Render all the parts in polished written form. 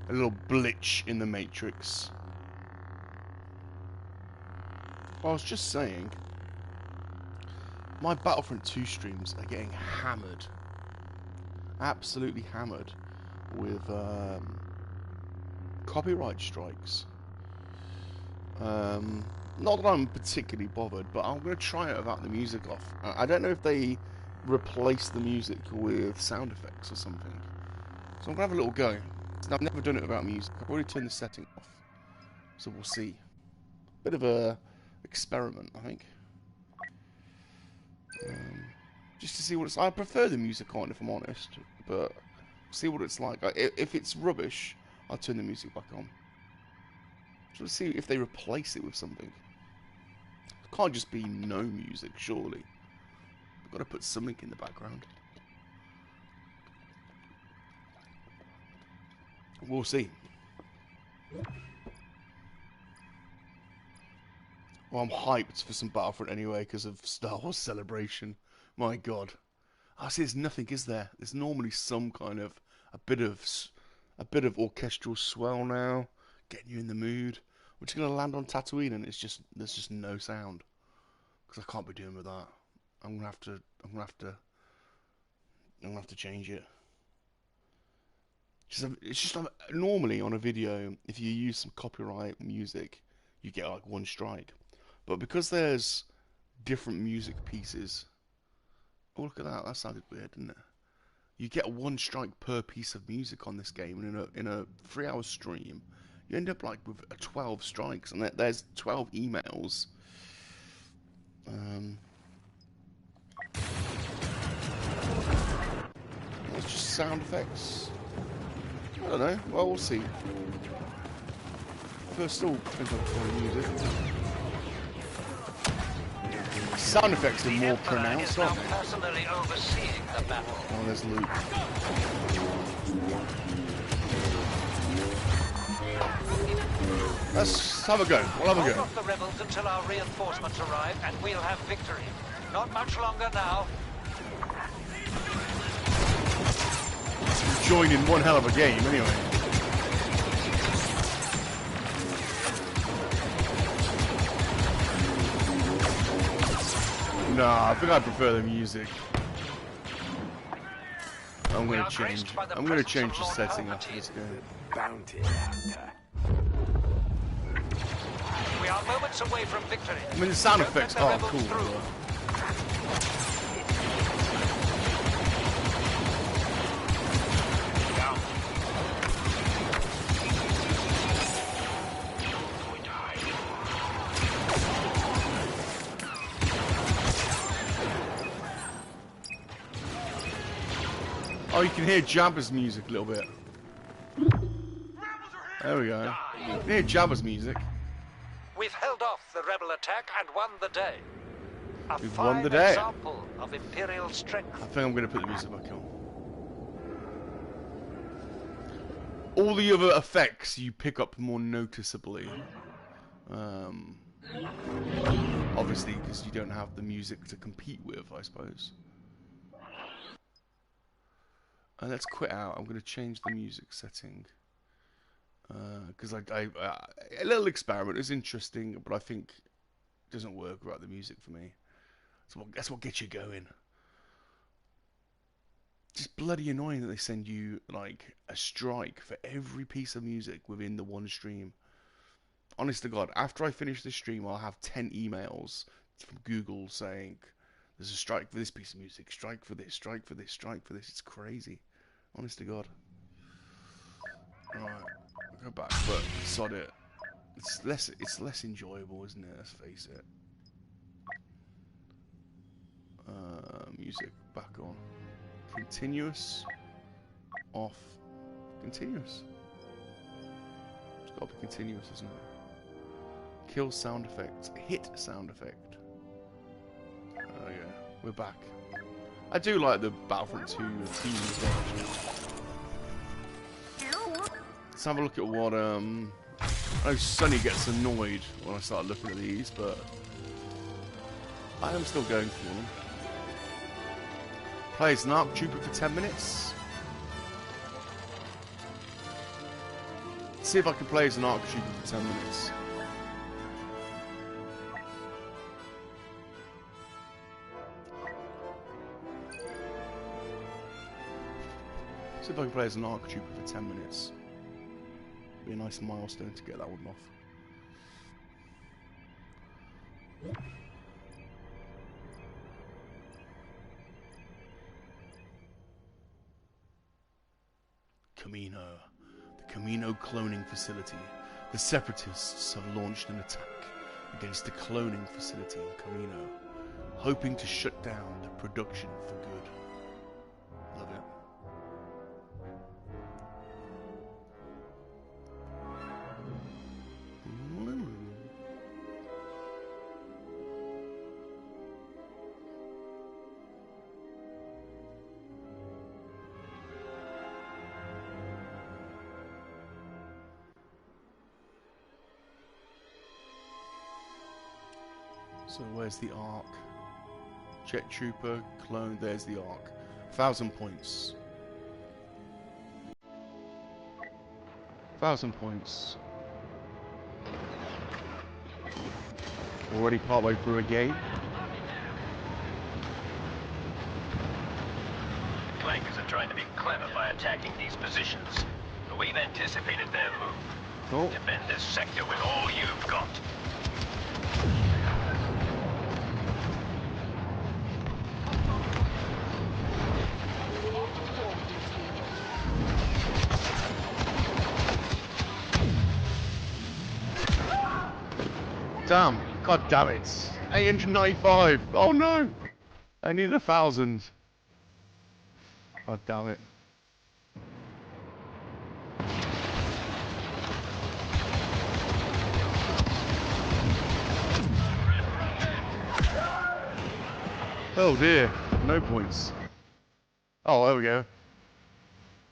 a little glitch in the matrix. Well, I was just saying, my Battlefront 2 streams are getting hammered, absolutely hammered, with copyright strikes. Not that I'm particularly bothered, but I'm going to try it without the music off. I don't know if they replace the music with sound effects or something. So I'm going to have a little go. I've never done it without music. I've already turned the setting off. So we'll see. Bit of a experiment, I think. Just to see what it's like. I prefer the music on, if I'm honest. But see what it's like. If it's rubbish, I'll turn the music back on. So let's see if they replace it with something. It can't just be no music, surely. I've got to put something in the background. We'll see. Well, I'm hyped for some Battlefront anyway because of Star Wars Celebration. My God. I see there's nothing, is there? There's normally some kind of a bit of orchestral swell now, getting you in the mood. We're just gonna land on Tatooine and there's just no sound because I can't be doing with that. I'm gonna have to change it. It's just normally on a video, if you use some copyright music, you get like one strike. But because there's different music pieces, oh look at that, that sounded weird, didn't it? You get one strike per piece of music on this game, and in a 3-hour stream, you end up like with 12 strikes, and there's 12 emails. It's just sound effects. I don't know. Well, we'll see. First of all, depends on the music. Sound effects are more pronounced, aren't they? Oh, there's Luke. Let's have a go. We'll have a go. Hold off the rebels until our reinforcements arrive, and we'll have victory. Not much longer now. Join in one hell of a game, anyway. Nah, I think I prefer the music. I'm gonna change the setting after this game. Bounty hunter. We are moments away from victory. I mean, the sound effects are cool. Oh, you can hear Jabba's music a little bit. There we go. You can hear Jabba's music. We've held off the rebel attack and won the day. We've won the day. Example of Imperial strength. I think I'm going to put the music back on. All the other effects you pick up more noticeably. Obviously, because you don't have the music to compete with, I suppose. Let's quit out. I'm going to change the music setting. Because a little experiment is interesting, but I think it doesn't work without the music for me. That's what gets you going. Just bloody annoying that they send you like a strike for every piece of music within the one stream. Honest to God, after I finish this stream, I'll have 10 emails from Google saying there's a strike for this piece of music, strike for this, strike for this, strike for this. It's crazy. Honest to God. Alright, I'll go back, but sod it. It's less enjoyable, isn't it? Let's face it. Music back on. Continuous. Off. Continuous. It's got to be continuous, isn't it? Kill sound effect. Hit sound effect. Oh yeah, we're back. I do like the Battlefront 2 team as well, actually. Let's have a look at what, I know Sonny gets annoyed when I start looking at these, but I am still going for them. Play as an ARC trooper for 10 minutes. see if I can play as an arc trooper for 10 minutes. See if I can play as an arc trooper for 10 minutes. Be a nice milestone to get that one off. Camino. The Camino cloning facility. The Separatists have launched an attack against the cloning facility in Camino, hoping to shut down the production for good. Love it. So where's the arc? Jet Trooper, clone, there's the arc. 1,000 points. 1,000 points. Already partway through a game. Flankers are trying to be clever by attacking these positions. But we've anticipated their move. Oh. Defend this sector with all you've got. Damn, god damn it. 895. Oh no. I need 1,000. God damn it. Oh dear, no points. Oh, there we go.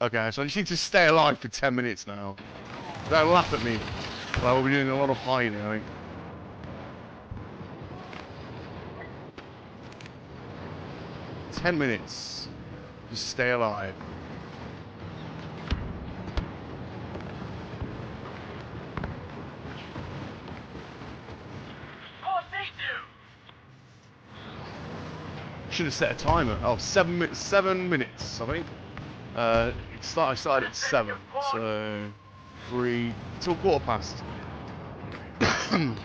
Okay, so I just need to stay alive for 10 minutes now. Don't laugh at me. Well, we'll be doing a lot of hiding, I think. "10 minutes. Just stay alive." Should have set a timer. Oh, 7 minutes. 7 minutes, I think. I started at 7, so 3 till 1:15.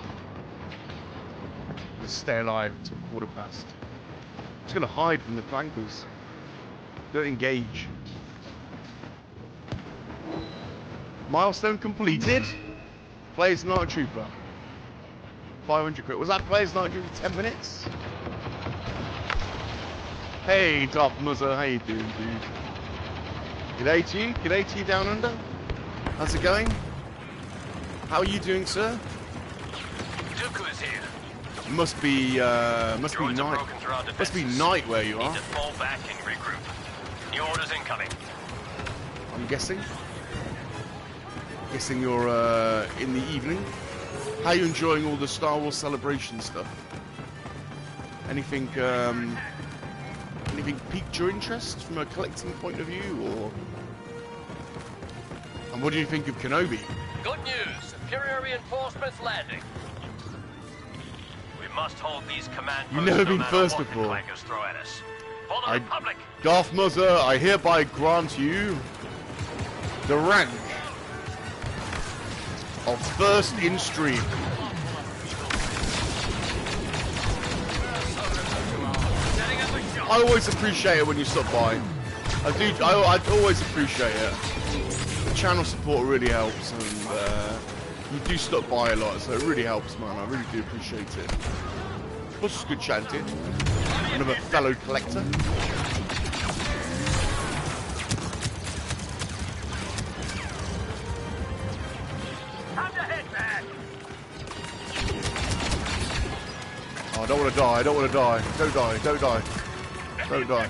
Just stay alive till 1:15. Just gonna hide from the flankers. Don't engage. Milestone completed. Plays Night Trooper. 500 crit. Was that Plays Night Trooper 10 minutes? Hey, Darth Muzzer, how you doing, dude? G'day to you. G'day to you down under. How's it going? How are you doing, sir? Dooku is here. Must be night. Must be night where you are. Need to fall back and regroup. New orders incoming. I'm guessing. Guessing you're in the evening. How are you enjoying all the Star Wars celebration stuff? Anything piqued your interest from a collecting point of view, or? And what do you think of Kenobi? Good news. Superior reinforcements landing. We must hold these command posts. You've never been no matter first what before. the flankers throw at us. For the Republic. Darth Muzzer, I hereby grant you the rank of first in stream. I always appreciate it when you stop by. I always appreciate it. The channel support really helps, and you do stop by a lot, so it really helps, man. I really do appreciate it. Plus, it's good chatting to you. Another fellow collector. Oh, I don't want to die. I don't want to die. Don't die. Don't die. Don't die.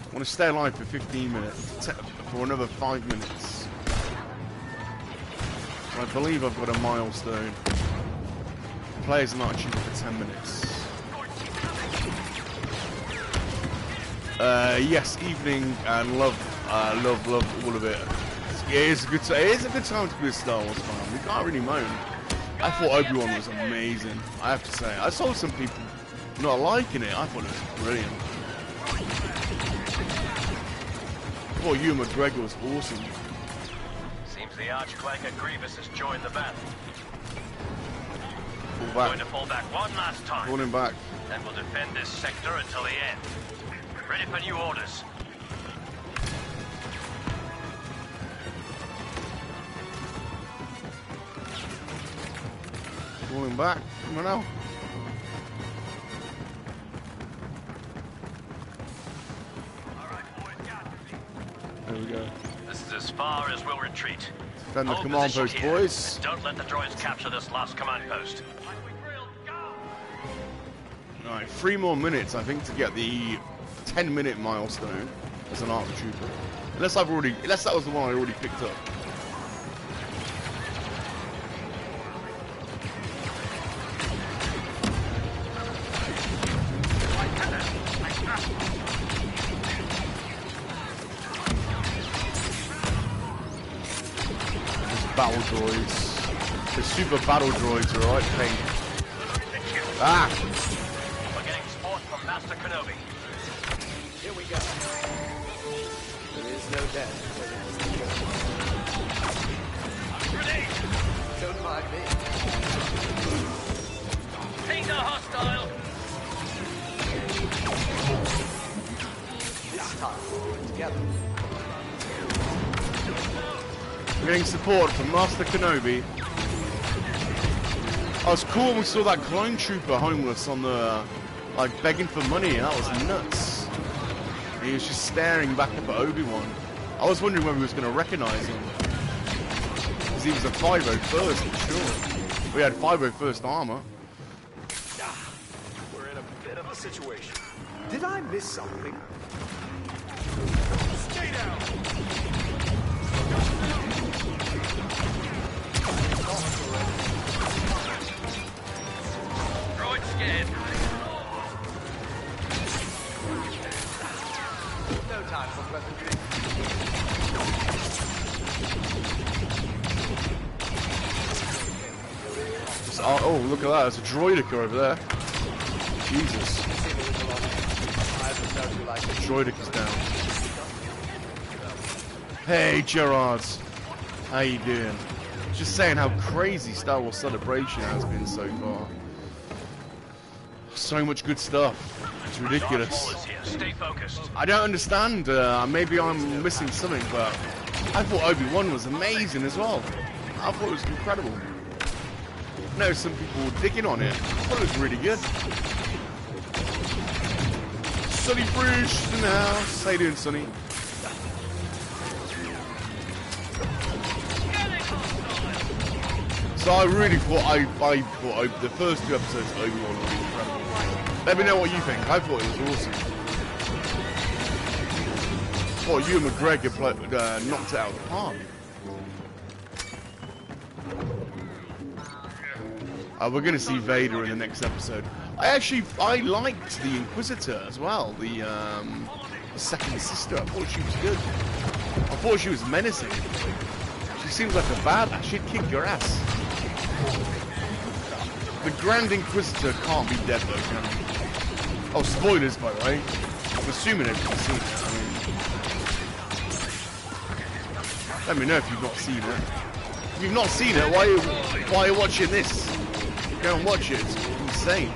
I want to stay alive for 15 minutes, for another 5 minutes. I believe I've got a milestone. Players not achieved for 10 minutes. Yes, evening, and love all of it. Yeah, it is a good time. It is a good time to be a Star Wars fan. We can't really moan. I thought Obi-Wan was amazing. I have to say. I saw some people not liking it. I thought it was brilliant. I thought Ewan McGregor was awesome. Seems the Archclanker Grievous has joined the battle. Fall We're back. going to fall back one last time. Falling back. Then we'll defend this sector until the end. Ready for new orders. Falling back. Come on now. There we go. This is as far as we'll retreat. Defend the Hold command position post, here, boys. and don't let the droids capture this last command post. Alright, 3 more minutes, I think, to get the 10-minute milestone as an ARC trooper. Unless that was the one I already picked up. There's battle droids. The super battle droids are right thing. Ah! We're getting support from Master Kenobi. Here we go. There is no death. Grenade! Don't mind me. Taser hostile! This time, we're together. We're getting support from Master Kenobi. Oh, it was cool when we saw that clone trooper homeless on the, like, begging for money. That was nuts. And he was just staring back up at Obi-Wan. I was wondering whether he was going to recognize him. Because he was a 501st, I'm sure. We had 501st armor. We're in a bit of a situation. Did I miss something? Stay down! Droid scared. No time for pleasantry. Oh, look at that. There's a droidica over there. Jesus. Droidica's down. Hey, Gerard. How you doing? Just saying how crazy Star Wars Celebration has been so far. So much good stuff. It's ridiculous. Darth Maul is here. Stay focused. I don't understand. Maybe I'm missing something, but I thought Obi-Wan was amazing as well. I thought it was incredible. No, some people were digging on it. I thought it was really good. Sonny Bruce in the house. How you doing, Sonny? So I really thought the first 2 episodes of Obi-Wan were incredible. Let me know what you think. I thought it was awesome. I thought Ewan McGregor knocked it out of the park. We're going to see Vader in the next episode. I liked the Inquisitor as well, the second sister. I thought she was good. I thought she was menacing. She seems like a badass. She'd kick your ass. The Grand Inquisitor can't be dead though, can he? Oh, spoilers by the way. I'm assuming everyone's seen it. Let me know if you've not seen it. If you've not seen it, why are you watching this? Go and watch it. It's insane.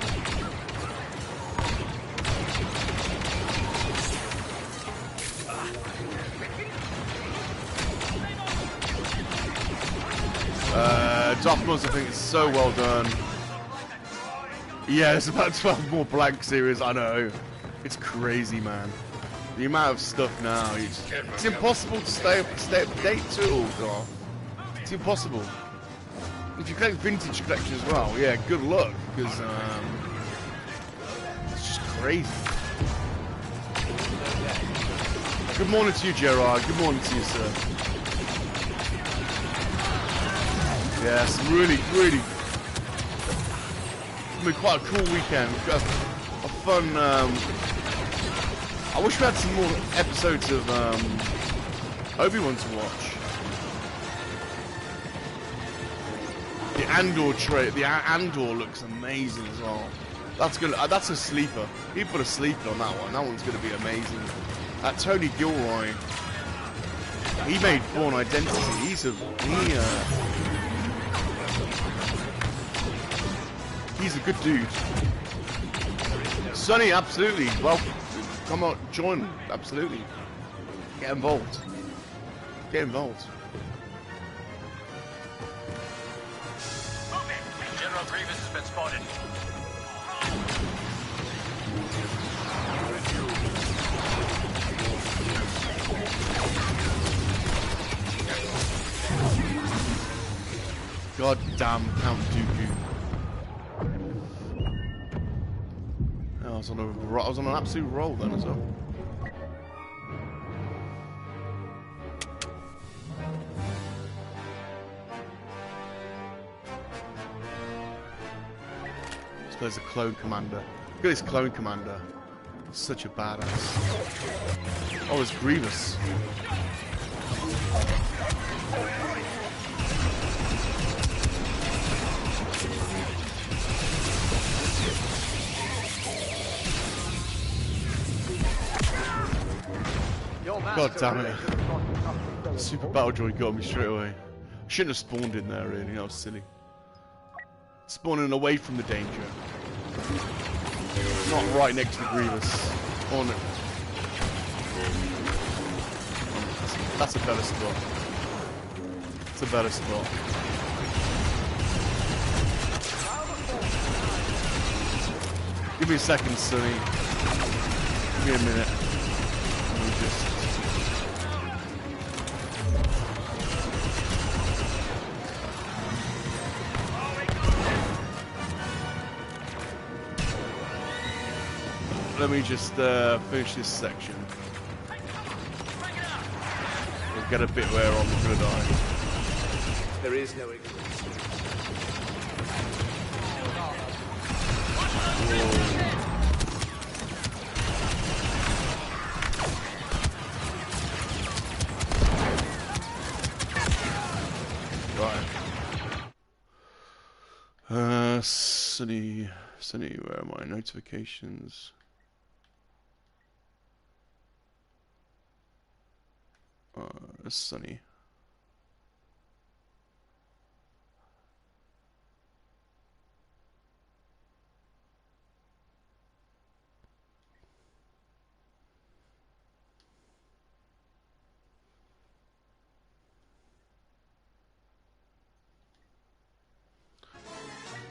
Darth Maul, I think it's so well done. Yeah, there's about 12 more blank series, I know. It's crazy, man. The amount of stuff now, it's impossible to stay up to date to all, Darth. It's impossible. If you collect vintage collection as well, yeah, good luck, because it's just crazy. Good morning to you, Gerard. Good morning to you, sir. Yeah, some really, it's gonna be quite a cool weekend. We've got a fun, I wish we had some more episodes of Obi-Wan to watch. The Andor looks amazing as well. That's good. That's a sleeper. He put a sleeper on that one. That one's going to be amazing. Tony Gilroy. He made Born Identity. He's a good dude. Sonny, absolutely. Well, come on, join. Absolutely. Get involved. Get involved. General Grievous has been spotted. God damn Count Dooku. I was on an absolute roll then as well. This guy's a clone commander. Look at this clone commander. Such a badass. Oh, it's Grievous. God damn it. Super Battle Droid got me straight away. I shouldn't have spawned in there really, that was silly. Spawning away from the danger. Not right next to Grievous. On it. That's a better spot. It's a better spot. Give me a second, Sonny. Give me a minute. Let me just... Let me just finish this section. We'll get a bit where I'm gonna die. There is no ignorance. Right. Sunny, where are my notifications? Sunny.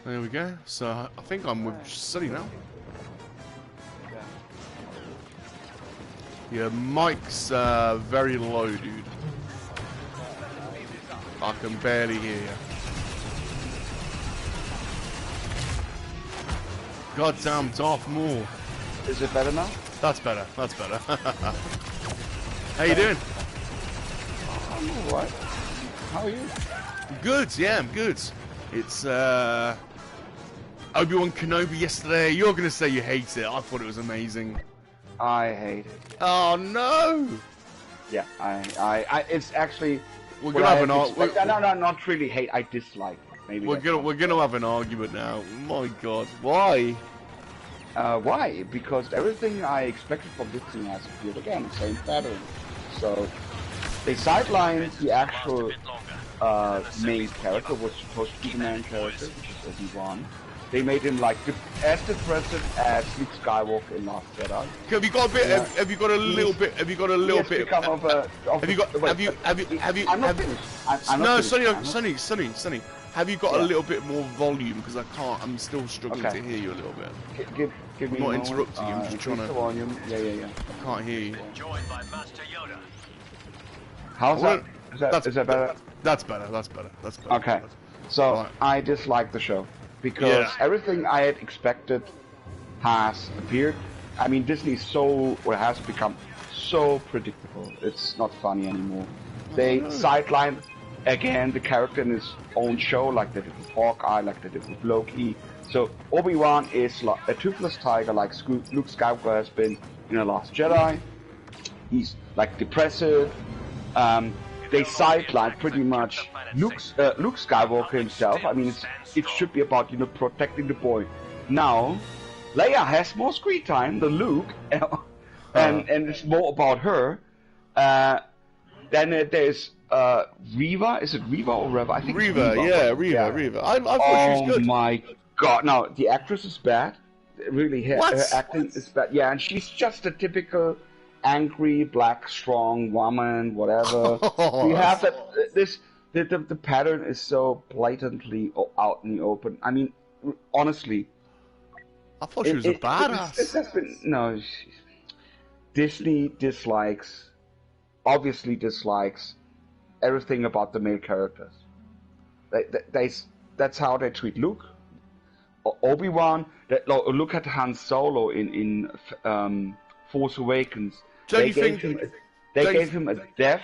There we go. So I think I'm with Sunny now. Your mic's very low, dude. I can barely hear you. Goddamn Darth Maul. Is it better now? That's better. That's better. How you doing? I'm alright. How are you? Good. Yeah, I'm good. It's Obi-Wan Kenobi yesterday. You're gonna say you hate it. I thought it was amazing. I hate it. Oh no! Yeah, I it's actually. We're gonna have an argument. No, not really hate. I dislike it. Maybe we're gonna have an argument now. My God, why? Why? Because everything I expected from this thing has appeared again. Same pattern. So they sidelined the actual main character, was supposed to be the main character, which is Obi-Wan. They made him like as depressive as Luke Skywalker in Last Jedi. Have you got a bit? Yeah. Have you got a little bit? Have you got a little bit? Become of a, have you got? Have you? I'm not finished. I'm no, not Sonny. Have you got a little bit more volume? Because I can't. I'm still struggling to hear you a little bit. Give me I'm not a interrupting you. I'm just trying to. The volume. Yeah. I can't hear you. Joined by Master Yoda. How's that? Is that better? That's better. That's better. Okay. So right. I dislike the show because everything I had expected has appeared. I mean, Disney has become so predictable. It's not funny anymore. They sidelined again the character in his own show, like they did with Hawkeye, like they did with Loki. So Obi-Wan is like a toothless tiger, like Luke Skywalker has been in The Last Jedi. He's like depressive. They sideline pretty much Luke Skywalker himself. I mean, it should be about protecting the boy. Now, Leia has more screen time than Luke, and it's more about her. Then there's Reva. Is it Reva or Reva? I think Reva, it's Reva. yeah, Reva. I thought she was good. Oh my god! No, the actress is bad. Really, her acting is bad. Yeah, and she's just a typical angry, black, strong woman, whatever. You have that. The pattern is so blatantly out in the open. I mean, honestly, I thought she was a badass. It has been, no, Disney obviously dislikes everything about the male characters. That's how they treat Luke, Obi-Wan. Look at Han Solo in Force Awakens. They gave him a death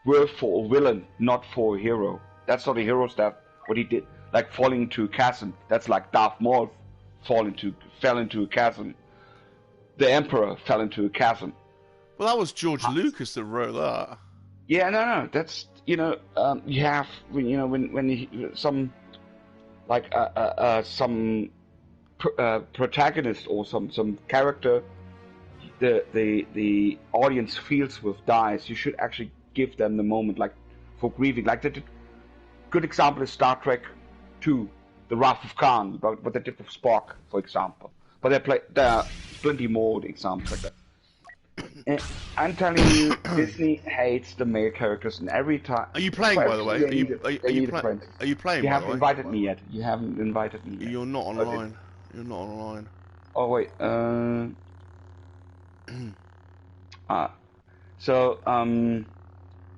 word for a villain, not for a hero. That's not a hero's death. What he did, like falling into a chasm. That's like Darth Maul fell into a chasm. The Emperor fell into a chasm. Well, that was George Lucas that wrote that. Yeah, no. That's you have when some like some protagonist or some character the audience feels with dies. You should actually give them the moment, like for grieving. Like the good example is Star Trek 2, The Wrath of Khan, about what they did with Spock, for example. But there are plenty more examples like that. And I'm telling you, Disney hates the male characters, and every time. Are you playing, by the way? Are you playing? You haven't invited me yet. You haven't invited me yet. You're not online. You're not online. Oh wait.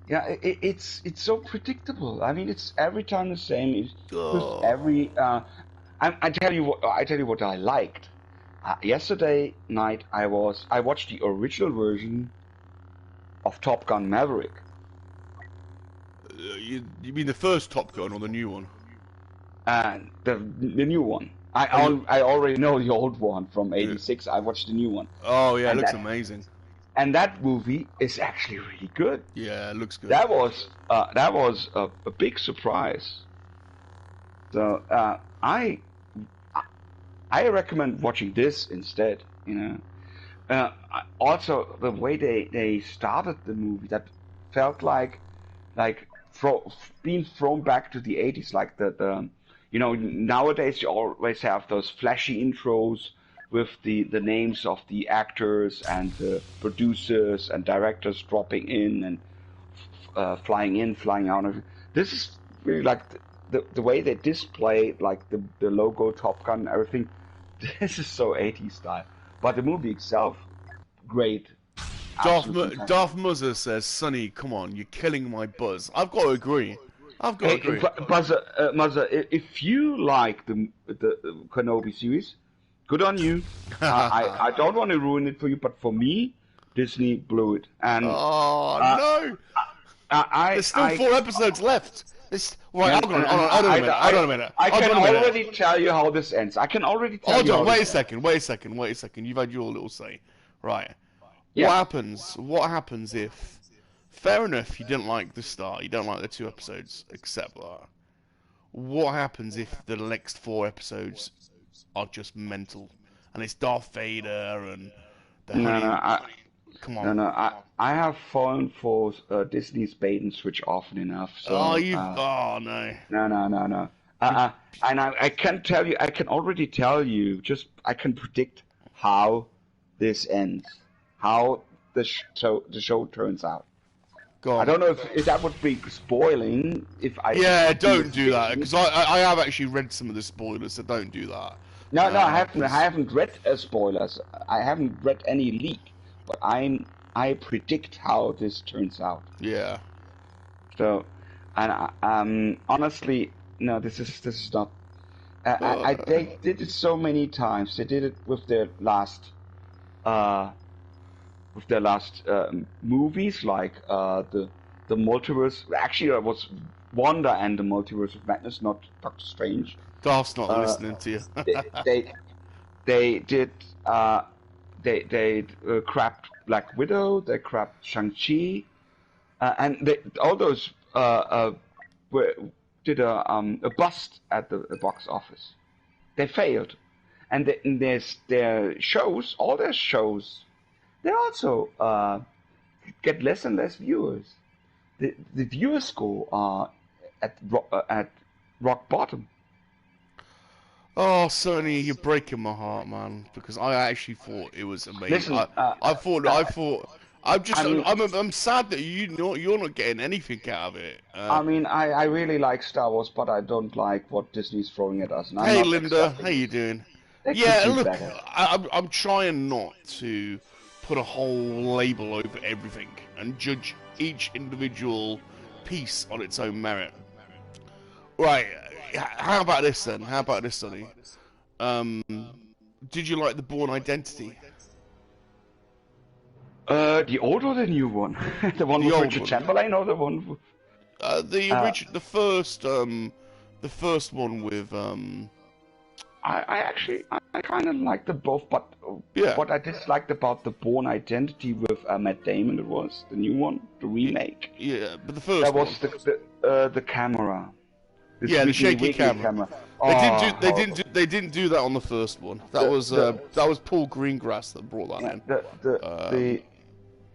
Yeah, it's so predictable. I mean, it's every time the same. It's just every. I tell you what I liked. Yesterday night I watched the original version of Top Gun Maverick. You mean the first Top Gun or the new one? The new one. I already know the old one from '86. I watched the new one. Oh yeah, it looks amazing. And that movie is actually really good. Yeah, it looks good. That was a big surprise. So I recommend watching this instead. Also the way they started the movie, that felt like being thrown back to the '80s, like the nowadays you always have those flashy intros with the names of the actors and the producers and directors dropping in and flying in, flying out. This is really like the way they display like the logo, Top Gun, and everything. This is so 80s style. But the movie itself, great. Darth Muzzer says, "Sonny, come on, you're killing my buzz." I've got to agree. Muzzer, if you like the Kenobi series, good on you. I don't want to ruin it for you, but for me, Disney blew it. And no! There's still 4 episodes left. Right, hold on a minute. I can already tell you how this ends. I can already tell you. Hold on, wait a second. You've had your little say. Right. Yeah. What happens if... Fair enough, you didn't like the start, you don't like the 2 episodes, accept that. What happens if the next 4 episodes are just mental? And it's Darth Vader and... Come on. I have fallen for Disney's bait and switch often enough. So, no. No. And I can tell you, I can already tell you, I can predict how this ends, how the show turns out. I don't know if that would be spoiling. Don't do that, because I have actually read some of the spoilers, so don't do that. No, I haven't read spoilers. I haven't read any leak. But I predict how this turns out. Yeah. So, and honestly, no, this is not. They did it so many times. They did it with their last movies, like the multiverse. Actually, it was Wanda and the Multiverse of Madness, not Doctor Strange. Darth's not listening to you. They did they crapped Black Widow, they crapped Shang-Chi, and all those did a bust at the box office. They failed, and their shows, all their shows, they also get less and less viewers. The viewer score are at rock bottom. Oh, Sony, you're breaking my heart, man. Because I actually thought it was amazing. Listen, I thought. I'm sad that you're not getting anything out of it. I mean, I really like Star Wars, but I don't like what Disney's throwing at us. And hey, Linda, how you doing? Yeah, look, I'm trying not to put a whole label over everything and judge each individual piece on its own merit. Right. How about this then? How about this, Sonny? Did you like the Bourne Identity? The old or the new one? The one with Richard Chamberlain, or the one? The first one with I kind of liked them both, but yeah. What I disliked about the Bourne Identity with Matt Damon, it was the new one, the remake. Yeah, but the first that one was the camera. The shaky camera. Oh, they didn't do that on the first one. That was Paul Greengrass that brought that in.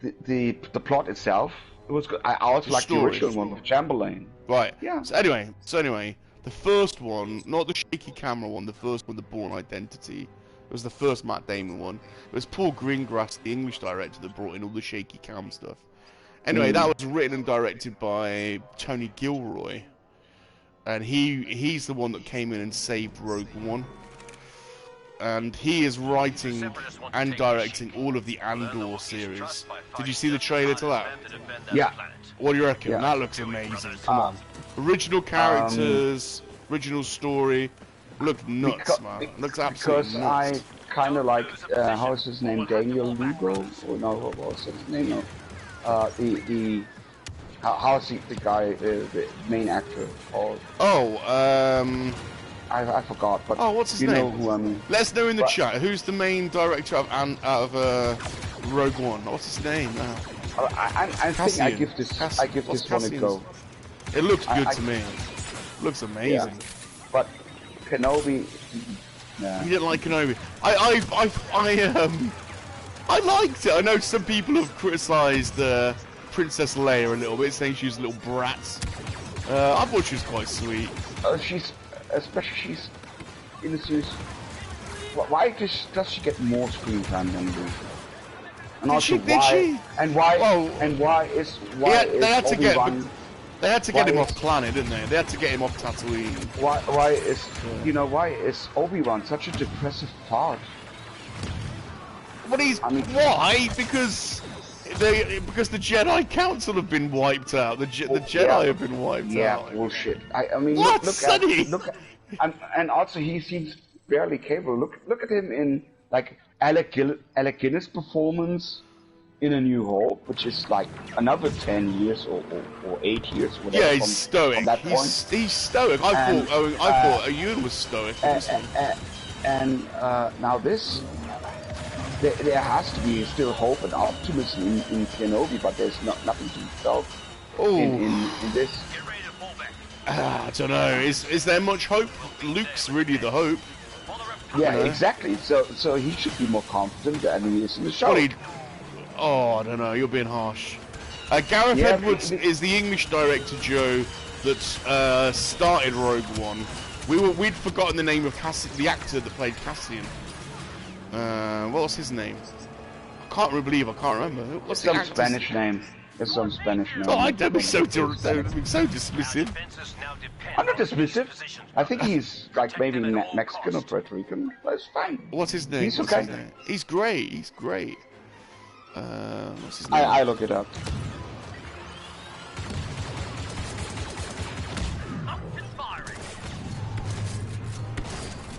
The plot itself, it was good. I also liked the original one with Chamberlain. Right. Yeah. So anyway, the first one, not the shaky camera one, the first one, the Bourne Identity, it was the first Matt Damon one. It was Paul Greengrass, the English director, that brought in all the shaky cam stuff. Anyway, that was written and directed by Tony Gilroy. And he's the one that came in and saved Rogue One. And he is writing and directing all of the Andor series. Did you see the trailer to that? Yeah. What do you reckon? Yeah. That looks amazing. Come on. Original characters, original story. Look nuts, man. Looks absolutely nuts. Because I kind of like, how's his name? Daniel Lugo? Or no, what was his name? No. How's the guy, the main actor called? Oh, I forgot, but what's his name? You know who I mean. Let us know in the chat. Who's the main director of Rogue One? What's his name now? I think I give this one a go. It looks good to me. Looks amazing. Yeah. But Kenobi. Nah. You didn't like Kenobi. I liked it. I know some people have criticised Princess Leia a little bit, saying she was a little brat. I thought she was quite sweet. She's in the series. Why does she get more screen time than Luke? And also why? And why is Obi-Wan? They had to get him off planet, didn't they? They had to get him off Tatooine. Why is Obi-Wan such a depressive fart? But why? Because the Jedi Council have been wiped out. The Jedi have been wiped out. Yeah, bullshit. I mean, what, look at and also he seems barely capable. Look at him in like Alec Guinness' performance in A New Hope, which is like another 10 years or 8 years. Whatever, yeah, he's stoic. He's stoic. I thought Ewan was stoic. And now this. There has to be still hope and optimism in Kenobi, but there's nothing to be felt in this. I don't know. Is there much hope? Luke's really the hope. Yeah, exactly. So he should be more confident than he is in the show. I don't know. You're being harsh. Gareth Edwards is the English director, Joe, that started Rogue One. We'd forgotten the name of the actor that played Cassian. What was his name? I can't believe I can't remember. What's some Spanish name? There's some Spanish name. Oh, don't be so dismissive. I'm not dismissive. I think he's like maybe Mexican or Puerto Rican. That's fine. What's his name? He's okay. He's great. He's great. What's his name? I look it up.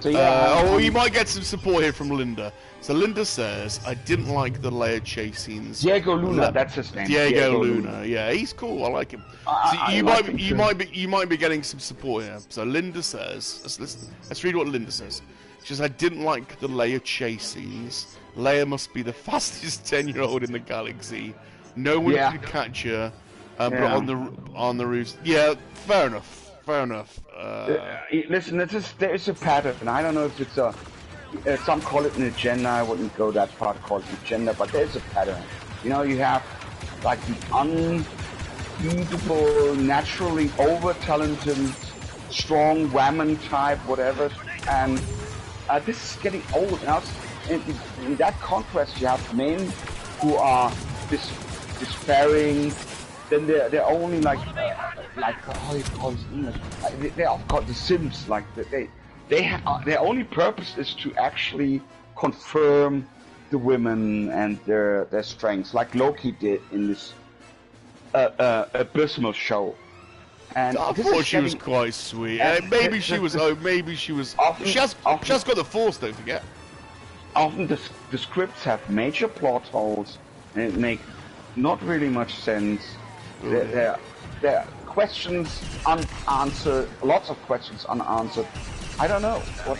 So you might get some support here from Linda. So Linda says, I didn't like the Leia chase scenes. Diego Luna, that's his name. Diego Luna, yeah, he's cool. I like him. So you might be getting some support here. So Linda says, let's read what Linda says. She says, I didn't like the Leia chase scenes. Leia must be the fastest 10-year-old in the galaxy. No one could catch her. But on the roof. Yeah, fair enough. Fair enough. Listen, there is a pattern, and I don't know if it's some call it an agenda. I wouldn't go that far to call it an agenda, but there's a pattern. You know, you have like the unbeatable, naturally over-talented, strong woman type, whatever, and this is getting old now. In that contrast, you have men who are despairing. Then they're only like how do you call this in English? They are called the Sims. Like their only purpose is to actually confirm the women and their strengths, like Loki did in this abysmal show. And I thought she was quite sweet. Maybe she was. Often, she has got the Force. Don't forget. Often the scripts have major plot holes and it makes not really much sense. There are questions unanswered, lots of questions unanswered. I don't know what.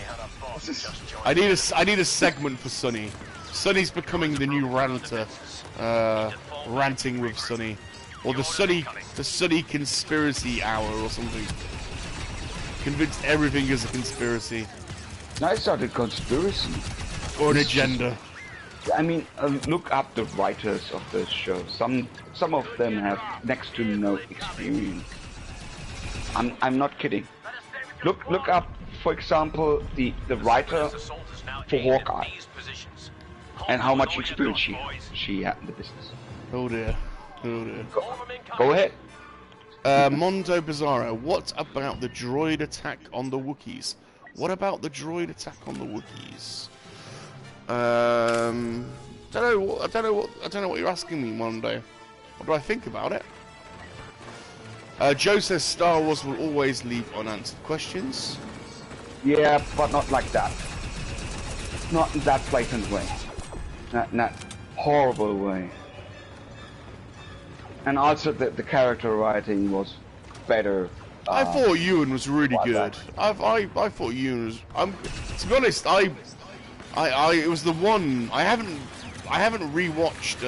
I need a segment for Sunny. Sunny's becoming the new ranter, ranting with Sunny, or the Sunny conspiracy hour or something. Convinced everything is a conspiracy. No, it's not a conspiracy. Or an agenda. I mean, look up the writers of this show. Some of them have next to no experience. I'm not kidding. Look up, for example, the writer for Hawkeye, and how much experience she had in the business. Oh dear. Oh dear. Go ahead. Mondo Bizarro, what about the droid attack on the Wookiees? What about the droid attack on the Wookiees? I don't know what you're asking me, Mondo. What do I think about it? Joe says Star Wars will always leave unanswered questions. Yeah, but not like that. Not in that blatant way. That horrible way. And also the character writing was better. I thought Ewan was really good. I thought Ewan was. To be honest, it was the one I haven't rewatched.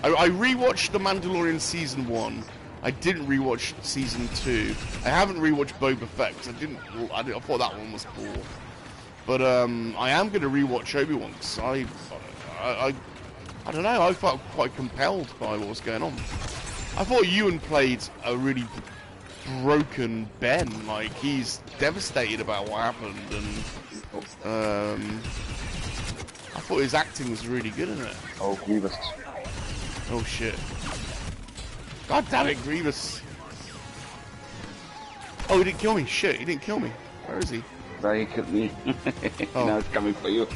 I rewatched The Mandalorian season 1. I didn't rewatch season 2. I haven't rewatched Boba Fett because I thought that one was poor. But I am going to rewatch Obi-Wan because I don't know. I felt quite compelled by what was going on. I thought Ewan played a really broken Ben. Like he's devastated about what happened, and I thought his acting was really good in it. Oh, Grievous. Oh shit. God damn it, Grievous. Oh, he didn't kill me. Shit, he didn't kill me. Where is he? No, he killed me. Oh. Now it's coming for you.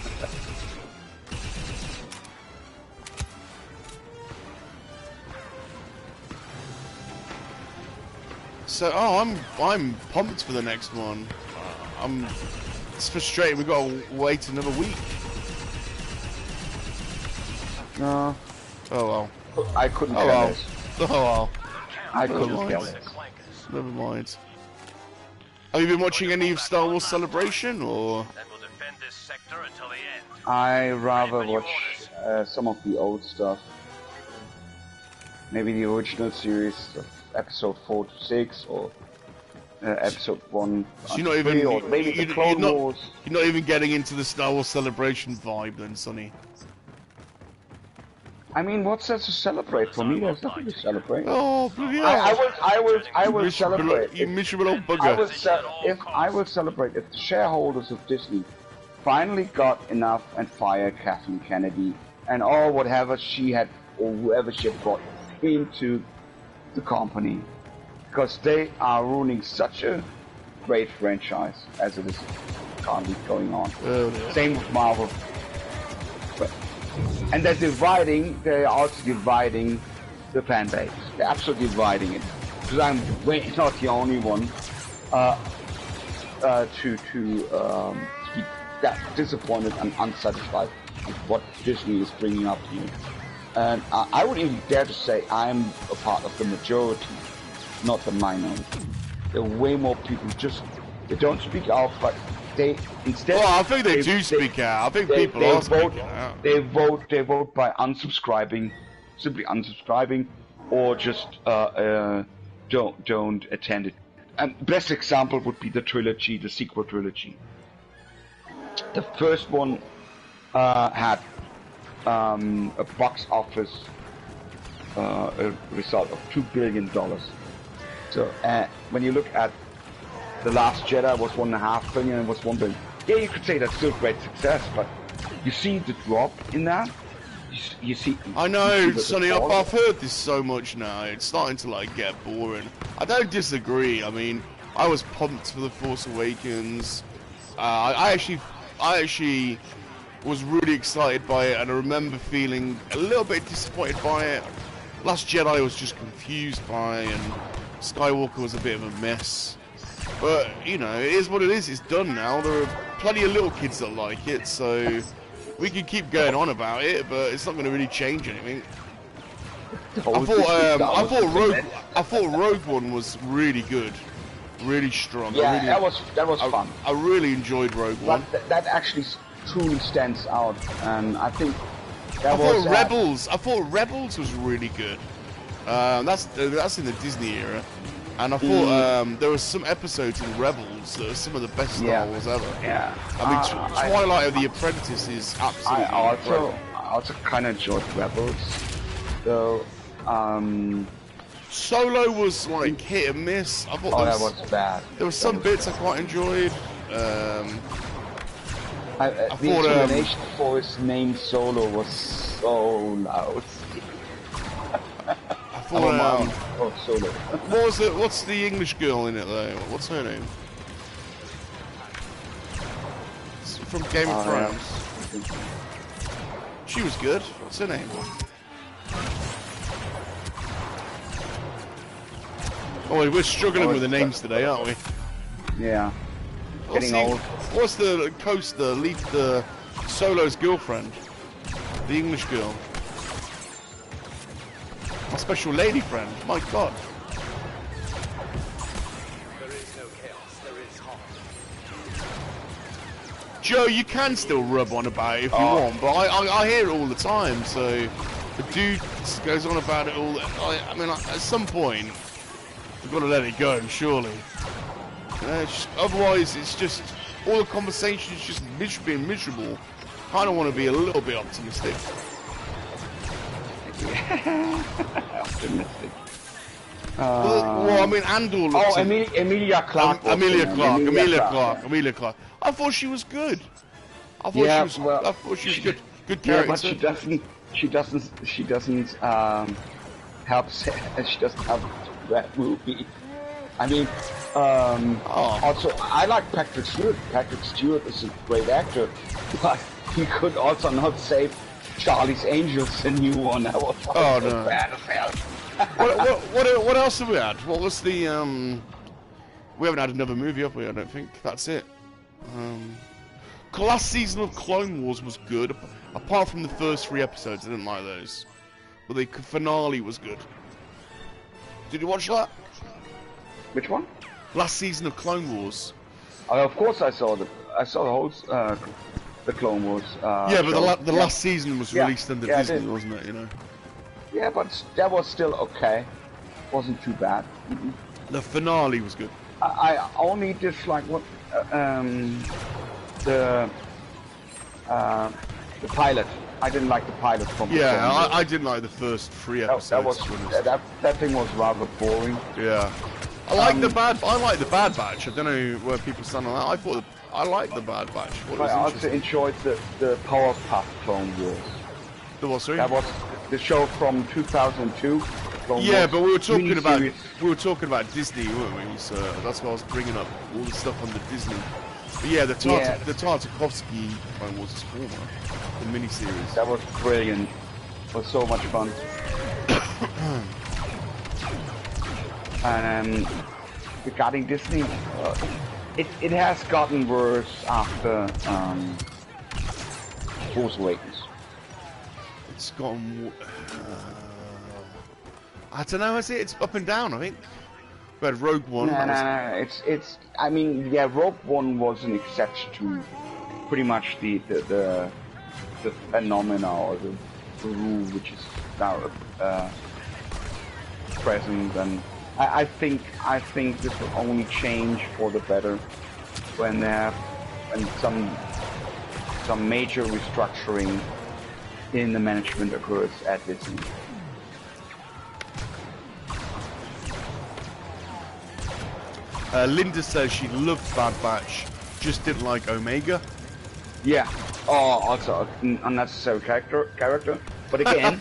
So, I'm pumped for the next one. It's frustrating. We've got to wait another week. No. Oh well. I couldn't care less. Oh well. I couldn't care less. Never mind. Have you been watching any of Star Wars Celebration, or? I rather watch some of the old stuff. Maybe the original series of episode 4 to 6, or episode 1 So you're not even, or maybe the Clone Wars. You're not even getting into the Star Wars Celebration vibe then, Sonny? I mean, what's there to celebrate? For me, there's nothing to celebrate. Oh, bloody I will celebrate. You miserable old bugger. I will celebrate if the shareholders of Disney finally got enough and fired Kathleen Kennedy and all whatever she had or whoever she had brought into the company, because they are ruining such a great franchise as it is currently going on. Same with Marvel. And they're also dividing the fan base. They're absolutely dividing it. Because I'm not the only one to be that disappointed and unsatisfied with what Disney is bringing up here. And I would even dare to say I'm a part of the majority, not the minority. There are way more people they don't speak out, but they instead. Well, I think they do speak out. I think people are speaking out. They vote by unsubscribing, simply unsubscribing, or just don't attend it. Best example would be the trilogy, the sequel trilogy. The first one had a box office a result of $2 billion. So when you look at The Last Jedi, was $1.5 billion and was $1 billion. Yeah, you could say that's still great success, but you see the drop in that. You see. I know, Sonny. I've heard this so much now. It's starting to like get boring. I don't disagree. I mean, I was pumped for The Force Awakens. I actually was really excited by it, and I remember feeling a little bit disappointed by it. Last Jedi I was just confused by, and Skywalker was a bit of a mess. But, you know, it is what it is. It's done now. There are plenty of little kids that like it, so we can keep going on about it, but it's not going to really change anything. I thought Rogue One was really good, really strong. Yeah, that was fun. I really enjoyed Rogue One. But that actually truly stands out, and I think I thought Rebels was really good. That's in the Disney era. And I thought there were some episodes in Rebels that are some of the best Star Wars ever. Yeah. I mean, Twilight of the Apprentice is absolutely incredible. I also kind of enjoyed Rebels. So, Solo was like hit and miss. I thought that was bad. There were some bits I quite enjoyed. The explanation for his name Solo was so loud. Solo. What's the English girl in it though? What's her name? It's from Game of Thrones. Yeah. She was good. What's her name? Oh, we're struggling with the names today, aren't we? Yeah. Getting old. What's the Solo's girlfriend? The English girl. My special lady friend. My God. There is no chaos, there is harm. Joe, you can still rub on about it if you want, but I hear it all the time. So the dude goes on about it all. I mean, at some point, we've got to let it go, surely. Otherwise, it's just all the conversation's just being miserable. Kind of want to be a little bit optimistic. Optimistic. Well, I mean, Andor looks... Emilia Clarke. Emilia Clarke. I thought she was good. I thought she was good. Good character. Yeah, but she doesn't help. She doesn't help that movie. I mean, also I like Patrick Stewart. Patrick Stewart is a great actor, but he could also not save Charlie's Angels, the new one. That was no. bad as hell. What else have we had? What was the we haven't had another movie, have we? I don't think. That's it. Last season of Clone Wars was good, apart from the first 3 episodes. I didn't like those, but the finale was good. Did you watch that? Which one? Last season of Clone Wars. Of course, I saw the whole the Clone Wars. Yeah, but the last season was released under Disney, wasn't it? You know. Yeah, but that was still okay. Wasn't too bad. The finale was good. I only dislike the pilot. I didn't like the pilot from. Yeah, I didn't like the first 3 episodes. That thing was rather boring. Yeah. I like the Bad Batch. I don't know where people stand on that. I liked the Bad Batch. I also enjoyed the Powerpuff Clone Wars. The what? Sorry? That was the show from 2002. Yeah, but we were talking about Disney, weren't we? So that's why I was bringing up all the stuff on the Disney. But yeah, the Tartakovsky Clone Wars is former, the miniseries. That was brilliant. It was so much fun. And regarding Disney, it has gotten worse after Force Awakens. It's gotten... I don't know, it's up and down, I think. But Rogue One. No. It's. I mean, yeah, Rogue One was an exception to pretty much the phenomena or the rule which is now present, and I think this will only change for the better when some major restructuring in the management occurs at Disney. Linda says she loved Bad Batch, just didn't like Omega. Yeah. Oh, also an unnecessary character. But again,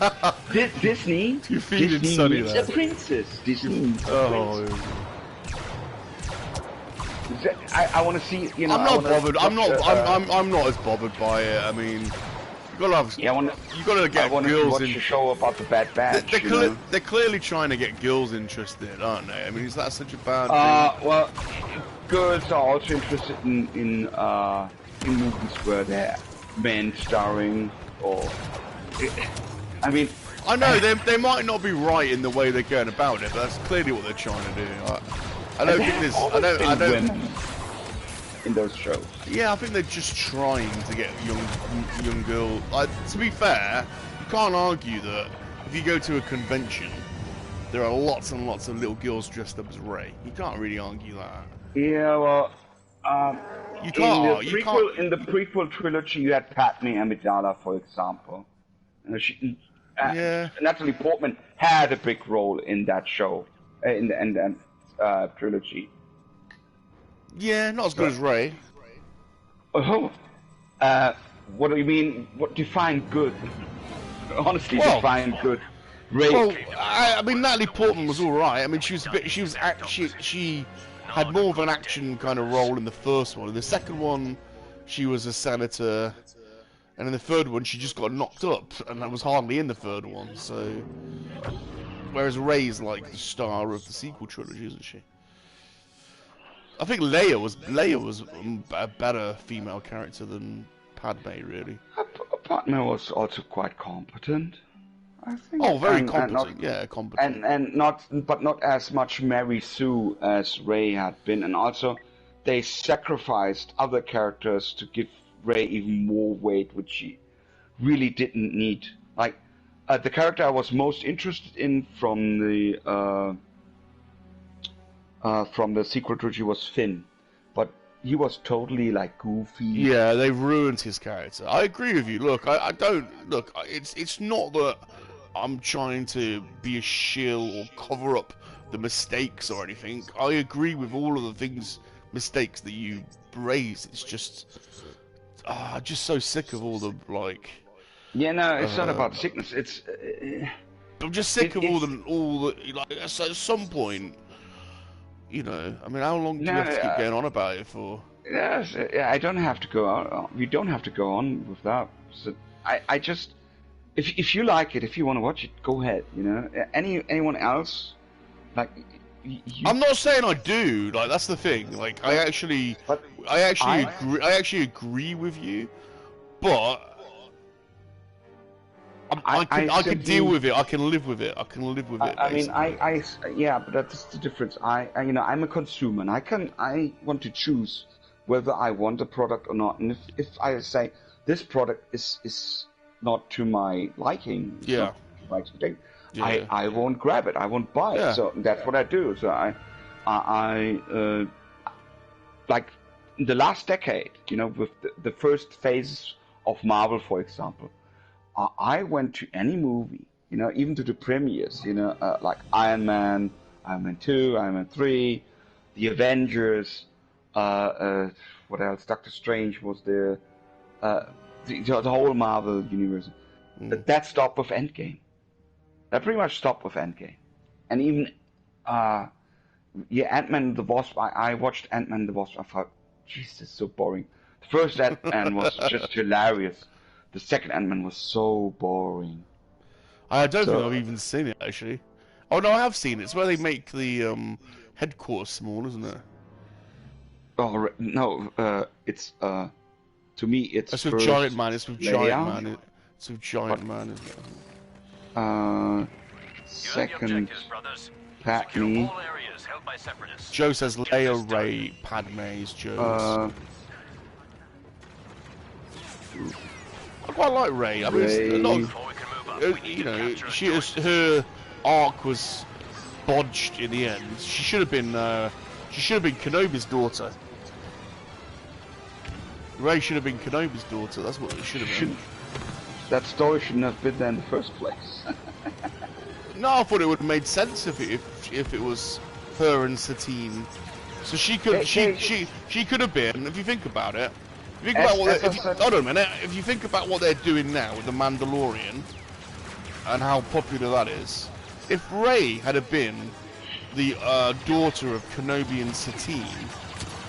Disney. You're feeling Disney sunny needs there. a princess. Disney needs a princess. I want to see. You know, I'm not bothered. I'm not as bothered by it. I mean, you gotta have. Yeah, you gotta get girls watch in. a show about the Bad Batch. They're clearly trying to get girls interested, aren't they? I mean, is that such a bad thing? Well, girls are also interested in movies where they're men starring, or I mean, I know they might not be right in the way they're going about it, but that's clearly what they're trying to do. I don't think there's. I don't. Women in those shows. Yeah, I think they're just trying to get young girl. To be fair, you can't argue that if you go to a convention, there are lots and lots of little girls dressed up as Rey. You can't really argue that. Yeah, well, you can't. In the prequel trilogy, you had Padme Amidala, for example. Natalie Portman had a big role in that show, in the trilogy. Yeah, not as good as Rey. Oh, what do you mean? What define good? Honestly, define good. Rey. Well, I mean, Natalie Portman was all right. I mean, she had more of an action kind of role in the first one. In the second one, she was a senator, and in the third one, she just got knocked up, and that was hardly in the third one. So, whereas Rey's like the star of the sequel trilogy, isn't she? I think Leia was a better female character than Padme, really. Padme was also quite competent, I think. Oh, very competent. Yeah, competent. And not as much Mary Sue as Rey had been, and also they sacrificed other characters to give Rey even more weight, which she really didn't need. Like the character I was most interested in from the sequel trilogy was Finn, but he was totally like goofy. Yeah, they ruined his character. I agree with you. Look, I don't look. It's not that I'm trying to be a shill or cover up the mistakes or anything. I agree with all of the mistakes that you raised. It's just, just so sick of all the like. Yeah, no, it's not about sickness. It's. I'm just sick of all the like. At some point. You know, I mean, how long do you have to keep going on about it for? Yes, I don't have to go on. We don't have to go on with that. So I just, if you like it, if you want to watch it, go ahead. You know, anyone else, like. I'm not saying I do. Like that's the thing. Like I actually agree with you, but. I can deal with it. I can live with it. I can live with it. I mean, yeah, but that's the difference. I'm a consumer, and I want to choose whether I want a product or not. And if I say this product is not to my liking, yeah, my expectation, I won't grab it. I won't buy it. So that's what I do. So I like in the last decade, you know, with the first phases of Marvel, for example. I went to any movie, you know, even to the premieres, you know, like Iron Man 2, Iron Man 3, The Avengers, what else? Doctor Strange was there, the whole Marvel universe. That stopped with Endgame. That pretty much stopped with Endgame. And even, Ant-Man and the Wasp, I watched Ant-Man and the Wasp, I thought, jeez, this is so boring. The first Ant-Man was just hilarious. The second Ant-Man was so boring. I don't think I've even seen it, actually. Oh, no, I have seen it. It's where they make the headquarters small, isn't it? Oh, no, it's, to me, it's It's with Giant Man. It's with Giant Man. It's with Giant Man, isn't it? Second, Padme. sectors held by separatists. Joe says Leia, Rey, Padme is Joe's. I quite like Rey. I mean, it's a lot of, you know, her arc was bodged in the end. She should have been Kenobi's daughter. Rey should have been Kenobi's daughter. That's what it should have been. That story shouldn't have been there in the first place. No, I thought it would have made sense if it was her and Satine. So she could could have been. If you think about it, if you think about what hold on a minute. If you think about what they're doing now with the Mandalorian and how popular that is, if Rey had have been the daughter of Kenobi and Satine,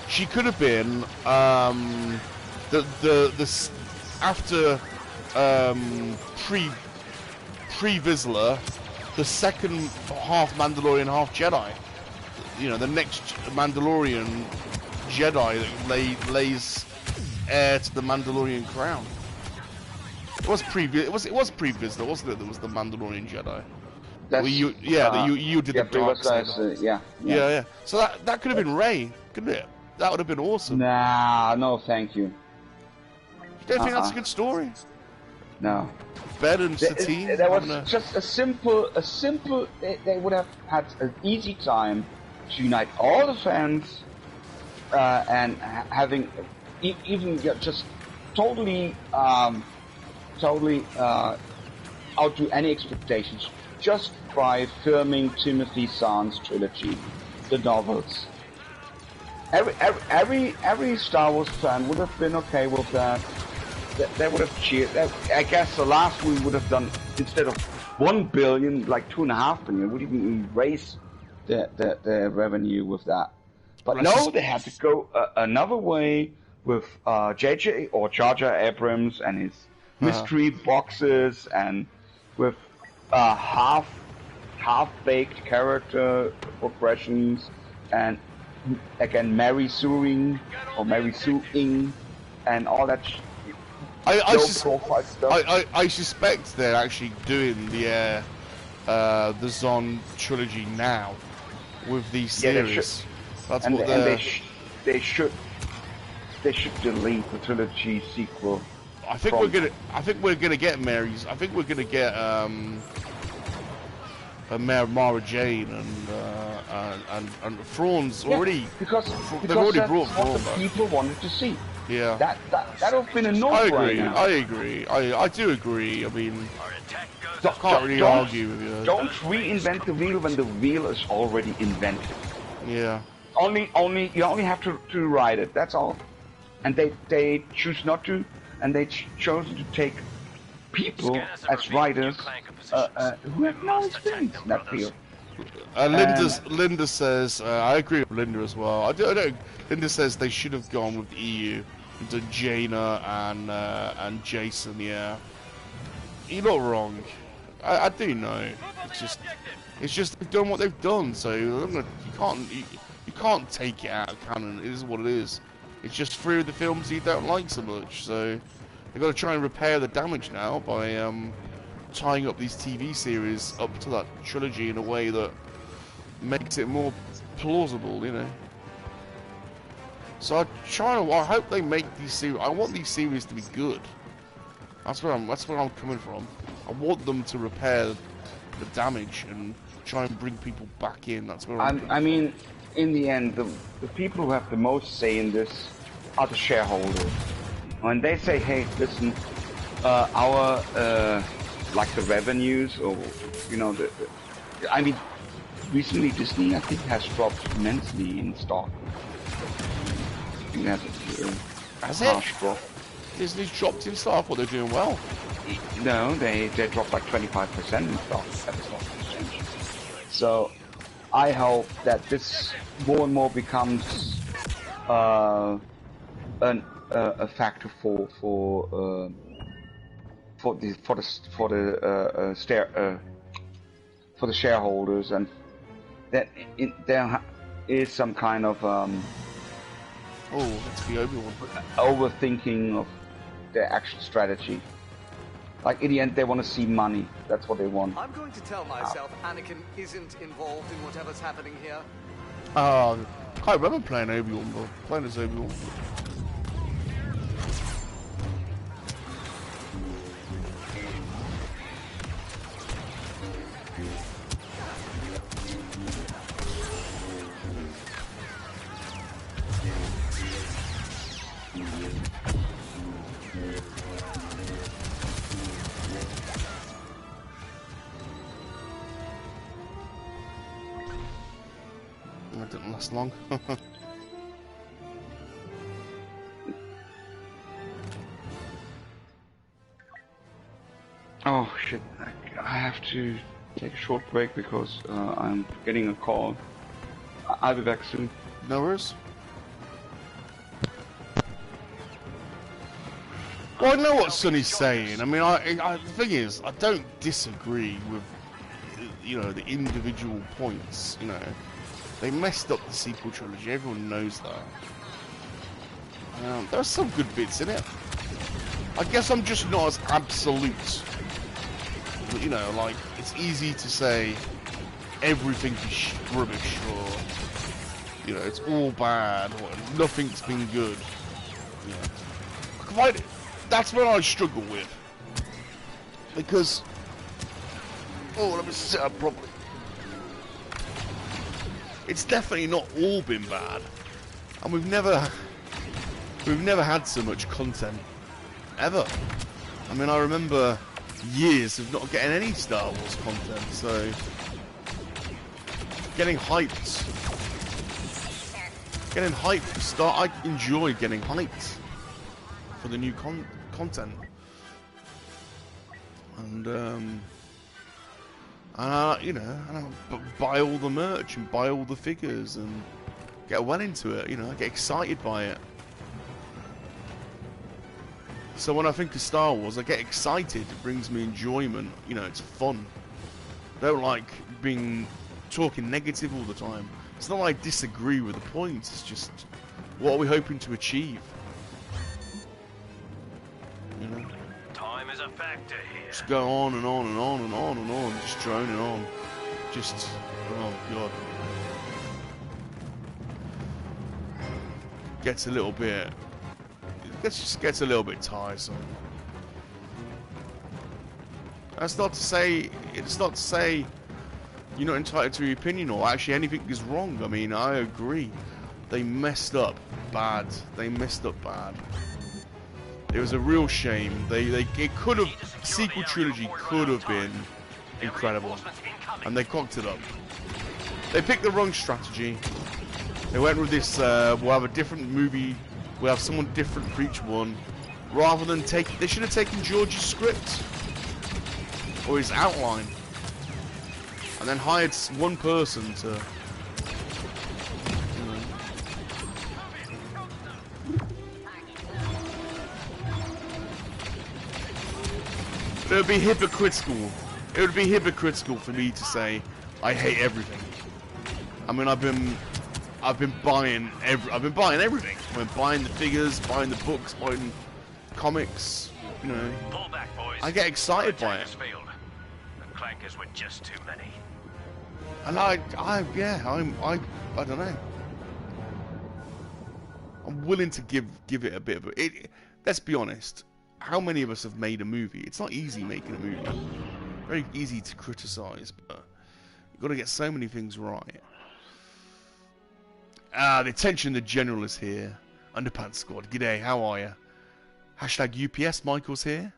she could have been the after pre-Vizsla, the second half Mandalorian, half Jedi. You know, the next Mandalorian Jedi that lays heir to the Mandalorian crown. It was pre-Vizsla, wasn't it? That was the Mandalorian Jedi. That's, you did the dark side. Yeah. So that could have been Rey, couldn't it? That would have been awesome. Nah, no, thank you. You don't think that's a good story? No. Ben and Satine. There was just a simple. They would have had an easy time to unite all the fans and having even just totally outdo any expectations just by filming Timothy Zahn's trilogy, the novels. Every Star Wars fan would have been okay with that. They would have cheered. I guess the last we would have done, instead of 1 billion, like 2.5 billion, would even raise the revenue with that. But no, they had to go another way with JJ or Jar Jar Abrams and his mystery boxes, and with half-baked character progressions, and again Mary Suing or Mary Sue-ing and all that. I suspect they're actually doing the Zahn trilogy now with these series. That's what they should delete the trilogy sequel. I think we're gonna get Mary's. I think we're gonna get Mara Jane and Thrawn's already. Because they've already brought that's what Thrawn the people wanted to see. Yeah. That would have been a no-brainer. I agree. I do agree. I mean, can't really argue with you. Don't reinvent the wheel when the wheel is already invented. Yeah. You only have to ride it. That's all. And they choose not to, and they chosen to take people as riders who have no experience in that field. Linda says, I agree with Linda as well. I don't. Linda says they should have gone with the EU and done Jaina and Jason. Yeah, you're not wrong. I do know. It's just they've done what they've done. So you can't take it out of canon. It is what it is. It's just 3 of the films you don't like so much. So they've got to try and repair the damage now by tying up these TV series up to that trilogy in a way that makes it more plausible, you know. So I hope they make these series. I want these series to be good. That's where I'm coming from. I want them to repair the damage and try and bring people back in. That's where I mean, in the end, the people who have the most say in this are the shareholders. When they say, hey, listen, our like the revenues, or you know, I mean, recently Disney, I think, has dropped immensely in stock. I think that's a harsh drop. Disney's dropped in stock. Well, they're doing well. No, they dropped like 25% in stock at the stock exchange. So I hope that this more and more becomes a factor for the shareholders, and that there is some kind of that's the Obi-Wan. Overthinking of their actual strategy. Like in the end, they want to see money. That's what they want. I'm going to tell myself Anakin isn't involved in whatever's happening here. Can't remember playing Obi-Wan, but playing as Obi-Wan. That didn't last long. Oh shit, I have to take a short break because I'm getting a call. I'll be back soon. No worries. Well, I know what Sonny's saying. I mean, the thing is, I don't disagree with, you know, the individual points. You know, they messed up the sequel trilogy. Everyone knows that. There are some good bits in it. I guess I'm just not as absolute. You know, like, it's easy to say everything is rubbish, or, you know, it's all bad, or nothing's been good. You know, that's what I struggle with. Because, oh, let me sit up properly. It's definitely not all been bad, and we've never had so much content ever. I mean, I remember years of not getting any Star Wars content, so getting hyped for I enjoy getting hyped for the new content, and you know, and I buy all the merch and buy all the figures and get well into it. You know, I get excited by it. So when I think of Star Wars, I get excited. It brings me enjoyment. You know, it's fun. I don't like talking negative all the time. It's not like I disagree with the points. It's just, what are we hoping to achieve? You know? Time is a factor here. Just go on and on and on and on and on, just droning on. Just, oh god. Gets a little bit. Just gets a little bit tiresome. That's not to say. It's not to say you're not entitled to your opinion, or actually anything is wrong. I mean, I agree. They messed up bad. They messed up bad. It was a real shame. It could have, sequel trilogy could have been incredible, and they cocked it up. They picked the wrong strategy. They went with this. We'll have a different movie. We'll have someone different for each one, rather than they should have taken George's script or his outline, and then hired one person to. It would be hypocritical. It would be hypocritical for me to say I hate everything. I mean, I've been buying everything. I've been buying the figures, buying the books, buying comics. You know, Pull back, boys. I get excited by it. Field. The clankers were just too many. And I don't know. I'm willing to give it a bit of a. Let's be honest. How many of us have made a movie? It's not easy making a movie. Very easy to criticize, but you've got to get so many things right. The attention, the general is here. Underpants Squad, g'day, how are you? Hashtag UPS, Michael's here.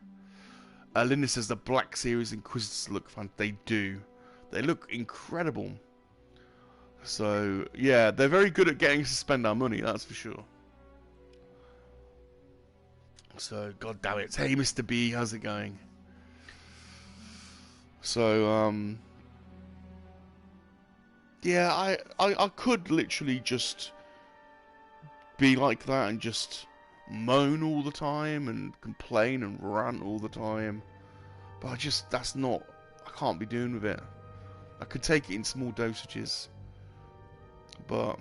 Linda says the Black Series Inquisitors look fun. They do. They look incredible. So, yeah, they're very good at getting us to spend our money, that's for sure. So, god damn it. Hey, Mr. B, how's it going? So, yeah, I could literally just be like that and just moan all the time and complain and rant all the time. But that's not, I can't be doing with it. I could take it in small dosages. But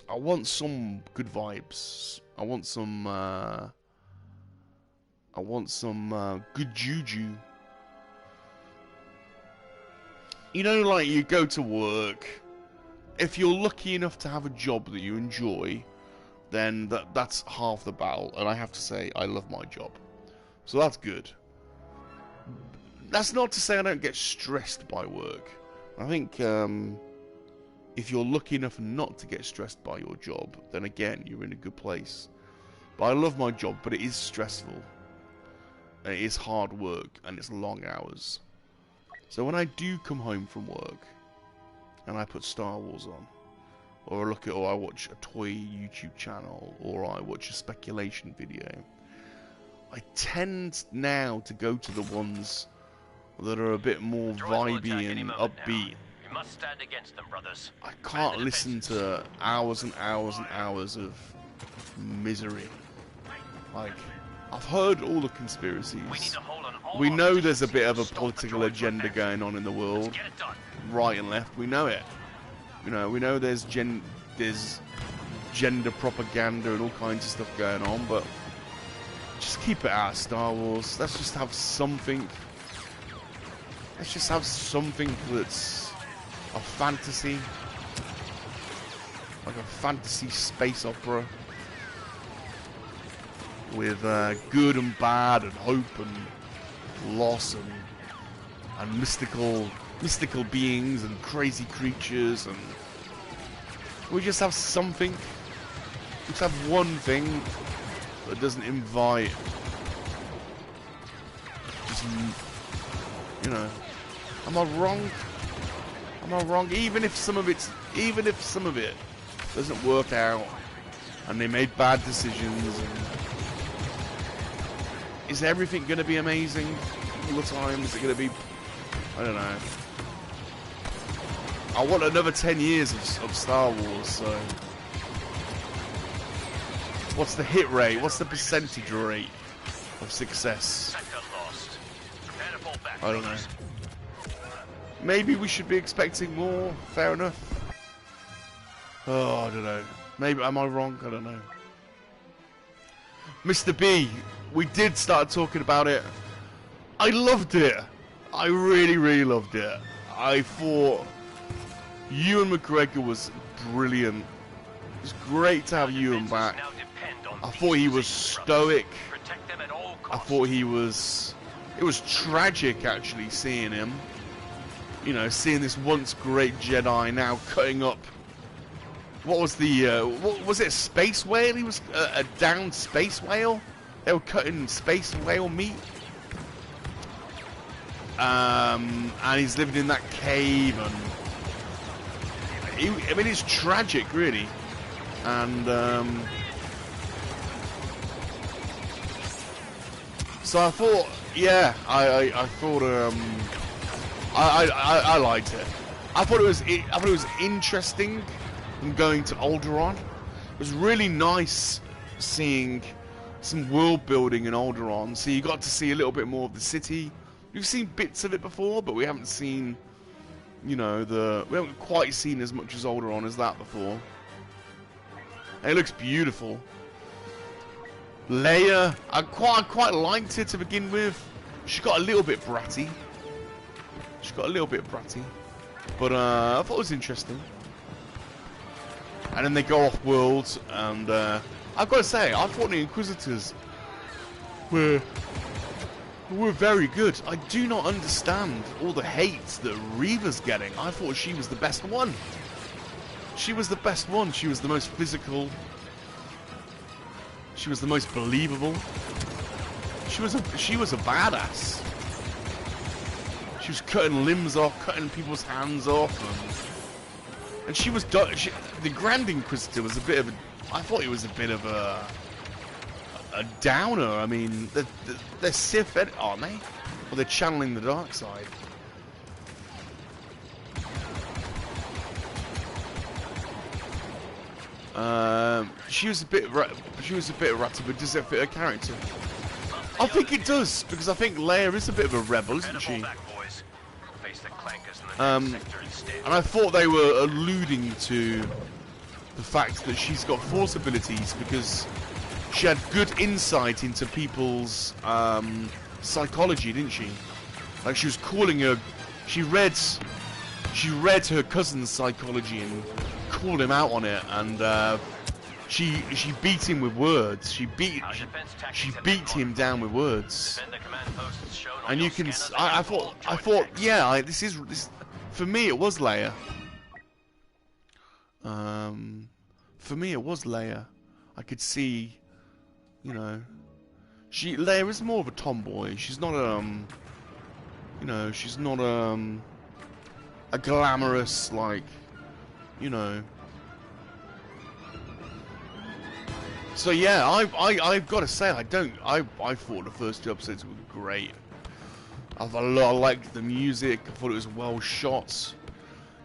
I want some good vibes. I want some good juju. You know, like you go to work if you're lucky enough to have a job that you enjoy, then that's half the battle. And I have to say, I love my job, so that's good. That's not to say I don't get stressed by work. I think if you're lucky enough not to get stressed by your job, then again, you're in a good place. But I love my job, but it is stressful. And it is hard work, and it's long hours. So when I do come home from work, and I put Star Wars on, or I watch a toy YouTube channel, or I watch a speculation video, I tend now to go to the ones that are a bit more vibey and upbeat. You must stand against them, brothers. I can't listen to hours and hours and hours of misery. Like, I've heard all the conspiracies. We know there's a bit of a political agenda going on in the world, right and left. We know it. You know, we know there's gender propaganda and all kinds of stuff going on, but just keep it out of Star Wars. Let's just have something. Let's just have something that's a fantasy, like a fantasy space opera with good and bad and hope and loss and mystical beings and crazy creatures, and we just have something. Let's have one thing that doesn't invite just, you know. Am I wrong? Am I wrong? Even if some of it doesn't work out, and they made bad decisions, and is everything going to be amazing all the time? Is it going to be? I don't know. I want another 10 years of Star Wars. So, what's the hit rate? What's the percentage rate of success? I don't know. Maybe we should be expecting more. Fair enough. Oh, I don't know. Maybe, am I wrong? I don't know. Mr. B, we did start talking about it. I loved it. I really, really loved it. I thought Ewan McGregor was brilliant. It was great to have Ewan back. I thought he was stoic. I thought he was... It was tragic, actually, seeing him. You know, seeing this once great Jedi now cutting up. What was the? What was it? A space whale? He was a downed space whale. They were cutting space whale meat. And he's living in that cave, and I mean, it's tragic, really. And so I thought, yeah, I thought I liked it. I thought it was interesting. And going to Alderaan, it was really nice seeing some world building in Alderaan. So you got to see a little bit more of the city. We've seen bits of it before, but we haven't seen, you know, we haven't quite seen as much as Alderaan as that before. And it looks beautiful. Leia, I quite liked her to begin with. She got a little bit bratty. But I thought it was interesting. And then they go off world, and I've got to say, I thought the Inquisitors were very good. I do not understand all the hate that Reva's getting. I thought she was the best one. She was the best one. She was the most physical. She was the most believable. She was a badass. She was cutting limbs off, cutting people's hands off, and she was the Grand Inquisitor was a bit of a. I thought he was a bit of a downer. I mean, they're Sith, aren't they? Or they're channeling the dark side. She was a bit ratty, but does it fit her character? I think it does, because I think Leia is a bit of a rebel, isn't she? And I thought they were alluding to the fact that she's got Force abilities because she had good insight into people's psychology, didn't she? Like, she was calling her... She read she read her cousin's psychology and called him out on it, and she beat him with words. She beat him down with words. And you can, I thought, yeah, this for me it was Leia. For me it was Leia. I could see, you know, Leia is more of a tomboy. She's not you know, she's not a glamorous, like, you know. So yeah, I've got to say, I thought the first 2 episodes were great. I liked the music. I thought it was well shot.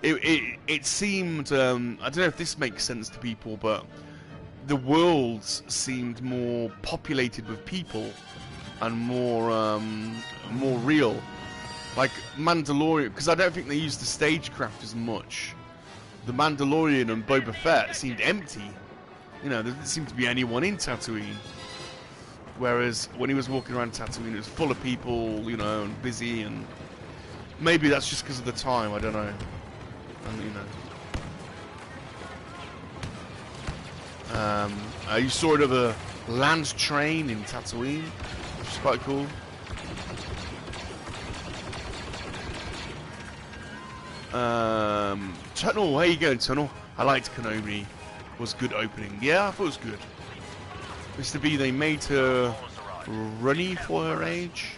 It seemed, I don't know if this makes sense to people, but the worlds seemed more populated with people and more real. Like Mandalorian, because I don't think they used the stagecraft as much. The Mandalorian and Boba Fett seemed empty. You know, there didn't seem to be anyone in Tatooine. Whereas when he was walking around Tatooine, it was full of people, you know, and busy, and maybe that's just because of the time, I don't know. And, you know. You saw another land train in Tatooine, which is quite cool. Tunnel, how you going, Tunnel? I liked Kenobi. Was good opening. Yeah, I thought it was good. Mr. B, they made her runny for her age.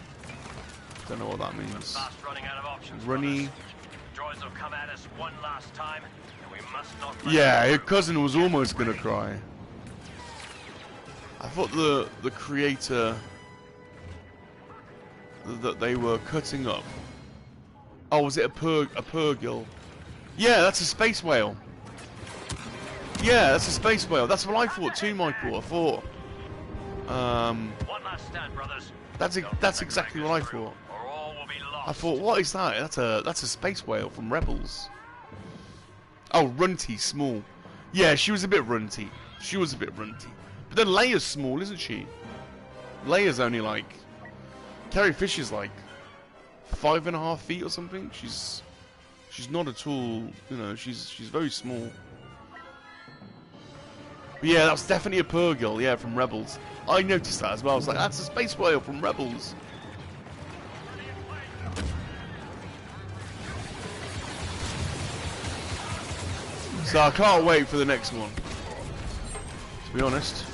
Don't know what that means. Runny. Yeah, her cousin was almost gonna cry. I thought the creator that they were cutting up. Oh, was it a purrgil? Yeah, that's a space whale. Yeah, that's a space whale. That's what I thought too, Michael. I thought. That's exactly what I thought. I thought, what is that? That's a space whale from Rebels. Oh, runty, small. Yeah, she was a bit runty. She was a bit runty. But then Leia's small, isn't she? Leia's only like, Carrie Fisher's like 5.5 feet or something. She's not at all. You know, she's very small. But yeah, that's definitely a purrgil. Yeah, from Rebels. I noticed that as well. I was like, that's a space whale from Rebels. So I can't wait for the next one, to be honest.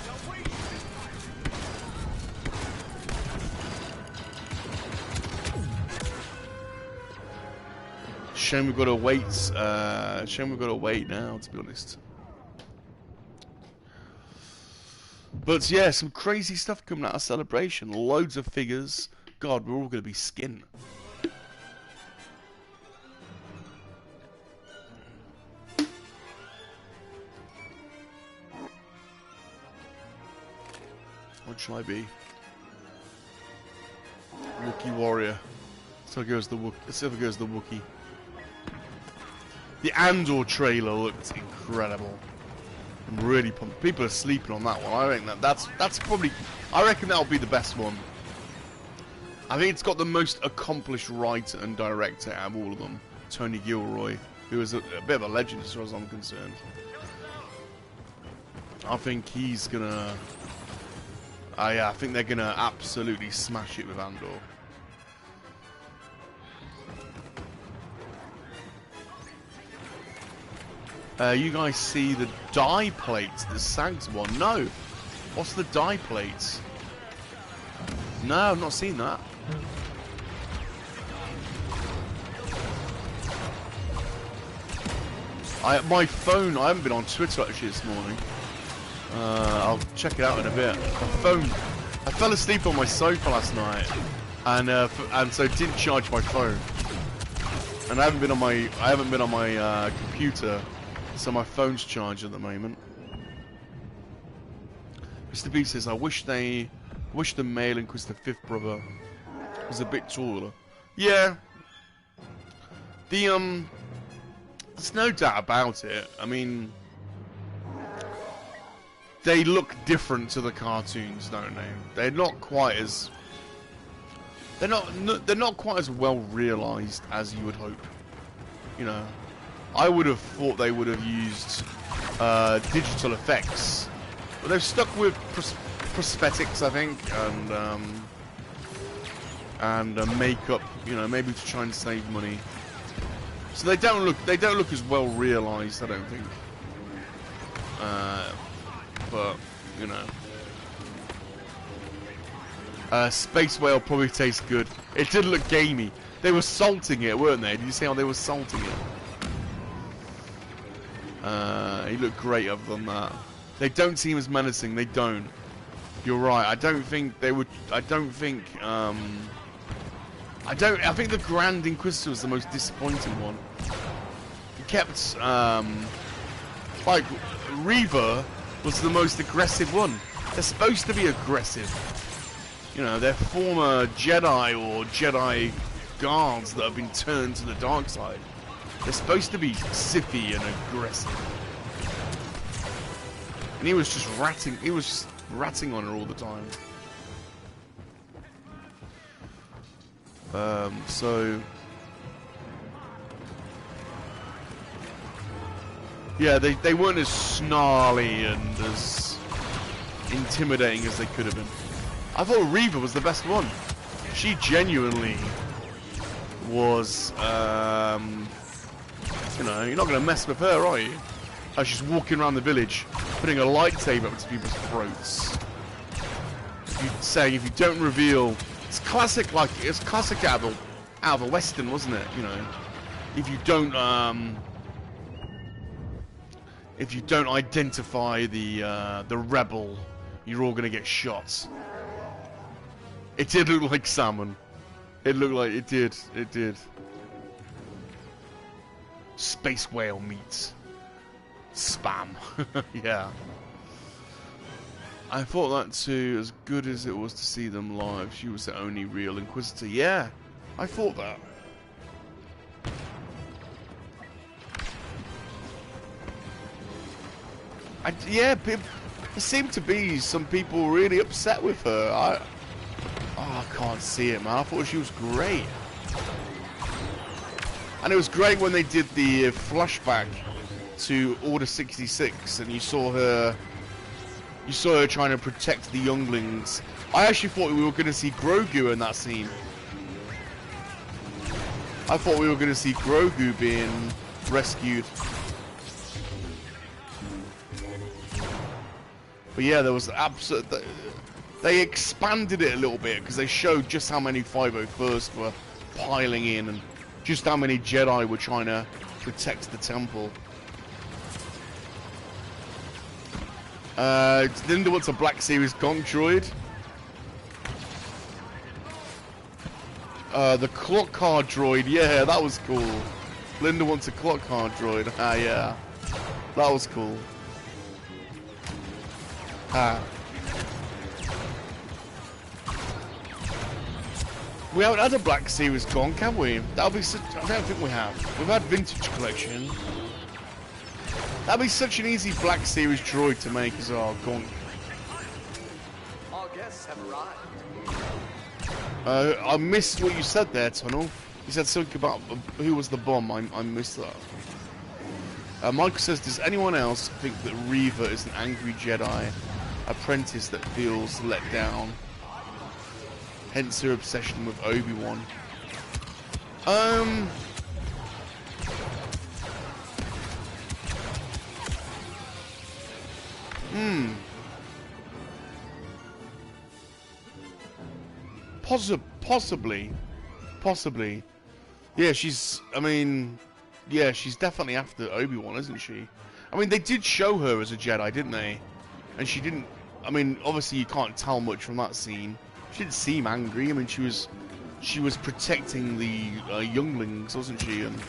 Shame we've got to wait. Shame we've got to wait now, to be honest. But yeah, some crazy stuff coming out of Celebration. Loads of figures. God, we're all going to be skin. What shall I be? Wookiee warrior. So goes the Wookiee. The Andor trailer looked incredible. I'm really pumped. People are sleeping on that one. I reckon that's probably. I reckon that'll be the best one. I think it's got the most accomplished writer and director out of all of them, Tony Gilroy, who is a bit of a legend as far as I'm concerned. I think he's gonna. I think they're gonna absolutely smash it with Andor. You guys see the die plates, the Sags one? No. What's the die plates? No, I've not seen that. My phone, I haven't been on Twitter actually this morning. I'll check it out in a bit. My phone, I fell asleep on my sofa last night, and so didn't charge my phone. And I haven't been on my computer. So my phone's charged at the moment. Mr. B says, I wish the male in Chris the Fifth brother was a bit taller. Yeah. There's no doubt about it. I mean, they look different to the cartoons, don't they? They're not quite as they're not quite as well realized as you would hope. you know, I would have thought they would have used digital effects, but they've stuck with prosthetics, I think, and makeup, you know, maybe to try and save money. So they don't look as well realised, I don't think. But you know, Space Whale probably tastes good. It did look gamey. They were salting it, weren't they? Did you see how they were salting it? He looked great other than that. They don't seem as menacing. They don't. You're right. I don't think they would. I think the Grand Inquisitor was the most disappointing one. He kept like Reaver was the most aggressive one. They're supposed to be aggressive. You know, they're former Jedi or Jedi guards that have been turned to the dark side. They're supposed to be sippy and aggressive. And he was just ratting. He was just ratting on her all the time. So yeah, they weren't as snarly and as intimidating as they could have been. I thought Reaver was the best one. She genuinely was, you know, you're not going to mess with her, are you? Oh, she's walking around the village, putting a lightsaber up to people's throats. Saying if you don't reveal, it's classic, like it's classic out of a Western, wasn't it? You know, if you don't identify the rebel, you're all going to get shot. It did look like salmon. It looked like it did. It did. Space whale meat. Spam. Yeah. I thought that too, as good as it was to see them live. She was the only real Inquisitor. Yeah, I thought that. Yeah, there seemed to be some people really upset with her. I can't see it, man. I thought she was great. And it was great when they did the flashback to Order 66 and you saw her trying to protect the younglings. I actually thought we were going to see Grogu in that scene. I thought we were going to see Grogu being rescued. But yeah, there was absolute. They expanded it a little bit because they showed just how many 501st were piling in and just how many Jedi were trying to protect the temple. Linda wants a Black Series Gonk droid. The clock card droid, yeah, that was cool. Linda wants a clock card droid. Ah, yeah, that was cool. We haven't had a Black Series Gonk, have we? That'll be such. I don't think we have. We've had Vintage Collection. That'd be such an easy Black Series droid to make as our Gonk. All guests have arrived. I missed what you said there, Tunnel. You said something about who was the bomb. I missed that. Michael says, does anyone else think that Reaver is an angry Jedi apprentice that feels let down? Hence her obsession with Obi-Wan. Possibly. Yeah, she's definitely after Obi-Wan, isn't she? I mean, they did show her as a Jedi, didn't they? And she didn't, I mean, obviously you can't tell much from that scene. She didn't seem angry. I mean, she was protecting the younglings, wasn't she? And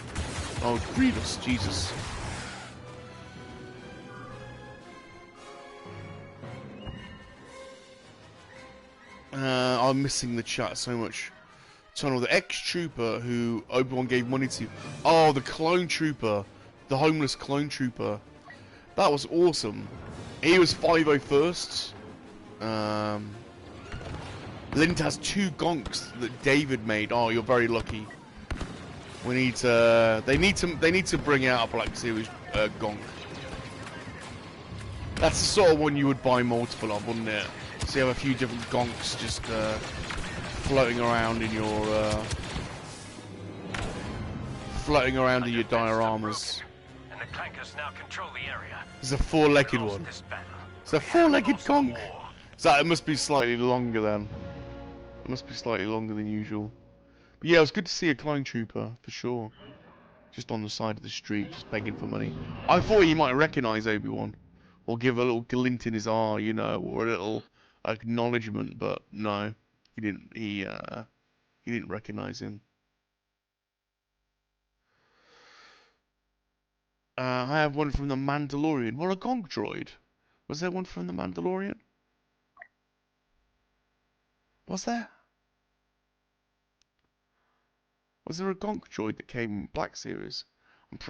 oh, Grievous, Jesus. I'm missing the chat so much. Tunnel, the ex-trooper who Obi-Wan gave money to. Oh, the clone trooper, the homeless clone trooper. That was awesome. He was 501st. Lind has 2 gonks that David made. Oh, you're very lucky. We need to. They need to bring out a Black Series gonk. That's the sort of one you would buy multiple of, wouldn't it? So you have a few different gonks just floating around in your dioramas. And the clankers now control the area. There's a four-legged one. It's a four-legged gonk. So it must be slightly longer then. It must be slightly longer than usual. But yeah, it was good to see a Clone Trooper for sure. Just on the side of the street, just begging for money. I thought he might recognise Obi-Wan, or give a little glint in his eye, you know, or a little acknowledgement. But no, he didn't. He didn't recognise him. I have one from the Mandalorian. What, a gonk droid? Was there one from the Mandalorian? Was there? Was there a gonk droid that came in Black Series?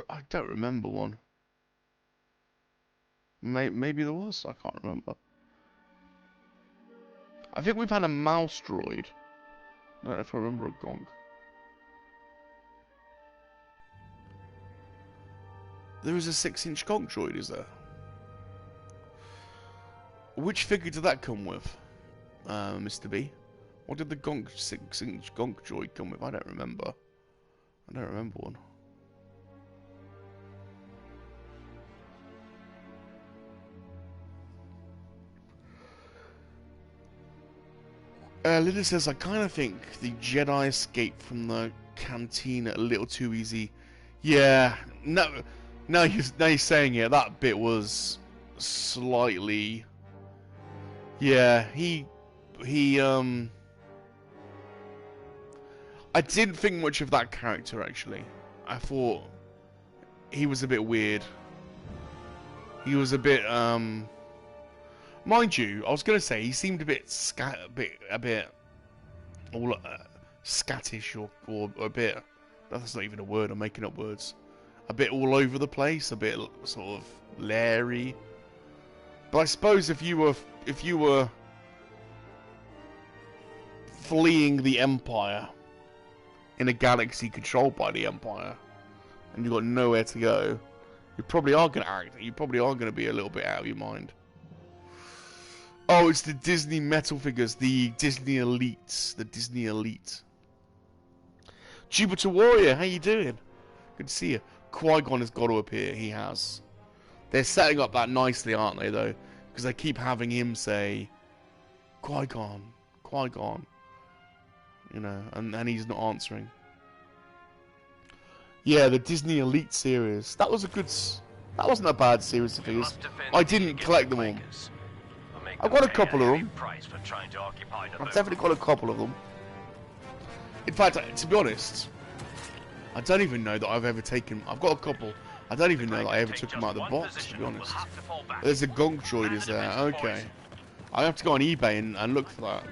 I don't remember one. Maybe there was. I can't remember. I think we've had a mouse droid. I don't know if I remember a gonk. There is a 6-inch gonk droid, is there? Which figure did that come with, Mr. B? What did the 6-inch gonk droid come with? I don't remember. I don't remember one. Linda says, I kind of think the Jedi escape from the cantina a little too easy. Yeah, now you're saying it, that bit was slightly... Yeah, I didn't think much of that character, actually. I thought he was a bit weird. He was a bit, mind you, I was gonna say he seemed a bit all scattish or a bit. That's not even a word. I'm making up words. A bit all over the place. A bit sort of leery. But I suppose if you were fleeing the Empire in a galaxy controlled by the Empire, and you've got nowhere to go, you probably are gonna act. You probably are gonna be a little bit out of your mind. Oh, it's the Disney metal figures, the Disney Elites, the Disney Elite. Jupiter Warrior, how you doing? Good to see you. Qui-Gon has got to appear. He has. They're setting up that nicely, aren't they, though? Because they keep having him say, Qui-Gon, Qui-Gon. You know, and he's not answering. Yeah, the Disney Elite series. That was a good... That wasn't a bad series of figures. I didn't collect them all. I've got a couple of them. I've definitely got a couple of them. In fact, to be honest, I don't even know that I've ever taken... I've got a couple. I don't even know that I ever took them out of the box, to be honest. There's a gonk droid, is there? Okay. I have to go on eBay and look for that.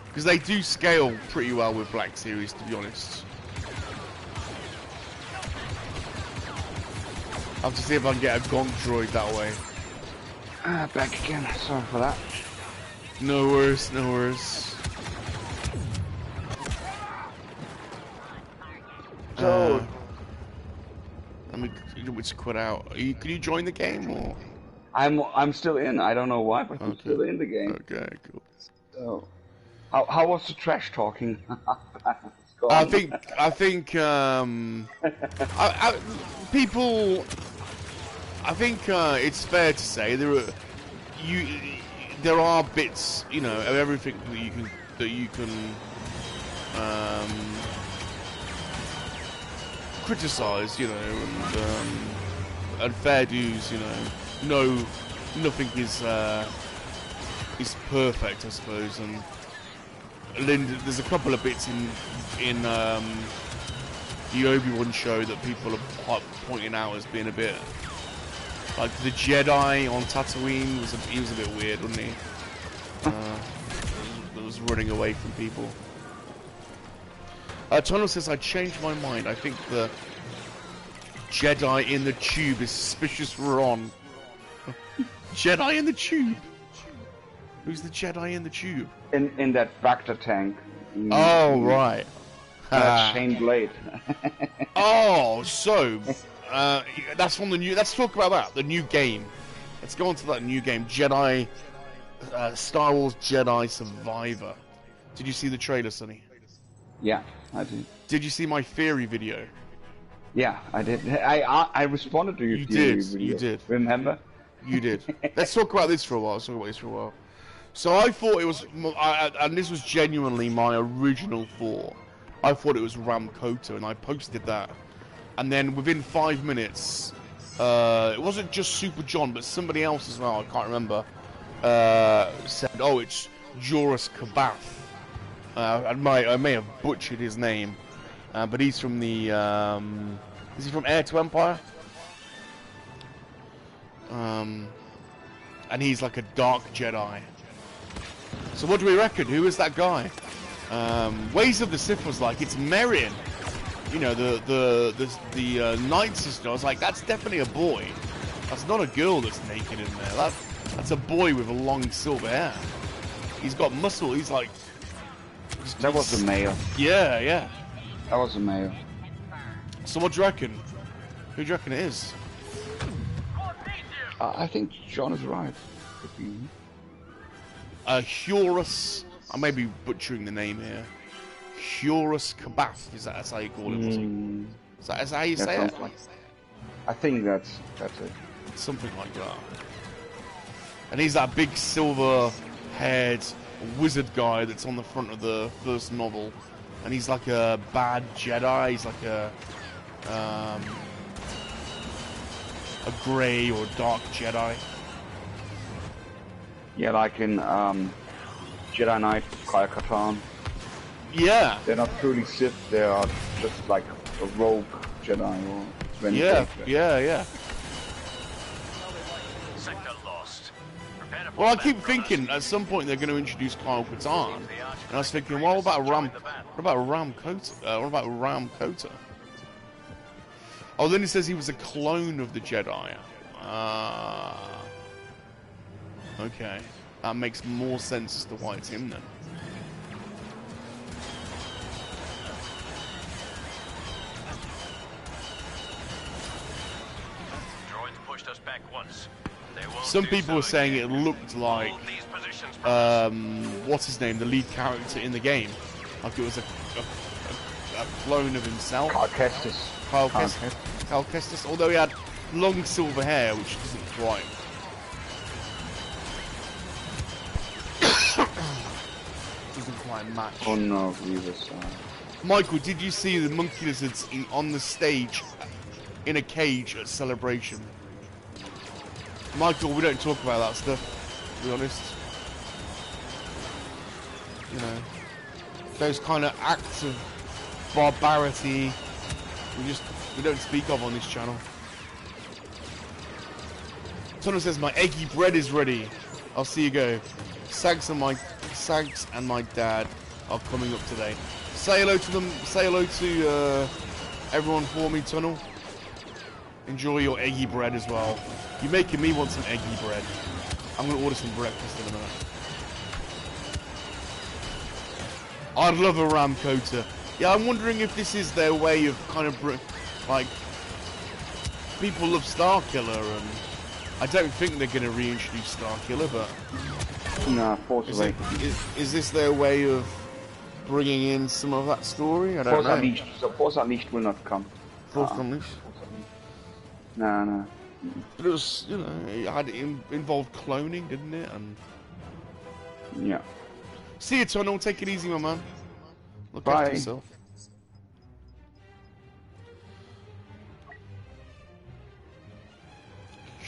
Because they do scale pretty well with Black Series, to be honest. I'll have to see if I can get a gonk droid that way. Back again. Sorry for that. No worries, no worries. So, I mean, it's quit out. Can you join the game or? I'm still in. I don't know why, but I'm still in the game. Okay, cool. So, how was the trash talking? I think people. I think it's fair to say there are bits, you know, of everything that you can criticize, you know, and fair dues, you know. No, nothing is perfect, I suppose, and there's a couple of bits in the Obi-Wan show that people are pointing out as being a bit. Like the Jedi on Tatooine he was a bit weird, wasn't he? That was running away from people. Tunnel says, I changed my mind. I think the Jedi in the tube is Suspicious Ron. Jedi in the tube? Who's the Jedi in the tube? In that Bacta tank. Oh, right. Chain Blade. Oh, so that's from the new. Let's talk about that. The new game. Let's go on to that new game, Jedi, Star Wars Jedi Survivor. Did you see the trailer, Sonny? Yeah, I did. Did you see my theory video? Yeah, I did. I responded to your You theory did. video. You did. Remember? You did. Let's talk about this for a while. So I thought it was, and this was genuinely my original thought. I thought it was Ram Kota, and I posted that. And then within 5 minutes, it wasn't just Super John, but somebody else as well, I can't remember, said, oh, it's Joris Kabath. I may have butchered his name, but he's from the, is he from Heir to Empire? And he's like a dark Jedi. So what do we reckon? Who is that guy? Ways of the Sith was like, it's Merrin. You know, the Night Sister. I was like, that's definitely a boy. That's not a girl that's naked in there. That's a boy with a long silver hair. He's got muscle. He's like... That was a male. Yeah, yeah. That was a male. So what do you reckon? Who do you reckon it is? I think John is right. Could be. Horus, I may be butchering the name here. Horus Kabath, that's how you call him? Is that how you say it? Like, I think that's it. Something like that. And he's that big silver-haired wizard guy that's on the front of the first novel, and he's like a bad Jedi. He's like a grey or dark Jedi. Yeah, like in Jedi Knight, KoWaKiaN. Yeah. They're not truly Sith. They are just like a rogue Jedi or yeah, yeah. Sector lost. Well, I keep thinking at some point they're going to introduce KoWaKiaN, and I was thinking, well, what about Ram Kota? Oh, then it says he was a clone of the Jedi. Okay, that makes more sense as to why it's him then. Droids pushed us back once. Some people were saying it looked like what's his name, the lead character in the game, like it was a clone of himself. Cal Kestis, although he had long silver hair, which doesn't quite. Doesn't quite match. Oh no, Grievous. Michael, did you see the monkey lizards on the stage in a cage at Celebration? Michael, we don't talk about that stuff, to be honest. You know, those kind of acts of barbarity we don't speak of on this channel. Someone says my eggy bread is ready. I'll see you go. Sags and my dad are coming up today. Say hello to them. Say hello to everyone for me, Tunnel. Enjoy your eggy bread as well. You're making me want some eggy bread. I'm gonna order some breakfast in a minute. I'd love a Ram Kota. Yeah, I'm wondering if this is their way of kind of like people love Starkiller, and I don't think they're gonna reintroduce Starkiller, but no, Force is this their way of bringing in some of that story? I don't know. Unleashed. So Force Unleashed will not come. Force Unleashed? No. But it was, you know, it involved cloning, didn't it? And yeah. See you, Tunnel. Take it easy, my man. Look Bye. after yourself.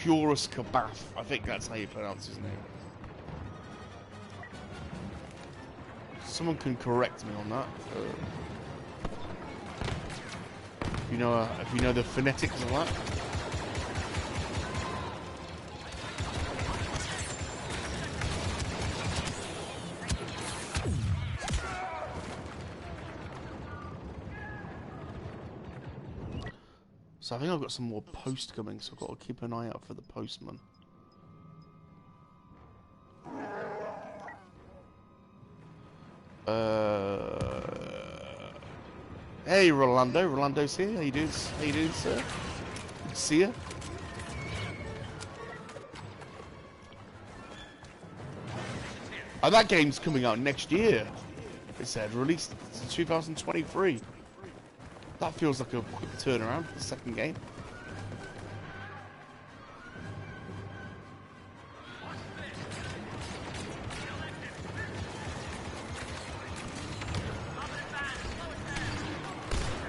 Horus Kabath. I think that's how you pronounce his name. Someone can correct me on that. If you know the phonetics of that. So I think I've got some more post coming, so I've got to keep an eye out for the postman. Hey, Rolando. Rolando's here. How you doing? How you doing, sir? Good to see you. Oh, that game's coming out next year. It said released in 2023. That feels like a quick turnaround for the second game.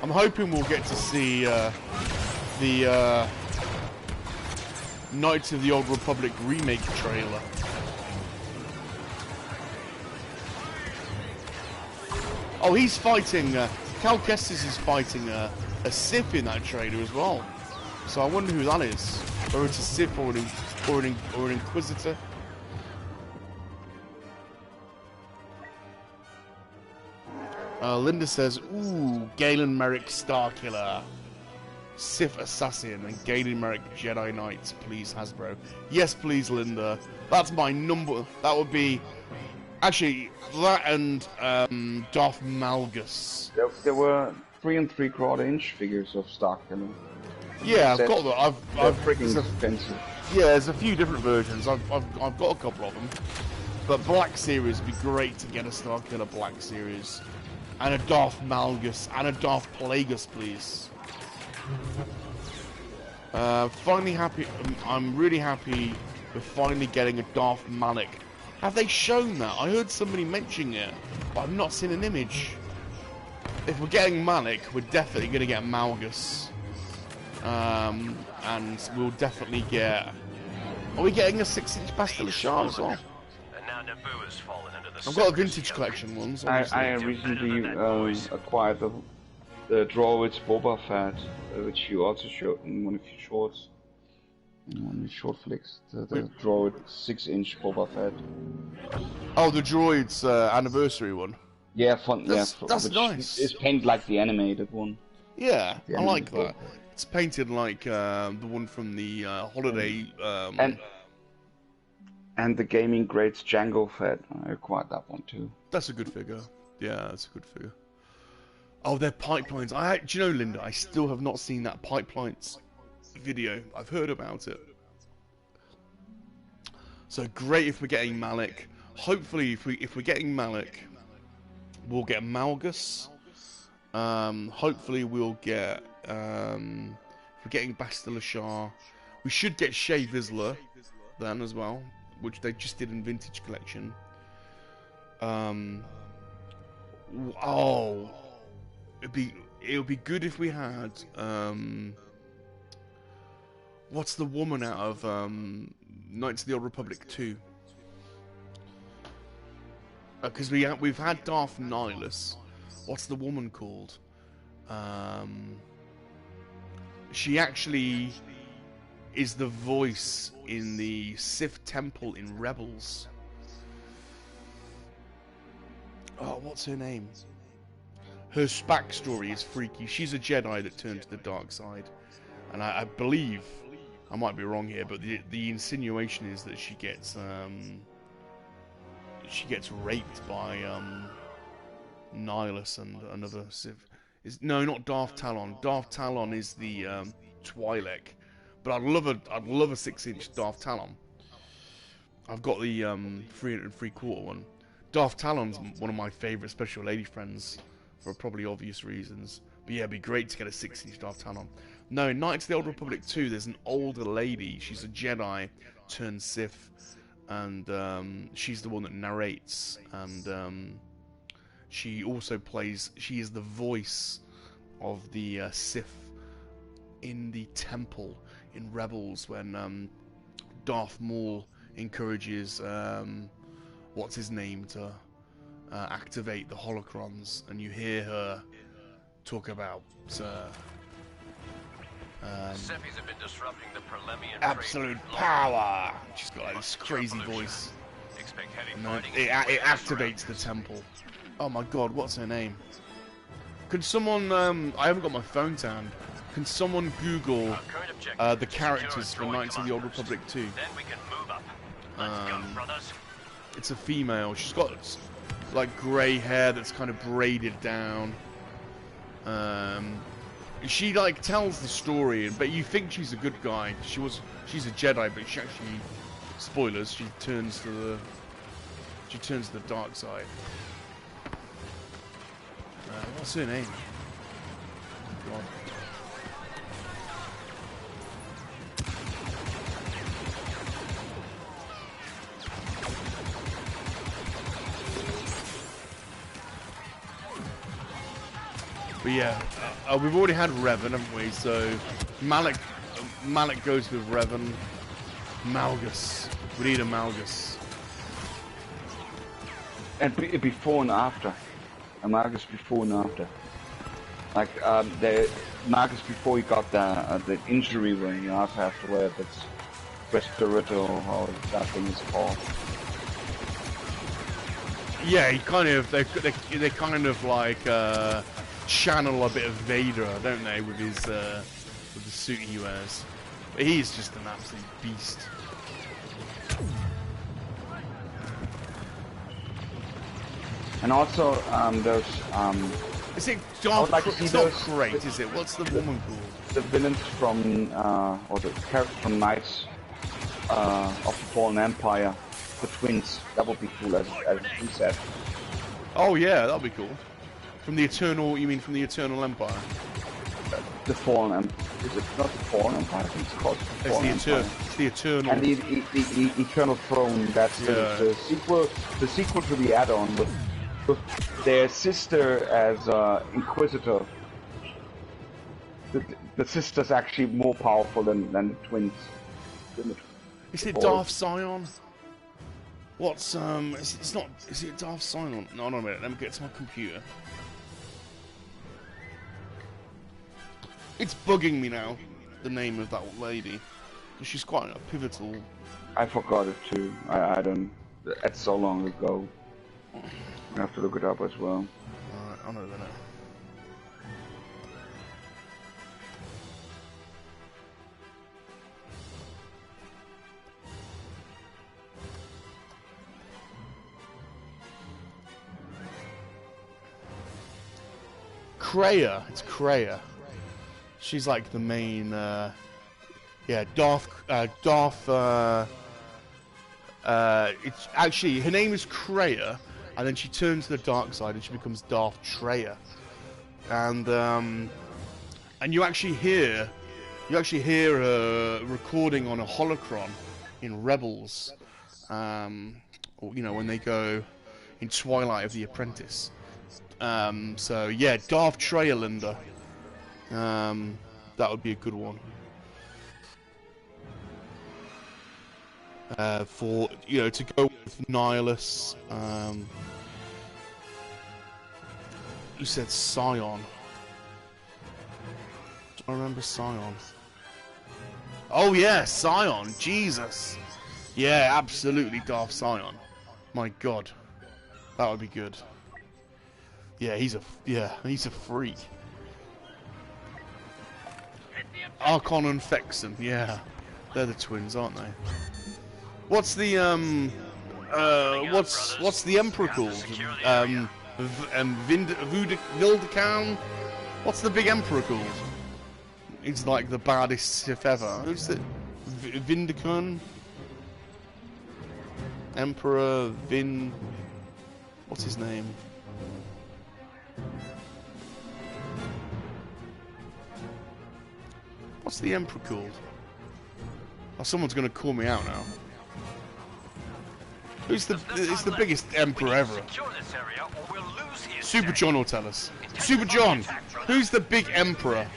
I'm hoping we'll get to see the Knights of the Old Republic remake trailer. Oh, he's fighting. Cal Kestis is fighting a Sith in that trailer as well. So I wonder who that is. Or it's a Sith or an Inquisitor. Linda says, "Ooh, Galen Merrick Starkiller, Sith Assassin, and Galen Merrick Jedi Knight, please Hasbro." Yes, please, Linda. That's my number. That would be actually that and Darth Malgus. There were 3 and 3/4 inch figures of Starkiller. Yeah, I've got that. They're freaking expensive. Yeah, there's a few different versions. I've got a couple of them. But Black Series would be great to get a Starkiller Black Series. And a Darth Malgus and a Darth Plagueis, please. Finally happy. I'm really happy with finally getting a Darth Malak. Have they shown that? I heard somebody mentioning it, but I've not seen an image. If we're getting Malak, we're definitely going to get Malgus. And we'll definitely get... Are we getting a 6-inch Battlefront as well? I've got a vintage collection ones. I recently acquired the droids Boba Fett, which you also showed in one of your shorts. In one of your short flicks. The droid 6-inch Boba Fett. Oh, the droids anniversary one. Yeah, fun. That's which nice. It's painted like the animated one. Yeah, The I like animated that. It's painted like the one from the holiday. And the gaming grades Django Fett. I acquired that one too. That's a good figure. Yeah, that's a good figure. Oh, they're pipelines. Do you know, Linda? I still have not seen that pipelines video. I've heard about it. So great if we're getting Malak. Hopefully, if we're getting Malak, we'll get Malgus. Hopefully, we'll get. If we're getting Bastila, we should get Shay Vizsla then as well, which they just did in Vintage Collection. Oh, it would be good if we had what's the woman out of Knights of the Old Republic 2? Because we've had Darth Nihilus. What's the woman called? She actually is the voice in the Sith Temple in Rebels. Oh, what's her name? Her backstory is freaky. She's a Jedi that turned to the dark side, and I believe, I might be wrong here, but the insinuation is that she gets raped by Nihilus and another Sith. No, not Darth Talon. Darth Talon is the Twi'lek. But I'd love a 6-inch Darth Talon. I've got the 3 3/4 one. Darth Talon's one of my favourite special lady friends for probably obvious reasons. But yeah, it'd be great to get a 6-inch Darth Talon. No, in Knights of the Old Republic 2, there's an older lady. She's a Jedi turned Sith, and she's the one that narrates. And she also plays. She is the voice of the Sith in the temple in Rebels when Darth Maul encourages what's his name to activate the holocrons, and you hear her talk about Seppies have been disrupting the Prelemian absolute power. She's got like this crazy voice. And it activates the temple. Oh my god, what's her name? Can someone, I haven't got my phone to hand. Can someone Google the characters for Knights of the Old Republic 2? Then we can move up. Let's go, brothers. It's a female. She's got like grey hair that's kind of braided down. She like tells the story, but you think she's a good guy. She's a Jedi, but she actually, spoilers, she turns to the dark side. What's her name? God. But yeah, we've already had Revan, haven't we? So Malik goes with Revan. Malgus. We need a Malgus. And before and after. A Malgus before and after. Like the Malgus before he got the injury where you also have to wear this respirator or how that thing is called. Yeah, he kind of they kind of like channel a bit of Vader, don't they, with the suit he wears? But he's just an absolute beast. And also, there's Is it Darth? like It's not great, is it? What's the woman called? the villains from or the characters from Knights of the Fallen Empire, the twins. That would be cool as you said. Oh yeah, that'd be cool. From the Eternal, you mean from the Eternal Empire? The Fallen Empire. Is it not the Fallen Empire? I think it's called the Fallen Empire. It's the Eternal. And the Eternal Throne. That's the sequel. The sequel to the add-on with their sister as Inquisitor. The sister's actually more powerful than the twins. Is it Darth Sion? What's it's not. Is it Darth Sion? No, no, a minute. Let me get to my computer. It's bugging me now. The name of that lady. She's quite a pivotal. I forgot it too. I don't. That's so long ago. I have to look it up as well. Alright, I know that now. Kreia, it's Kreia. She's like the main, yeah, Darth, it's actually, her name is Kreia, and then she turns to the dark side and she becomes Darth Treya. And you actually hear her recording on a holocron in Rebels, or, you know, when they go in Twilight of the Apprentice. So yeah, Darth Treya, Linda. That would be a good one. For, you know, to go with Nihilus. You said Scion. Do I remember Scion? Oh yeah, Scion. Jesus. Yeah, absolutely, Darth Scion. My God, that would be good. Yeah, he's a freak. Archon and Fexen, yeah, they're the twins, aren't they? What's the what's the Emperor called? Vildecan? What's the big Emperor called? He's like the baddest Sith ever. Who's it? Vindican? Emperor Vin? What's his name? What's the Emperor called? Oh, someone's gonna call me out now. Who's the? It's the biggest Emperor ever. Super John will tell us. Super John, who's the big Emperor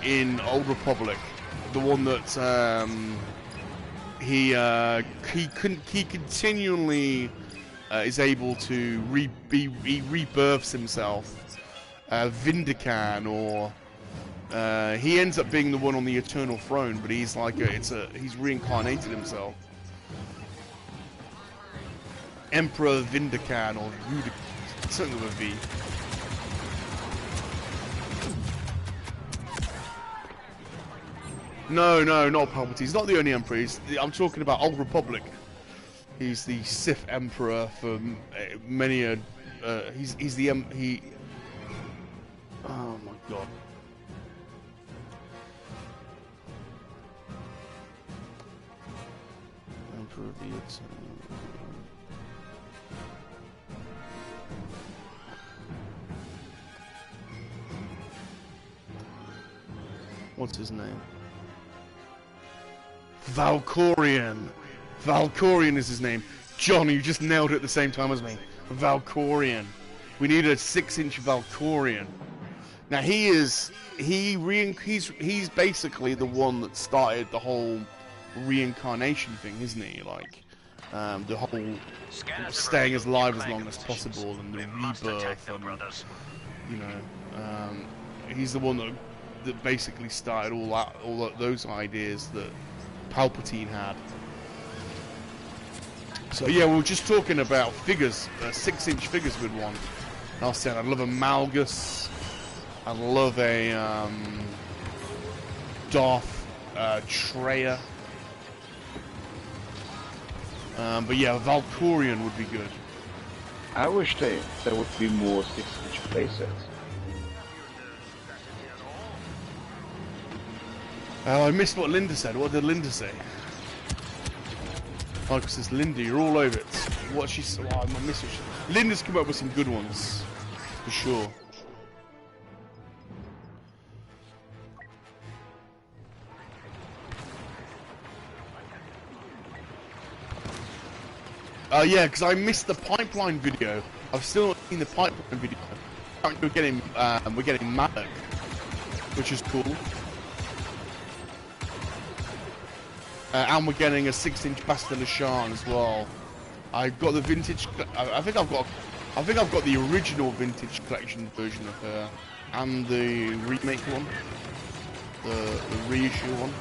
in Old Republic? The one that he continually is able to he rebirths himself. Vindican, or he ends up being the one on the Eternal Throne, but he's like he's reincarnated himself. Emperor Vindican or something with a V. No, not Palpatine. He's not the only Emperor. I'm talking about Old Republic. He's the Sith Emperor for many a. He's the my god. Emperor of the What's his name? Valkorian! Valkorian is his name. John, you just nailed it at the same time as me. Valkorian. We need a 6-inch Valkorian. Now he's basically the one that started the whole reincarnation thing, isn't he? Like the whole staying as alive as long as possible and the rebirth and you know he's the one that basically started all those ideas that Palpatine had. So yeah, we were just talking about figures, 6-inch figures with one. I was saying I'd love a Malgus. I'd love a Darth Treya. But yeah, Valkorian would be good. I wish there would be more 6-inch playsets. I missed what Linda said. What did Linda say? Oh, because it's Linda, you're all over it. What she said, oh, I missed it. Linda's come up with some good ones, for sure. Yeah, because I missed the pipeline video. I've still not seen the pipeline video. We're getting Malak, which is cool. And we're getting a 6-inch Bastila as well. I've got the vintage. I think I've got the original vintage collection version of her, and the remake one, the reissue one.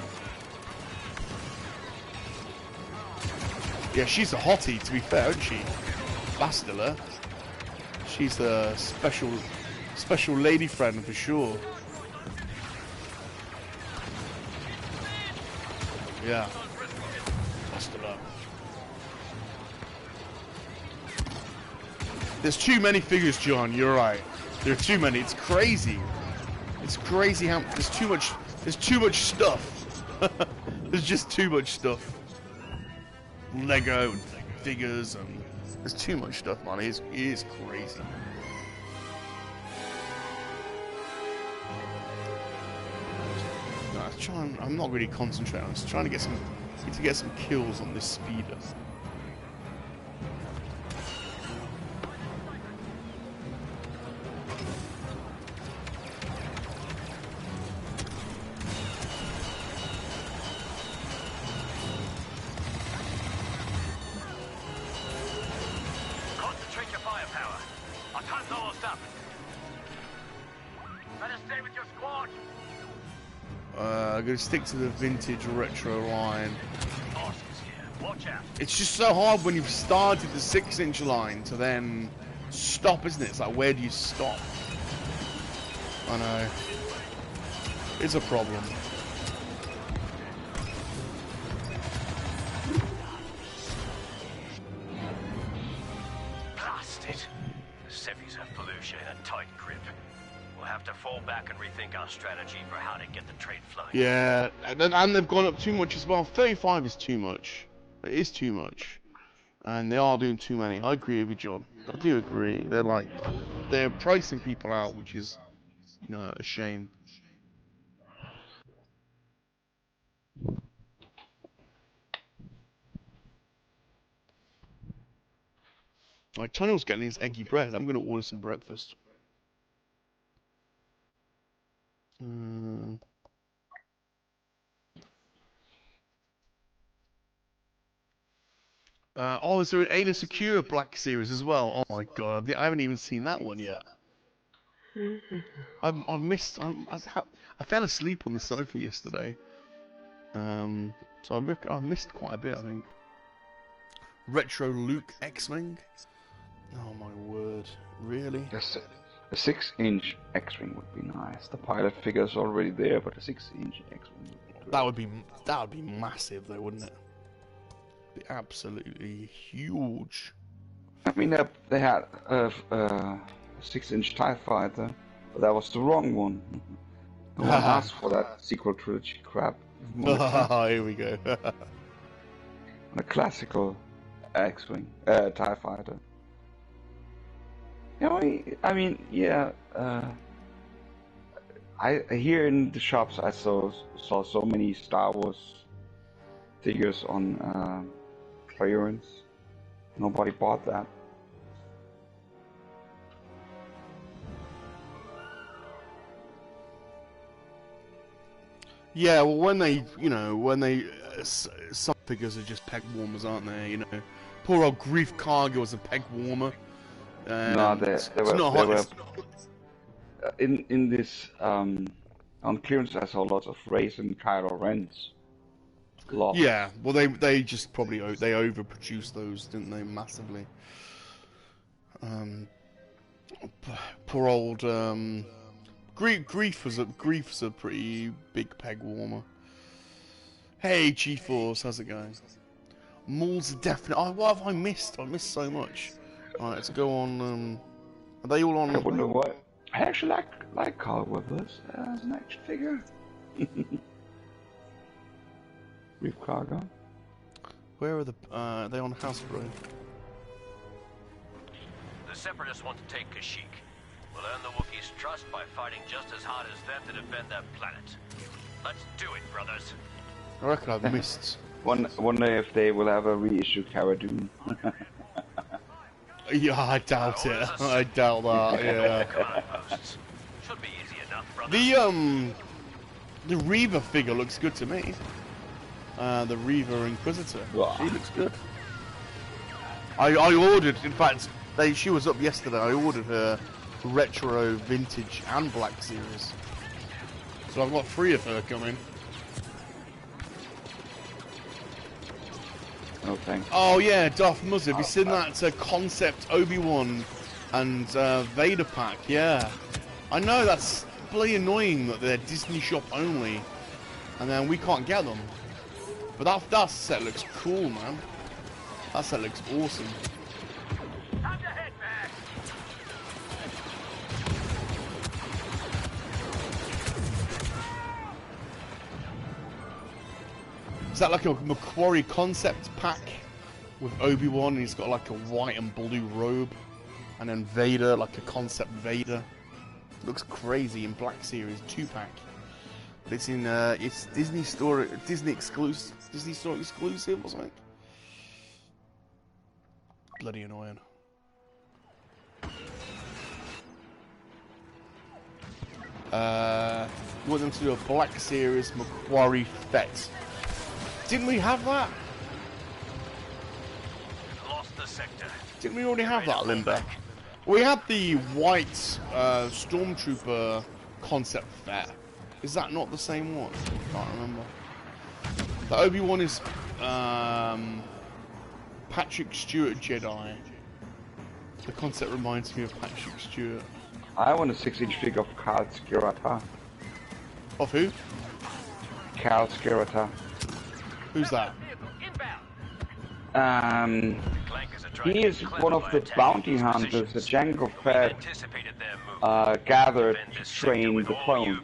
Yeah, she's a hottie, to be fair, isn't she? Bastila. She's a special lady friend for sure. Yeah. Bastila. There's too many figures, John. You're right. There are too many. It's crazy. It's crazy how there's too much. There's too much stuff. There's just too much stuff. Lego and figures and there's too much stuff, man. It is crazy. No, I'm not really concentrating. I'm just trying to get some kills on this speeder. I'm gonna stick to the vintage retro line. It's just so hard when you've started the 6-inch line to then stop, isn't it? It's like, where do you stop? I know. It's a problem. Blasted. The Sevis have Felucia in a tight grip. We'll have to fall back and rethink our strategy for how to get the trade flowing. Yeah, and they've gone up too much as well. 35 is too much. It is too much. And they are doing too many. I agree with you, John. I do agree. They're pricing people out, which is, you know, a shame. Like, Tunnel's getting his eggy bread. I'm gonna order some breakfast. Oh, is there an Ada Secure Black Series as well? Oh my god, I haven't even seen that one yet. I missed. I fell asleep on the sofa yesterday. So I missed quite a bit, I think. Retro Luke X-Wing. Oh my word, really? Yes, a 6-inch X-Wing would be nice. The pilot figure's already there, but a 6-inch X-Wing would be great. That would be massive, though, wouldn't it? Be absolutely huge. I mean, they had a 6-inch TIE Fighter But that was the wrong one. No one asked for that sequel trilogy crap. Here we go. A classical X-Wing, TIE Fighter. You know, I mean, yeah, here in the shops I saw so many Star Wars figures on clearance. Nobody bought that. Yeah, well, when they, some figures are just peg warmers, aren't they? You know, poor old Grief Karga was a peg warmer. No, they were in this on clearance. I saw lots of Rey's and Kylo Ren's. Lots. Yeah, well, they just probably they overproduced those, didn't they, massively? Poor old Grief's a pretty big peg warmer. Hey, G-Force, how's it going? Mauls are definitely. Oh, what have I missed? I missed so much. Alright, let's go on. Are they all on? I wonder what. I actually like Carl Weathers as an action figure. Reef Cargo. Where are are they on Hasbro? The Separatists want to take Kashyyyk. We'll earn the Wookiees' trust by fighting just as hard as them to defend their planet. Let's do it, brothers. I reckon I've missed. Wonder if they will ever reissue Cara Dune. Yeah, I doubt it. I doubt that. Yeah. Should be easy enough, brothers. The Reaver figure looks good to me. The Reaver Inquisitor. She looks good. I ordered. In fact, she was up yesterday. I ordered her retro, vintage, and black series. So I've got 3 of her coming. Oh, thanks. Oh yeah, Darth Muzz. Have you seen that concept Obi-Wan and Vader pack? Yeah. I know that's bloody annoying that they're Disney shop only, and then we can't get them. But that set looks cool, man. That set looks awesome. Is that like a Macquarie concept pack with Obi-Wan, and he's got like a white and blue robe, and then Vader, like a concept Vader. Looks crazy in Black Series 2-pack. But it's in it's Disney Store exclusive or something. Bloody annoying. You want them to do a Black Series Macquarie Fett. Didn't we have that? Lost the sector. Didn't we already have that, Limbeck? We had the white Stormtrooper concept Fett. Is that not the same one? Can't remember. The Obi-Wan is Patrick Stewart Jedi. The concept reminds me of Patrick Stewart. I want a 6-inch figure of Karl Skirata. Of who? Karl Skirata. Who's that? He is one of the bounty hunters that Jango Fett gathered to train the clones.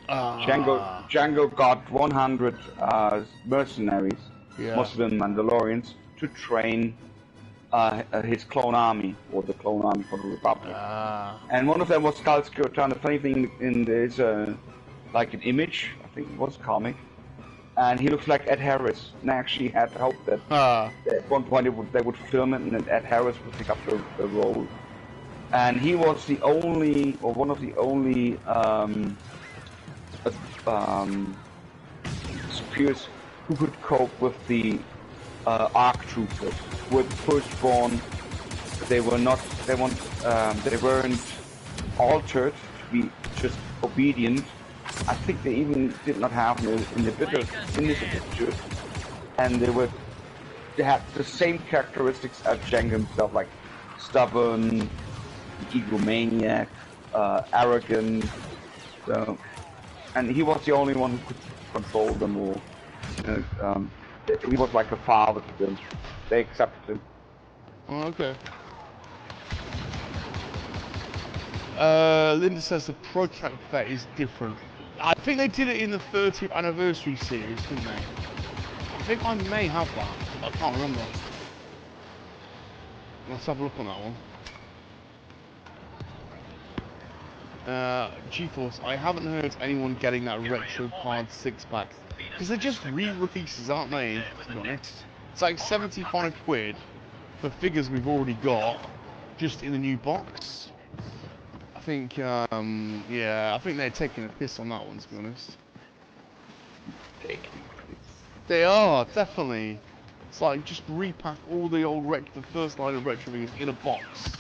Jango got 100 mercenaries, Muslim Mandalorians, to train his clone army, or the clone army for the Republic. And one of them was Karl Skirata. The funny thing, there's like an image, I think it was a comic, and he looks like Ed Harris. And I actually had hoped that at one point they would film it and then Ed Harris would pick up the role. And he was the only, or one of the only superiors who could cope with the ARC troopers, who were the firstborn. They weren't altered to be just obedient. I think they even did not have an initiative, and they had the same characteristics as Jango himself, like stubborn, egomaniac, arrogant. So, and he was the only one who could control them all. He was like a father to them. They accepted him. Oh, okay. Linda says the protract effect is different. I think they did it in the 30th anniversary series, didn't they? I think I may have that, but I can't remember. Let's have a look on that one. GeForce, I haven't heard anyone getting that retro card 6-pack. Because they're just re-releases, aren't they, to be honest? It's like 75 quid for figures we've already got, just in the new box. I think, yeah, I think they're taking a piss on that one, to be honest. They are, definitely. It's like, just repack all the old the first line of retro figures in a box.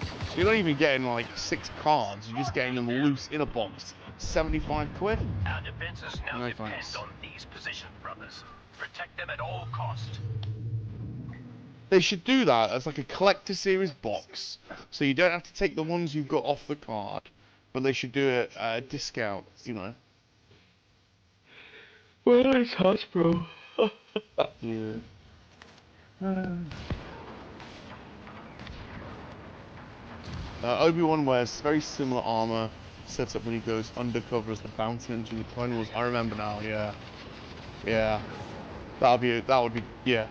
So you're not even getting like 6 cards, you're just getting them loose in a box. 75 quid? Our defenses now No depend thanks. on these positions, brothers. Protect them at all cost. They should do that as like a collector series box, so you don't have to take the ones you've got off the card, but they should do it at a discount, you know. Well, it's Hasbro. Yeah. Obi-Wan wears very similar armor setup when he goes undercover as the bounty hunter in the Clone Wars. I remember now, yeah. Yeah. That would be, yeah.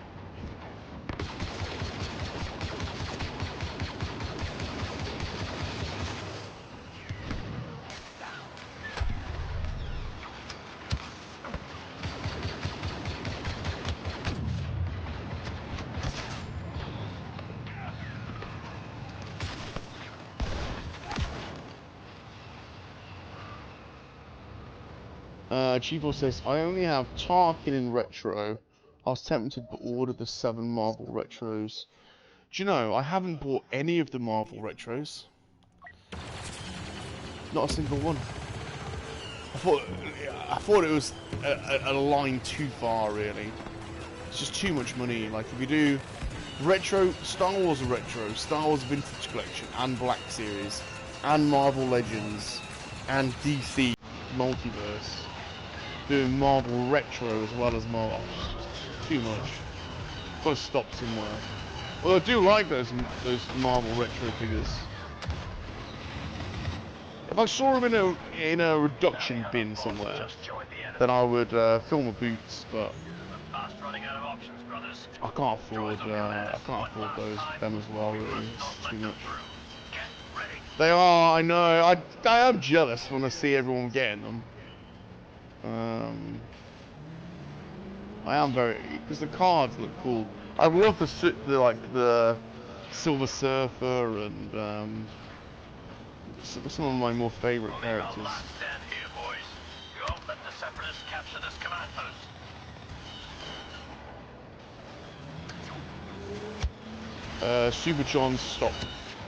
Chivo says, I only have Tarkin in retro. I was tempted to order the 7 Marvel retros. Do you know, I haven't bought any of the Marvel retros. Not a single one. I thought it was a line too far, really. It's just too much money. Like, if you do retro, Star Wars retro, Star Wars Vintage Collection, and Black Series, and Marvel Legends, and DC Multiverse, doing Marvel retro as well as Marvel. Too much. Gotta stop somewhere. Well, I do like those Marvel retro figures. If I saw them in a reduction bin somewhere, then I would fill my boots. But Fast running out of options, brothers. I can't afford them as well. Really, it's too much. Get ready. They are. I know. I am jealous when I see everyone getting them. I am very, because the cards look cool. I love the Silver Surfer and some of my more favourite characters. Last stand here, boys. You won't let the Separatists capture this command post. Super John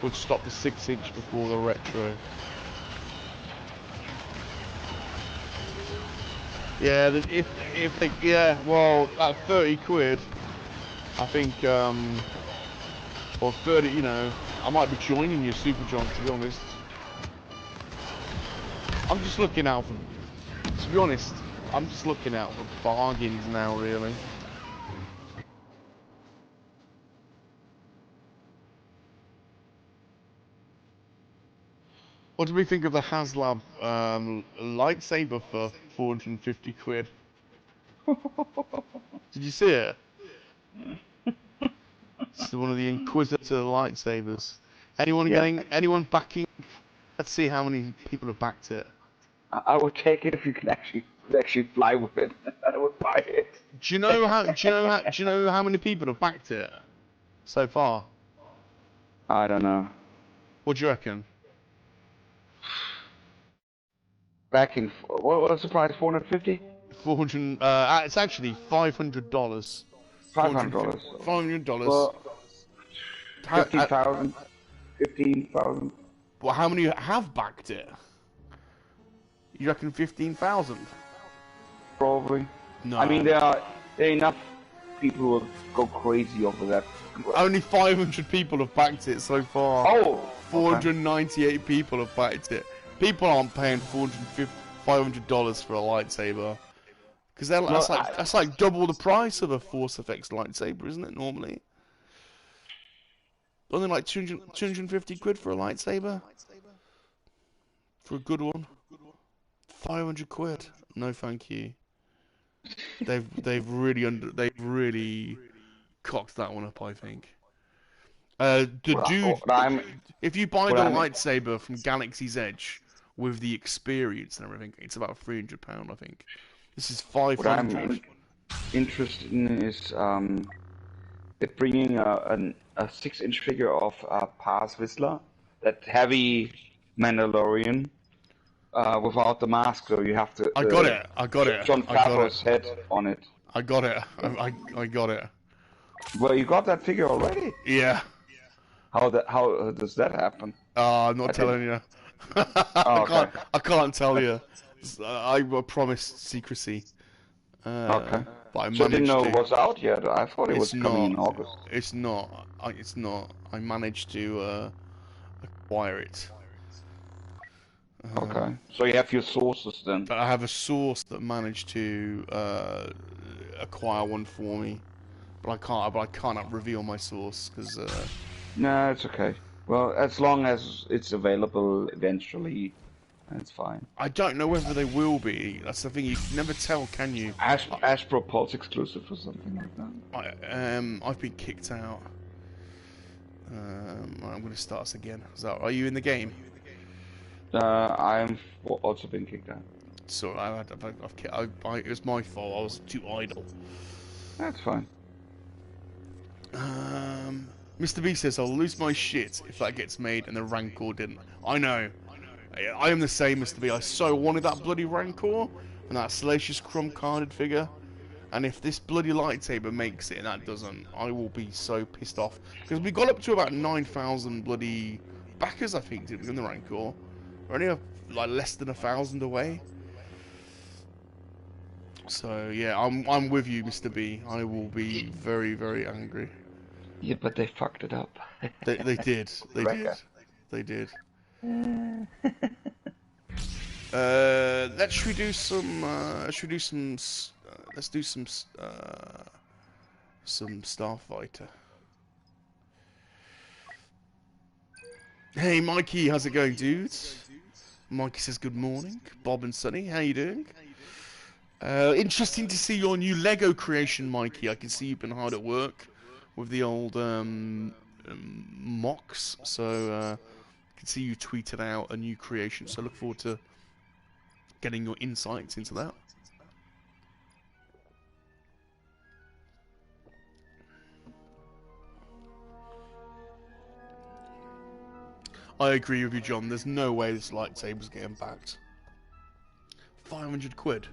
would stop the 6-inch before the retro. Yeah, if they, yeah, well, at 30 quid, I think, or 30, you know, I might be joining you, Super John, to be honest. I'm just looking out for, to be honest, I'm just looking out for bargains now, really. What do we think of the HasLab lightsaber for 450 quid? Did you see it? It's one of the Inquisitor lightsabers. Anyone backing? Let's see how many people have backed it. I would take it if you could actually fly with it. I would buy it. Do you know how many people have backed it so far? I don't know. What do you reckon? Backing. What was the price? 450. 400. It's actually $500. $500. $500. Well, How, 50,000. 15,000. well, how many have backed it? You reckon 15,000? Probably. No. I mean, there are enough people who will go crazy over that. Only 500 people have backed it so far. Oh! 498 people have backed it. People aren't paying $500 for a lightsaber. Because that's like double the price of a Force FX lightsaber, isn't it, normally? Only like 250 quid for a lightsaber? for a good one. 500 quid. No, thank you. They've really cocked that one up, I think. The dude, if you buy the lightsaber from Galaxy's Edge with the experience and everything, it's about £300, I think. This is 500. What I'm interested in is they're bringing a 6-inch figure of Paz Vizsla, that heavy Mandalorian, without the mask, so you have to. I got it. John Favreau's head on it. I got it. I got it. Well, you got that figure already. Yeah. How does that happen? I'm not telling you. Okay. I can't tell you. I promised secrecy. Okay. But I So I didn't know managed it was out yet. I thought it was It's coming in not. August. It's not. It's not. I managed to acquire it. Okay. So you have your sources then. But I have a source that managed to acquire one for me. But I can't reveal my source because. No, it's okay. Well, as long as it's available eventually, that's fine. I don't know whether they will be. That's the thing. You can never tell, can you? Astro Pulse exclusive or something like that. I've been kicked out. I'm going to start us again. Are you in the game? I'm also been kicked out. Sorry, it was my fault. I was too idle. That's fine. Mr. B says, I'll lose my shit if that gets made and the Rancor didn't. I know. I am the same, Mr. B. I so wanted that bloody Rancor and that Salacious Rum carded figure. And if this bloody lightsaber makes it and that doesn't, I will be so pissed off. Because we got up to about 9,000 bloody backers, I think, didn't we, in the Rancor? We're only like less than 1,000 away. So yeah, I'm with you, Mr. B. I will be very, very angry. Yeah, but they fucked it up. They did. They did. They did. Let's do some Starfighter. Hey Mikey, how's it going, dudes? Mikey says good morning. Bob and Sunny, how you doing? Interesting to see your new Lego creation, Mikey. I can see you've been hard at work with the old mocks, so I can see you tweeted out a new creation, so I look forward to getting your insights into that. I agree with you, John. There's no way this lightsaber's getting backed. 500 quid.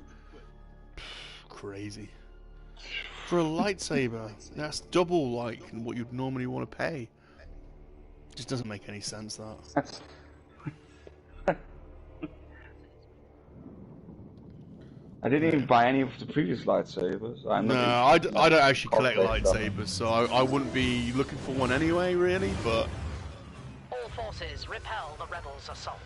Crazy. For a lightsaber, that's double like what you'd normally want to pay. Just doesn't make any sense, that. I didn't even buy any of the previous lightsabers. I don't actually collect lightsabers, so I wouldn't be looking for one anyway, really, but... All forces repel the rebels' assault.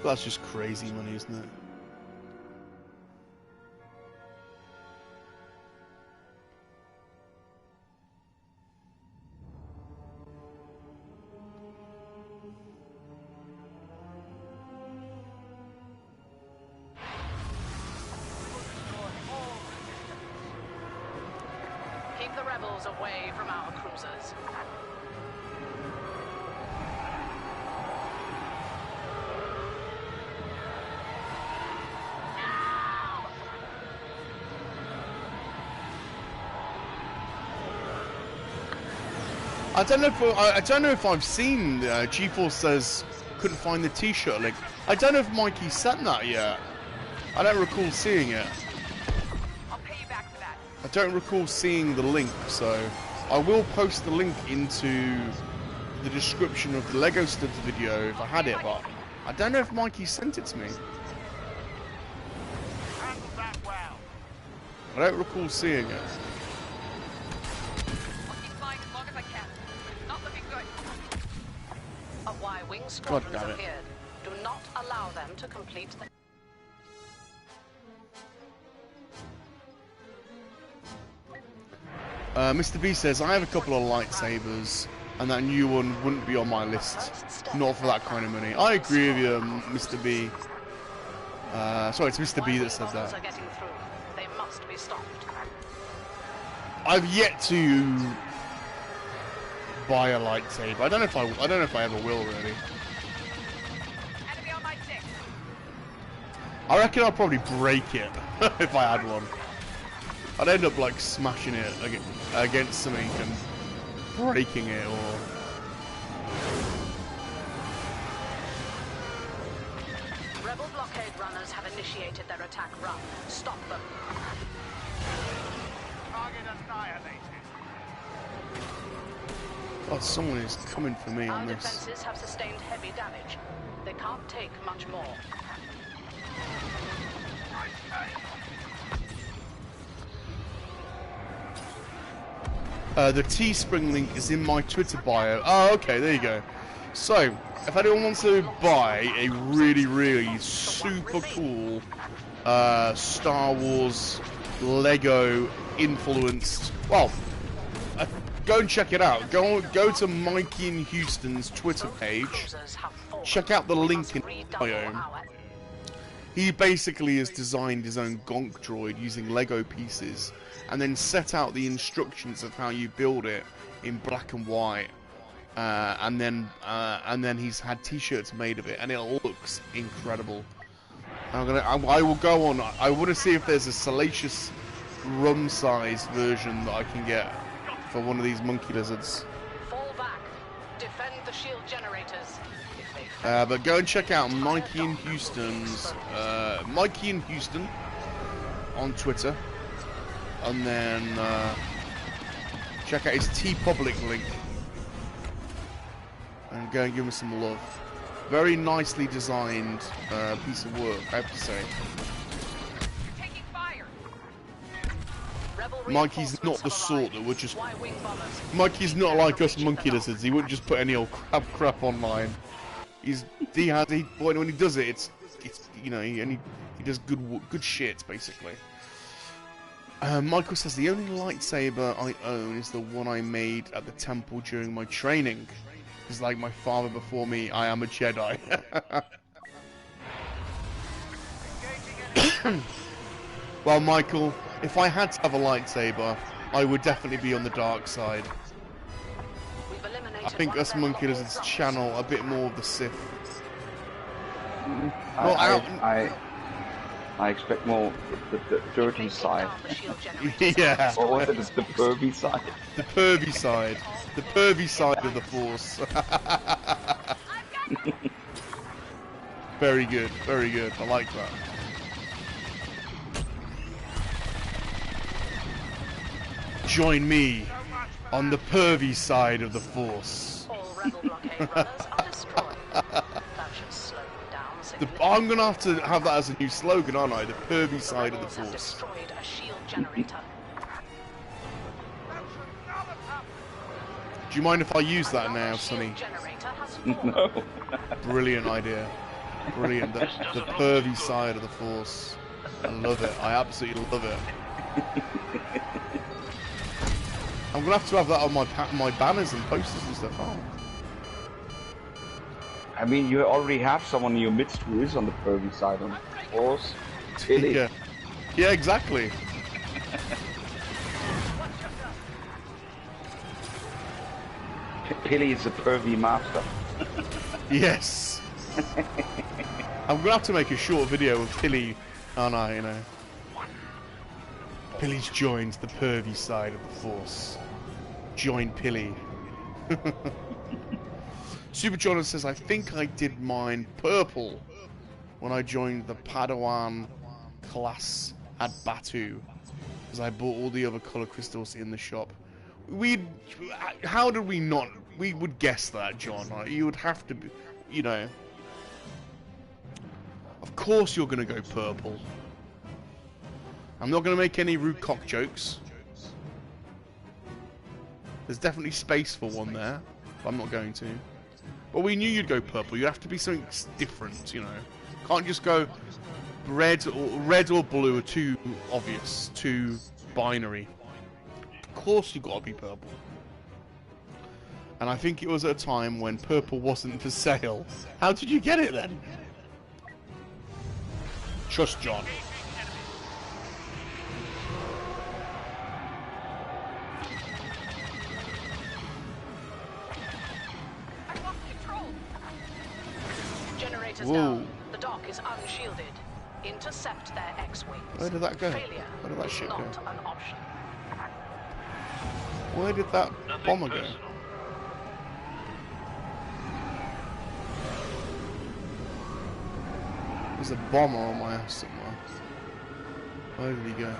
That's just crazy money, isn't it? Keep the rebels away from our cruisers. I don't know if I've seen G4 says couldn't find the T-shirt link. I don't know if Mikey sent that yet. I don't recall seeing it. I'll pay you back for that. I don't recall seeing the link, so I will post the link into the description of the Lego Studs video if I had it, but I don't know if Mikey sent it to me. Handle that well. I don't recall seeing it. I'll keep flying as long as I can. Not looking good. A Y-wing squadron has damn it. appeared. Do not allow them to complete the... Mr. B says, I have a couple of lightsabers and that new one wouldn't be on my list. Not for that kind of money. I agree with you, Mr. B. Sorry, it's Mr. B that said that. They must be stopped. I've yet to buy a lightsaber. I don't know if I ever will, really. Enemy on my six. I reckon I'll probably break it if I had one. I'd end up like smashing it against something and breaking it, or Rebel blockade runners have initiated their attack run. Stop them. Target annihilated. God, someone is coming for me Our on this. defenses have sustained heavy damage. They can't take much more. The Teespring link is in my Twitter bio. Oh, okay, there you go. So, if anyone wants to buy a really, really super cool Star Wars Lego influenced, well, go and check it out. Go to Mikey in Houston's Twitter page. Check out the link in bio. He basically has designed his own Gonk droid using Lego pieces, and then set out the instructions of how you build it in black and white, and then he's had T-shirts made of it, and it looks incredible. I will go on. I want to see if there's a Salacious Rum sized version that I can get for one of these monkey lizards. Fall back. Defend the shield generators. But go and check out Mikey in Houston's Mikey in Houston on Twitter, and then check out his TeePublic link and go and give him some love. Very nicely designed piece of work, I have to say. Taking fire. Mikey's not the sort that would just. Mikey's not like us monkey lizards. He wouldn't just put any old crap online. When he does it, it's you know, he does good shit basically. Michael says the only lightsaber I own is the one I made at the temple during my training. It's like my father before me. I am a Jedi. Well, Michael, if I had to have a lightsaber, I would definitely be on the dark side. I think us monkey lizards channel a bit more of the Sith. I expect more the dirty side. Yeah. Or was it the pervy side? The pervy side. The pervy side of the Force. Very good, very good. I like that. Join me on the pervy side of the Force. All rebel blockade runners are destroyed. That should slow them down significantly. I'm gonna have that as a new slogan, aren't I? The pervy side of the Rebels have Force. destroyed a shield generator. Do you mind if I use that now, Sonny? Shield generator has fallen. No. Brilliant idea. Brilliant. The pervy side of the Force. I love it. I absolutely love it. I'm gonna have to have that on my banners and posters and stuff. Oh. I mean, you already have someone in your midst who is on the pervy side of the Force. Tilly. Yeah. Yeah, exactly. Pilly is a pervy master. Yes. I'm gonna have to make a short video of Pilly, aren't I? You know. Pilly's joined the pervy side of the Force. Join Pilly. Super Jordan says, I think I did mine purple when I joined the Padawan class at Batu, because I bought all the other color crystals in the shop. How did we not? We would guess that, John. Right? You would have to be, you know. Of course you're going to go purple. I'm not going to make any rude cock jokes. There's definitely space for one there, but I'm not going to. But we knew you'd go purple. You have to be something different, you know. Can't just go red or blue are too obvious, too binary. Of course you've got to be purple. And I think it was at a time when purple wasn't for sale. How did you get it then? Trust John. I lost control. Generators Whoa. down. The dock is unshielded. Intercept their X-wings. Where did that go? Failure Where did that shit go? not an option. Where did that bomber go? Personal. There's a bomber on my ass somewhere. Where did he go?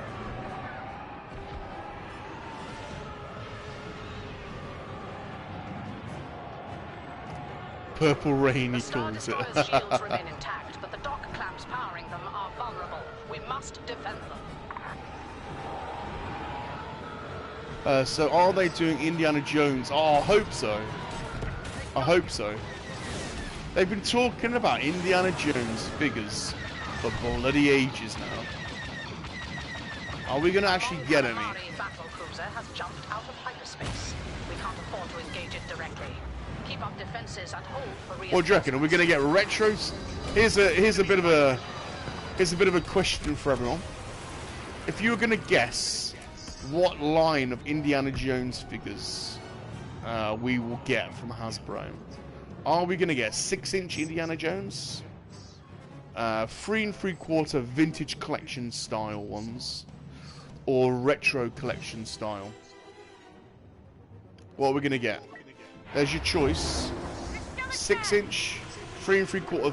Purple rain, The he Star calls it. Destroyer's shields remain intact, but the dock clamps powering them are vulnerable. We must defend them. So are they doing Indiana Jones? Oh, I hope so. I hope so. They've been talking about Indiana Jones figures for bloody ages now. Are we going to actually get any? Army battle cruiser has jumped out of hyperspace. We can't afford to engage it directly. Keep up defenses and hold for What do you reckon? Are we going to get retros? Here's a bit of a question for everyone. If you were going to guess what line of Indiana Jones figures we will get from Hasbro, are we going to get 6-inch Indiana Jones, 3 3/4 vintage collection style ones, or retro collection style? What are we going to get? There's your choice: 6-inch, 3 3/4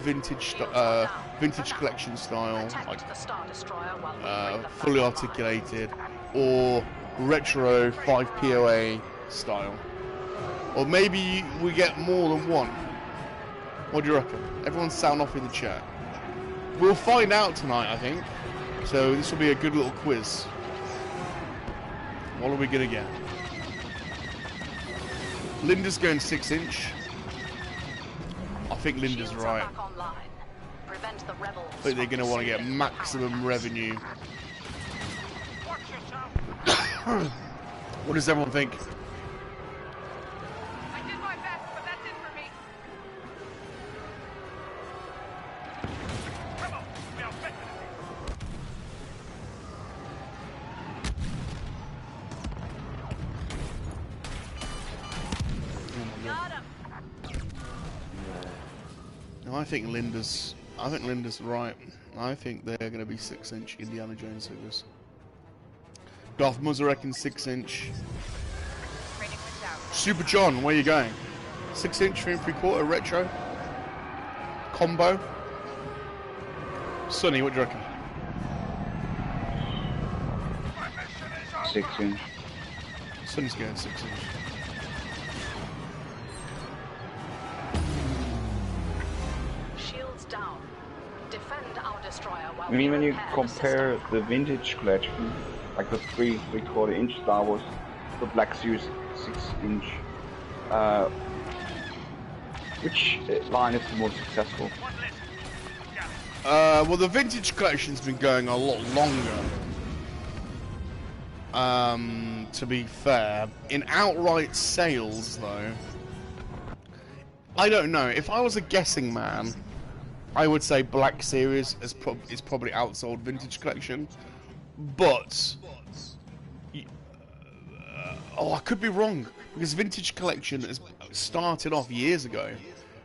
vintage collection style, like the Star Destroyer while we bring the fully fight articulated, or retro 5 POA style. Or maybe we get more than one. What do you reckon? Everyone sound off in the chat. We'll find out tonight, I think. So this will be a good little quiz. What are we gonna get? Linda's going 6-inch. I think Linda's Shields are right. back online. Prevent the rebels I think they're from going to want to get receiving maximum power. revenue. Watch yourself. What does everyone think? I did my best, but that's it for me. Come on. We are better than this. Got him. No, I think Linda's right. I think they're going to be 6-inch Indiana Jones figures. Darth Muzzer reckons 6-inch. Rating went down. Super John, where are you going? 6-inch, 3 3/4 retro combo. Sonny, what do you reckon? 6-inch. Sonny's going 6-inch. Shields down. Defend our destroyer while I mean, when you repair the compare system. the vintage collection, like the 3 3/4 inch Star Wars, the Black Series 6-inch, which line is the most successful? One less. Well, the vintage collection's been going a lot longer. To be fair, in outright sales, though, I don't know. If I was a guessing man, I would say Black Series is probably outsold vintage collection. But I could be wrong, because vintage collection has started off years ago,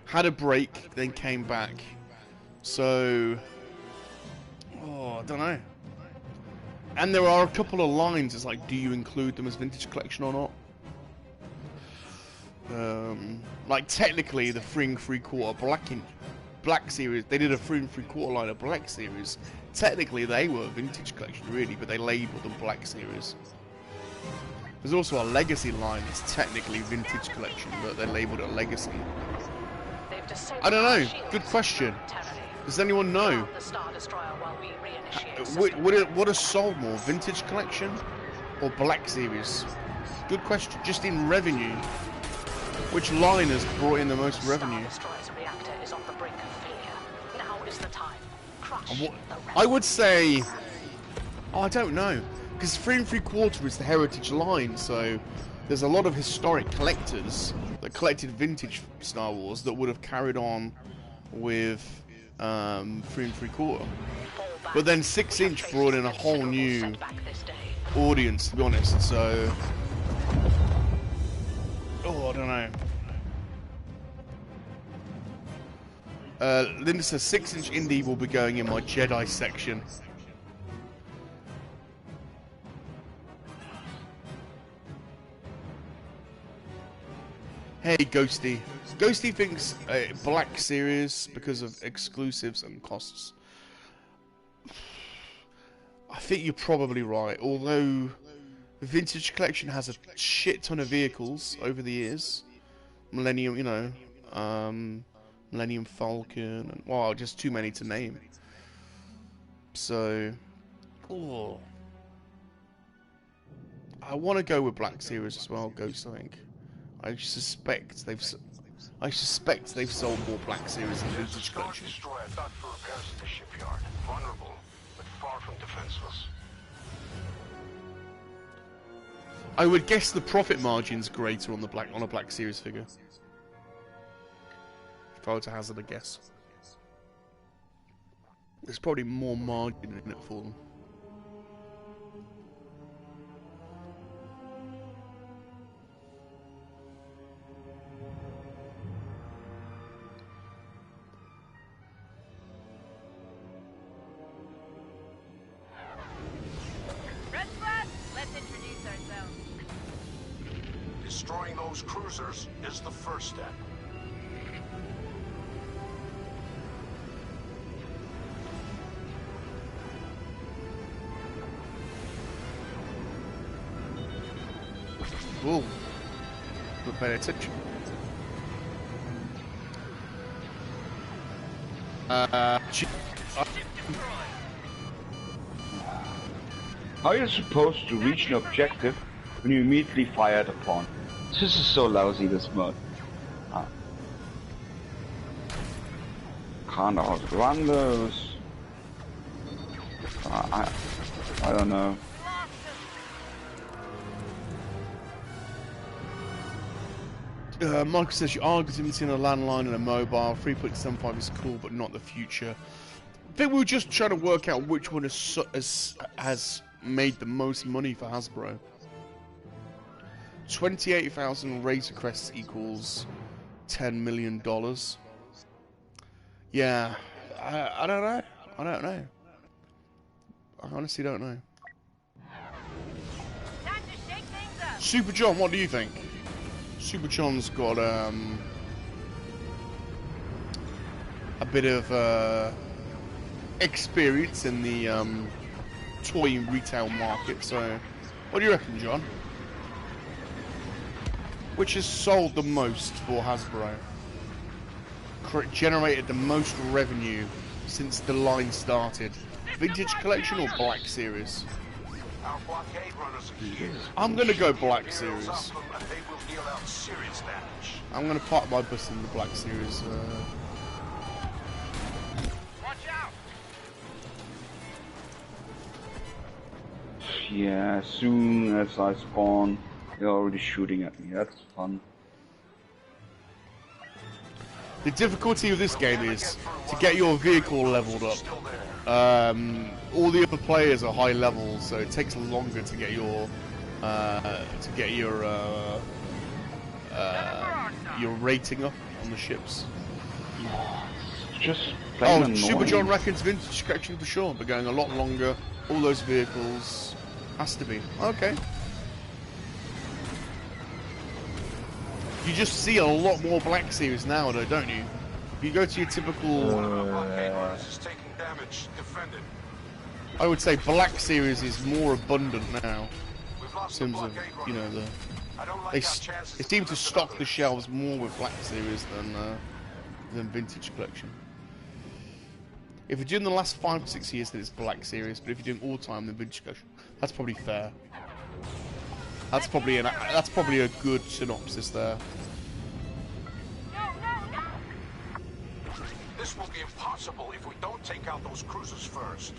had a break, then came back. So, I don't know. And there are a couple of lines. It's like, do you include them as vintage collection or not? Like technically, the 3 3/4 Black Series, they did a 3 3/4 line of Black Series. Technically, they were vintage collection, really, but they labelled them Black Series. There's also a Legacy line that's technically vintage collection, but they labelled it Legacy. They've disabled I don't our know. shields Good question. momentarily. Does anyone know? Command the Star Destroyer while we reinitiate system. Would have sold more, vintage collection or Black Series? Good question. Just in revenue, which line has brought in the most Star revenue? Destroyer's reactor is on the brink of failure. Now is the time. Crush the I would say, I don't know, because 3 3/4 is the heritage line, so there's a lot of historic collectors that collected vintage Star Wars that would have carried on with 3 3/4. But then 6-inch brought in a whole new audience, to be honest. So, oh, I don't know. Linda says 6-inch indie will be going in my Jedi section. Hey, Ghosty. Ghosty thinks Black Series because of exclusives and costs. I think you're probably right. Although the Vintage Collection has a shit ton of vehicles over the years. Millennium, you know, Millennium Falcon, and well, just too many to name. So, oh, I want to go with Black Series as well. Ghost, I think. I suspect they've sold more Black Series than Vintage Collection. Destroyer docked for repairs at the shipyard. Vulnerable, but far from defenseless. I would guess the profit margin's greater on the on a Black Series figure. If I were to hazard a guess, there's probably more margin in it for them. Destroying those cruisers is the first step. Whoa. Not paying attention. How are you supposed to reach an objective when you immediately fired upon? This is so lousy, this mod. Can't outrun those. I don't know. Michael says your arguments in a landline and a mobile. 3.75 is cool, but not the future. I think we were just trying to work out which one has made the most money for Hasbro. 28,000 Razor Crests equals $10 million. Yeah, I don't know. I don't know. I honestly don't know. Super John, what do you think? Super John's got a bit of experience in the toy retail market. So, what do you reckon, John? Which has sold the most for Hasbro? Generated the most revenue since the line started? Vintage Collection or Black Series? Our blockade runners are here. I'm gonna go Black Series. They will deal out serious damage. I'm gonna park my bus in the Black Series. Watch out! Yeah, as soon as I spawn, they're already shooting at me. That's fun. The difficulty of this game is to get your vehicle leveled up. All the other players are high level, so it takes longer to get your rating up on the ships. Just plain annoying. Super John reckons Vintage Collection for sure, but going a lot longer. All those vehicles has to be okay. You just see a lot more Black Series now, though, don't you? If you go to your typical, Is taking damage. Defend it. I would say Black Series is more abundant now. We've lost In the terms of, blockade you runners. know, I don't like they our chances seem to lift stock another. the shelves more with Black Series than Vintage Collection. If you're doing the last 5 or 6 years, then it's Black Series. But if you're doing all time, then Vintage Collection. That's probably fair. That's probably a good synopsis there. This will be impossible if we don't take out those cruisers first.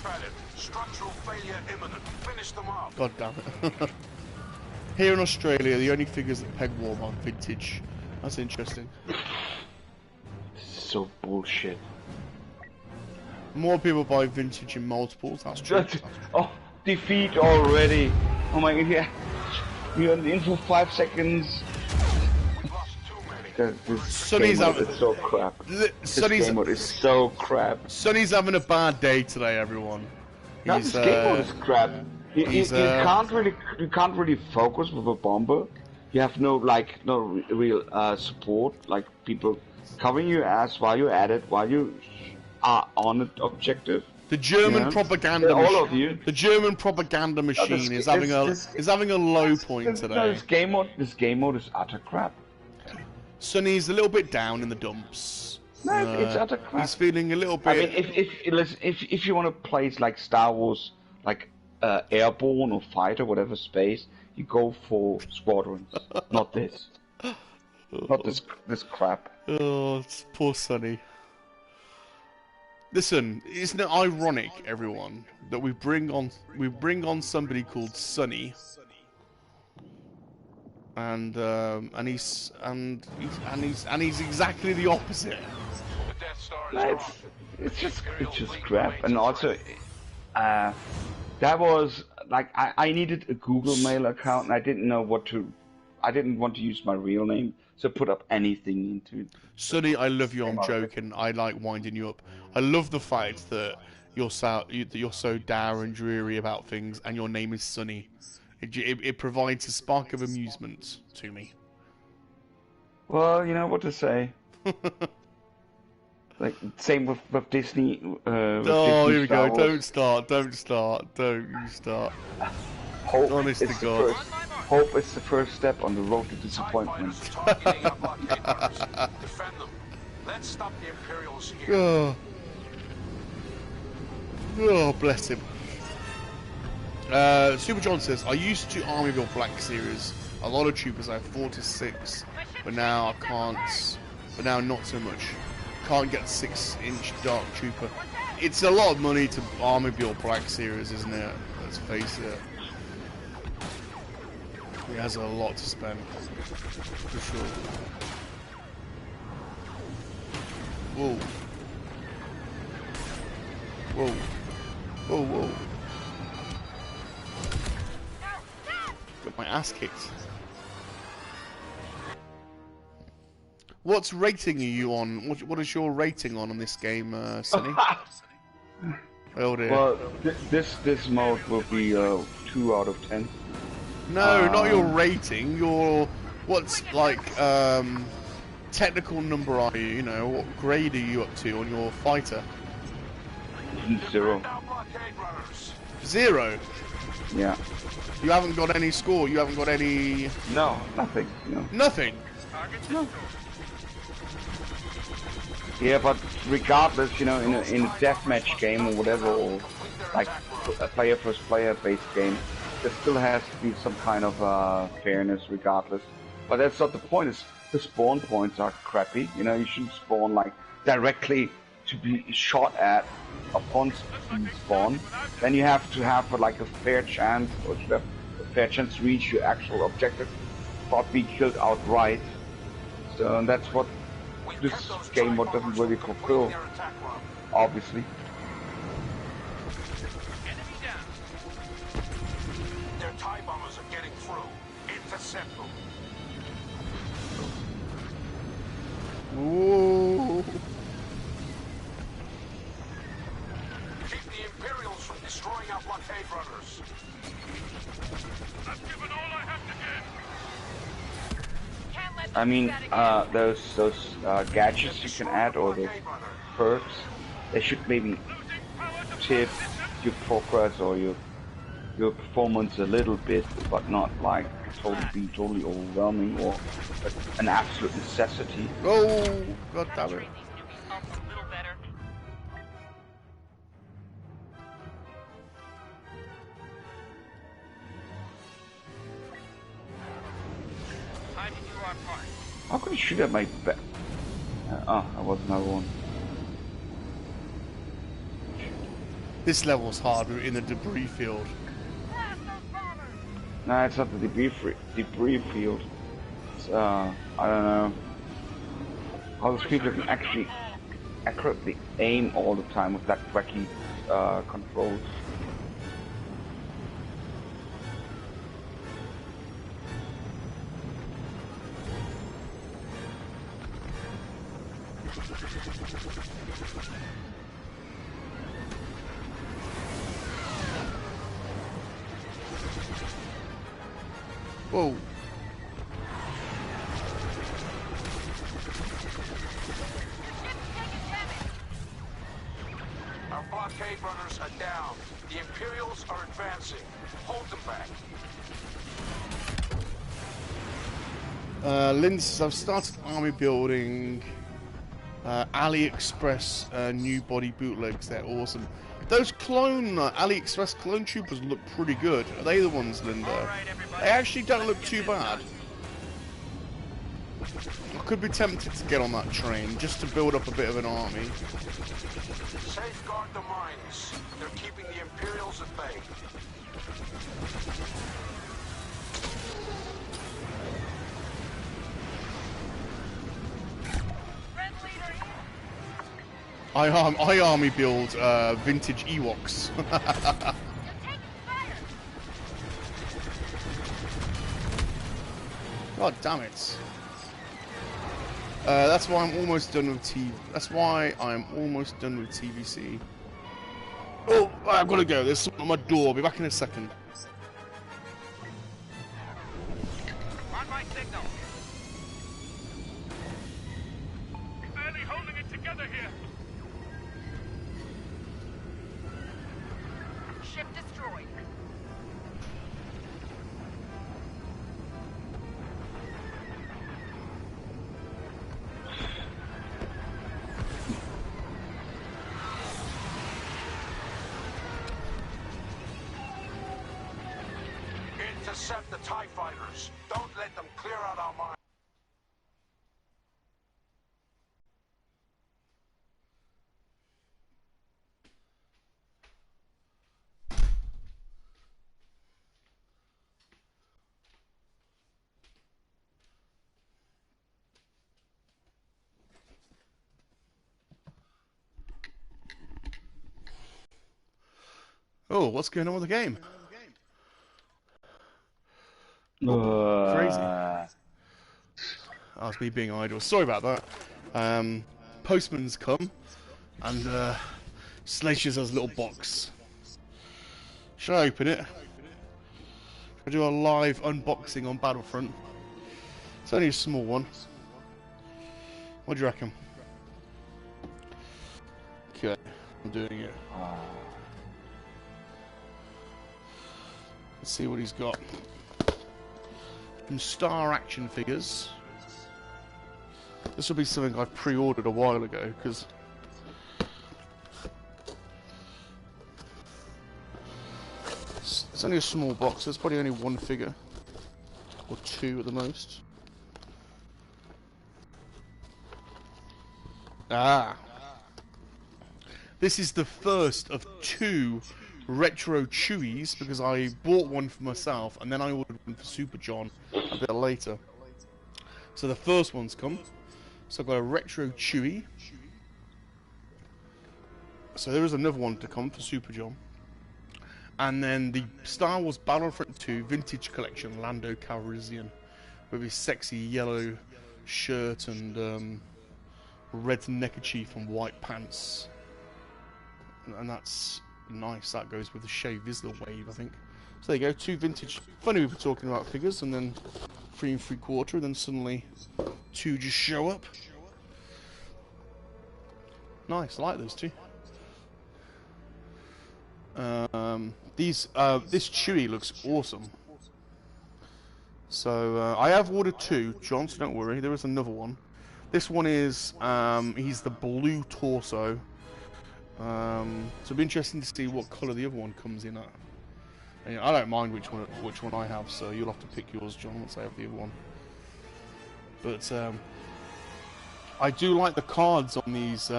at it. Structural failure imminent. Finish them off. God damn it. Here in Australia, the only figures that peg warm are vintage. That's interesting. So bullshit. More people buy vintage in multiples. That's true. Oh, defeat already. Oh my god, yeah. You're in for 5 seconds. We've lost too many. This Sonny's game mode having- is so crap. This game mode is so crap. Sonny's having a bad day today, everyone. No, this game mode is crap. You can't really focus with a bomber. You have no real support, like people covering your ass while you're at it, while you are on the objective. The German propaganda all machine. of you. The German propaganda machine is having a low point today. No, this game mode is utter crap. Sonny's a little bit down in the dumps. No, it's utter crap. He's feeling a little bit. I mean, if you want to play like Star Wars, like airborne or fighter, whatever space, you go for squadrons, not this. Not this crap. Oh, it's poor Sonny. Listen, isn't it ironic, everyone, that we bring on somebody called Sonny, and he's exactly the opposite. The Death Star is No, gone. it's just crap. And also, that was like I needed a Google Mail account, and I didn't want to use my real name, so put up anything into it. Sonny, I love you. I'm joking. I like winding you up. I love the fact that you're so dour and dreary about things, and your name is Sonny. It provides a spark of amusement to me. Well, you know what to say. Like same with Disney. Oh, here we go. Star Wars. Don't you start. Hope Honest is to the God. Hope is the first step on the road to disappointment. Fighters targeting our blockade runners. Defend them. Let's stop the Imperials here. Oh. Oh, bless him. Super John says, I used to army build Black Series. A lot of troopers. I have 4 to 6, but now I can't. But now not so much. Can't get 6-inch Dark Trooper. It's a lot of money to army build Black Series, isn't it? Let's face it. He has a lot to spend, for sure. Whoa. Whoa. Whoa, whoa. Got my ass kicked. What's rating are you on? What is your rating on this game, Sonny? Oh dear. Well, this mode will be 2 out of 10. No, not your rating. What's like technical number are you? You know, what grade are you up to on your fighter? 0. Now blockade runners. 0. Yeah. You haven't got any score. You haven't got any. No, nothing. No. Nothing. Yeah, but regardless, you know, in a deathmatch game or whatever, or like a player versus player based game, there still has to be some kind of fairness regardless. But that's not the point. Is the spawn points are crappy. You know, you shouldn't spawn like directly to be shot at upon spawn. Then you have to have like a fair chance, or should have a fair chance to reach your actual objective, not be killed outright. So that's what this game mode doesn't really fulfill, obviously. Their TIE bombers are getting through. Intercept them. Ooh. Keep the Imperials from destroying our blockade runners. I've given all I have to give. I mean, those gadgets you can add, or those perks, they should maybe tip your progress or your performance a little bit, but not like totally overwhelming or an absolute necessity. Oh, God damn it. How could you shoot at my back? Oh, that was another one. This level's hard. We're in the debris field. No, it's not the debris field. It's, I don't know how the speaker can actually accurately aim all the time with that wacky controls. Whoa. Our blockade runners are down. The Imperials are advancing. Hold them back. Lynn says, I've started army building. AliExpress new body bootlegs. They're awesome. Those clone AliExpress clone troopers look pretty good. Are they the ones, Linda? They actually don't look too bad. I could be tempted to get on that train just to build up a bit of an army. Safeguard the mines. They're keeping the Imperials at bay. I army build vintage Ewoks. God damn it! That's why I'm almost done with That's why I'm almost done with TVC. Oh, I've got to go. There's someone on my door. I'll be back in a second. On my signal. Barely holding it together here. Ship destroyed. Intercept the TIE fighters. Don't let them clear out our mines. Oh, what's going on with the game? Crazy. That's me being idle. Sorry about that. Postman's come, and Salacious has a little box. Should I open it? I do a live unboxing on Battlefront. It's only a small one. What do you reckon? Okay, I'm doing it. Let's see what he's got. Some Star action figures. This will be something I've pre-ordered a while ago because it's only a small box. There's probably only one figure or two at the most. This is the first of two retro Chewies because I bought one for myself and then I ordered one for Super John a bit later. So the first one's come. So I've got a retro Chewie. So there is another one to come for Super John. And then the Star Wars Battlefront 2 Vintage Collection Lando Calrissian with his sexy yellow shirt and red neckerchief and white pants. And that's nice. That goes with the Shea Vizsla wave, I think. So there you go, two vintage. Funny we were talking about figures, and then 3 3/4, and then suddenly two just show up. Nice, I like those two. This Chewie looks awesome. So I have ordered two, John. So don't worry, there is another one. This one is he's the blue torso. So it'll be interesting to see what colour the other one comes in at. And, I don't mind which one I have, so you'll have to pick yours, John, once I have the other one. But I do like the cards on these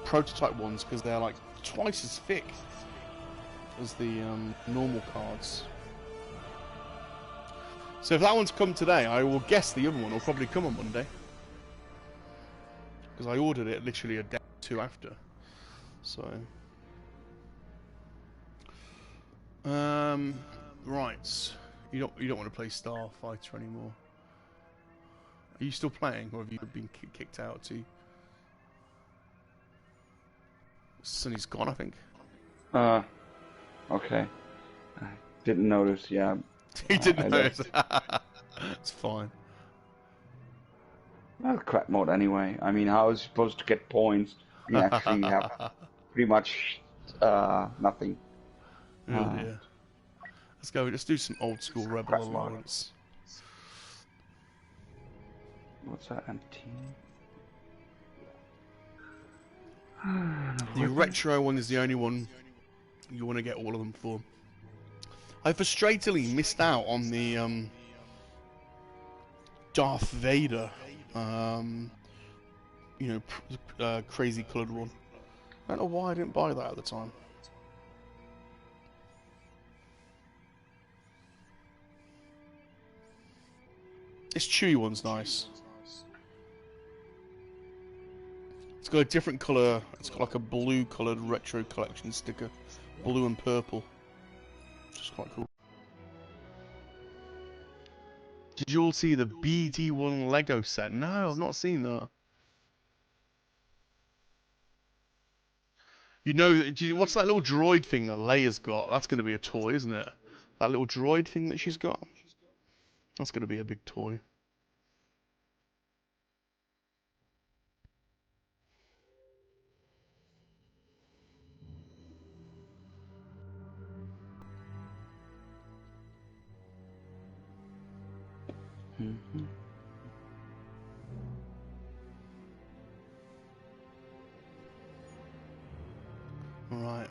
prototype ones because they're like twice as thick as the normal cards. So if that one's come today, I will guess the other one will probably come on Monday. Because I ordered it literally a day or two after. So... right. You don't want to play Starfighter anymore. Are you still playing, or have you been kicked out too? Sunny's gone, I think. Okay. I didn't notice, yeah. He didn't notice. It's fine. Well, crap mode anyway. I mean, how is it supposed to get points? You actually have pretty much nothing. Oh dear. Let's go. Let's do some old school Rebel Alliance. What's that? MT? The retro one is the only one you want to get all of them for. I frustratingly missed out on the Darth Vader, you know, crazy coloured one. I don't know why I didn't buy that at the time. This Chewy one's nice. It's got a different colour. It's got like a blue coloured retro collection sticker. Blue and purple. Which is quite cool. Did you all see the BD1 Lego set? No, I've not seen that. You know, what's that little droid thing that Leia's got? That's going to be a toy, isn't it? That little droid thing that she's got? That's going to be a big toy. Mm-hmm. Right.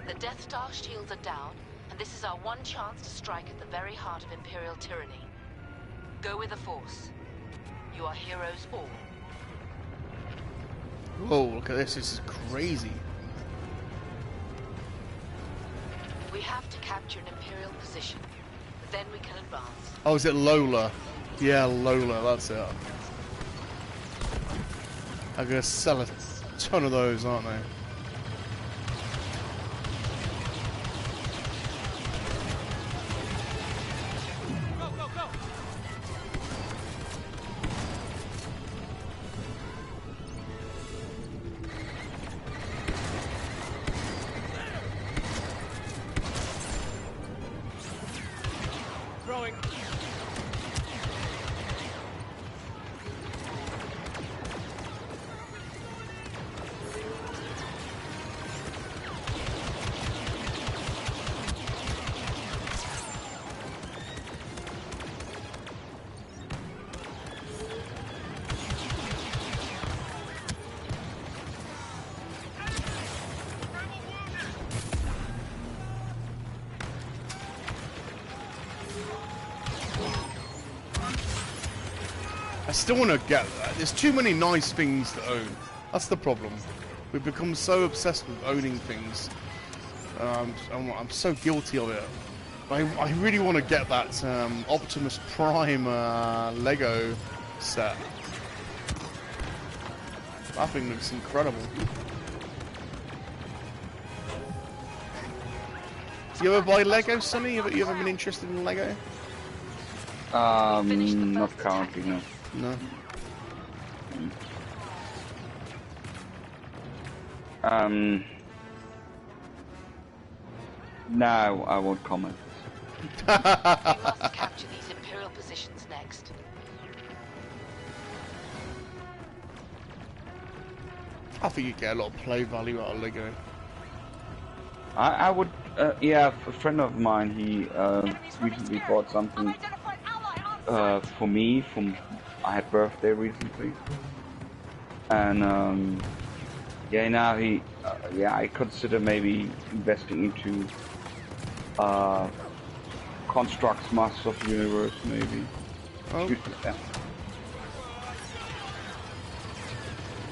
The Death Star shields are down, and this is our one chance to strike at the very heart of Imperial tyranny. Go with the Force. You are heroes all. Whoa, look at this. This is crazy. We have to capture an Imperial position. Then we can advance. Oh, is it Lola? Yeah, Lola, that's it. I'm going to sell a ton of those, aren't they? I still want to get that. There's too many nice things to own. That's the problem. We've become so obsessed with owning things. I'm so guilty of it. I really want to get that Optimus Prime Lego set. That thing looks incredible. Do you ever buy Lego, Sonny? Have you ever been interested in Lego? Not currently, no. No. No, I won't comment. We must capture these Imperial positions next. I think you get a lot of play value out of Lego. I would, yeah, a friend of mine, he recently bought something for me. I had birthday recently, and yeah, now yeah, I consider maybe investing into Constructs Masters of the Universe, maybe. Oh. Yeah.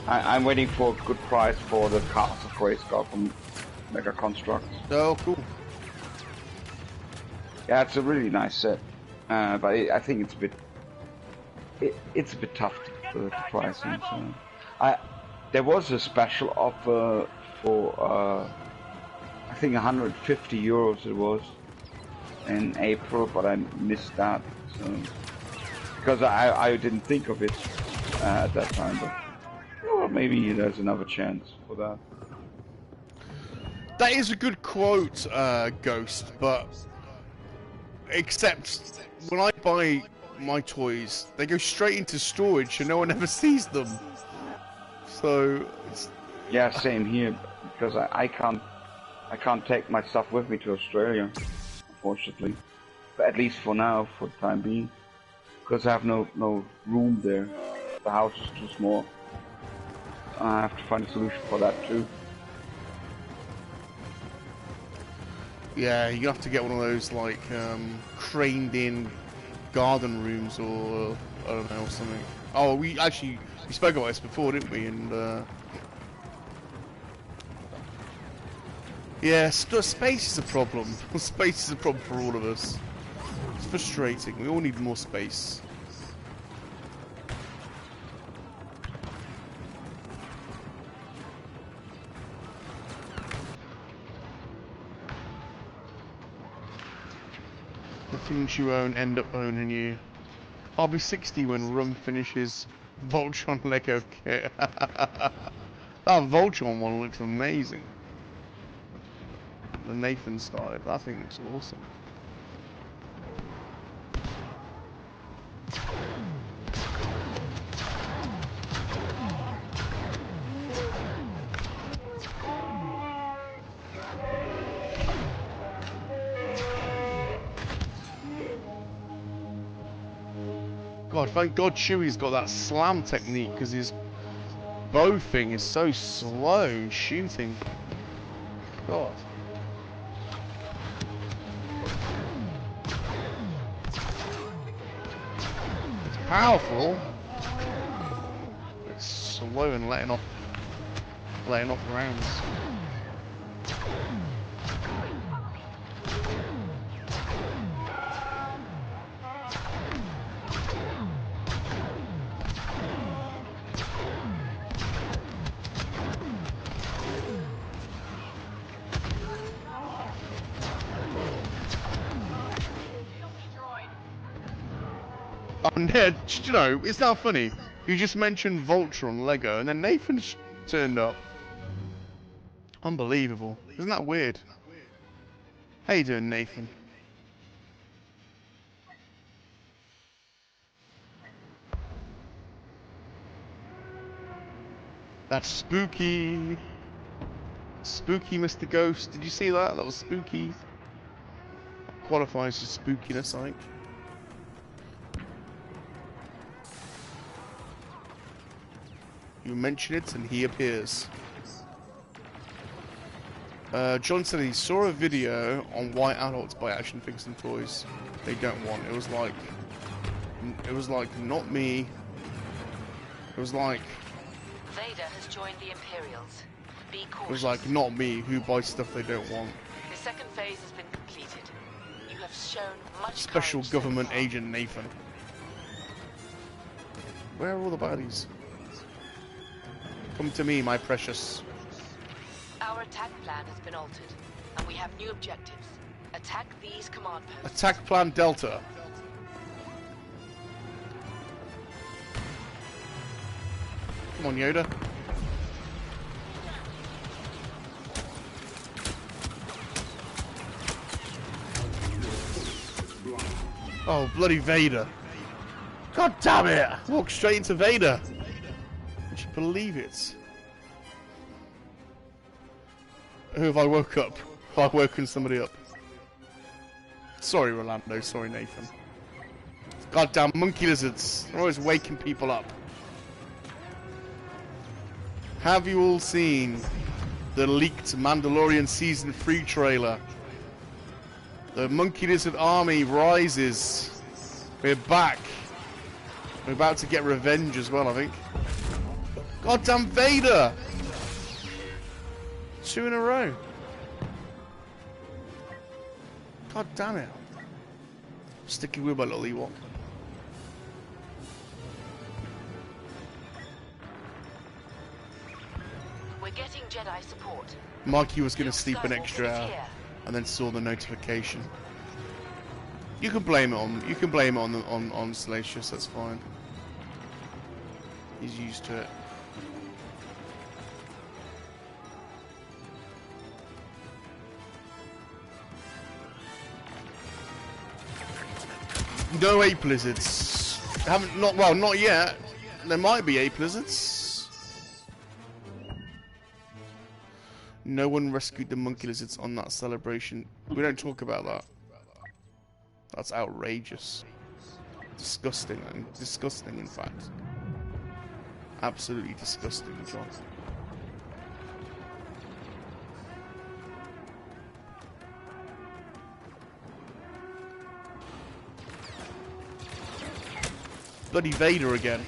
I'm waiting for a good price for the Cast of Grayskull from Mega Constructs. Oh, cool. Yeah, it's a really nice set, but I think it's a bit it's a bit tough to pricing. So there was a special offer for I think 150 euros it was in April, but I missed that, so because I didn't think of it at that time. But well, maybe there's another chance for that. That is a good quote, Ghost, but except when I buy my toys, they go straight into storage and no one ever sees them. So yeah, same here, because I can't take my stuff with me to Australia, unfortunately. But at least for now, for the time being, because I have no room there. The house is too small. I have to find a solution for that too. yeah, you have to get one of those like craned-in garden rooms, or I don't know, something. Oh, we spoke about this before, didn't we? And yeah, space is a problem. Space is a problem for all of us. It's frustrating. We all need more space. The things you own end up owning you. I'll be 60 when Rum finishes Voltron Lego kit. That Voltron one looks amazing. The Nathan started. That thing looks awesome. God, thank God Chewie's got that slam technique, because his bow thing is so slow in shooting. God. It's powerful. It's slow and letting off rounds. Oh, Ned, you know, it's not funny. You just mentioned Voltron Lego, and then Nathan turned up. Unbelievable. Isn't that weird? How you doing, Nathan? That's spooky. Spooky, Mr. Ghost. Did you see that? That was spooky. Qualifies as spookiness, I think. You mention it and he appears. John said he saw a video on why adults buy action figures and toys they don't want. It was like not me. It was like Vader has joined the Imperials. Be cautious. it was like not me who buys stuff they don't want. The second phase has been completed. You have shown much Special courage government so far. agent Nathan. Where are all the bodies? Come to me, my precious. Our attack plan has been altered, and we have new objectives. Attack these command posts. Attack Plan Delta. Come on, Yoda. Oh, bloody Vader. God damn it! Walk straight into Vader. Would you believe it? Who have I woke up? I've woken somebody up. Sorry, Rolando. Sorry, Nathan. Goddamn monkey lizards. They're always waking people up. Have you all seen the leaked Mandalorian Season 3 trailer? The monkey lizard army rises. We're back. We're about to get revenge as well, I think. Goddamn Vader! 2 in a row. God damn it. Sticking with my little Ewok. We're getting Jedi support. Mikey was going to Luke sleep an extra Skywalker is hour here. and then saw the notification. You can blame it on Salacious, that's fine. He's used to it. No ape lizards. Not yet. There might be ape lizards. No one rescued the monkey lizards on that celebration. We don't talk about that. That's outrageous. Disgusting, in fact. Absolutely disgusting, John. Bloody Vader again.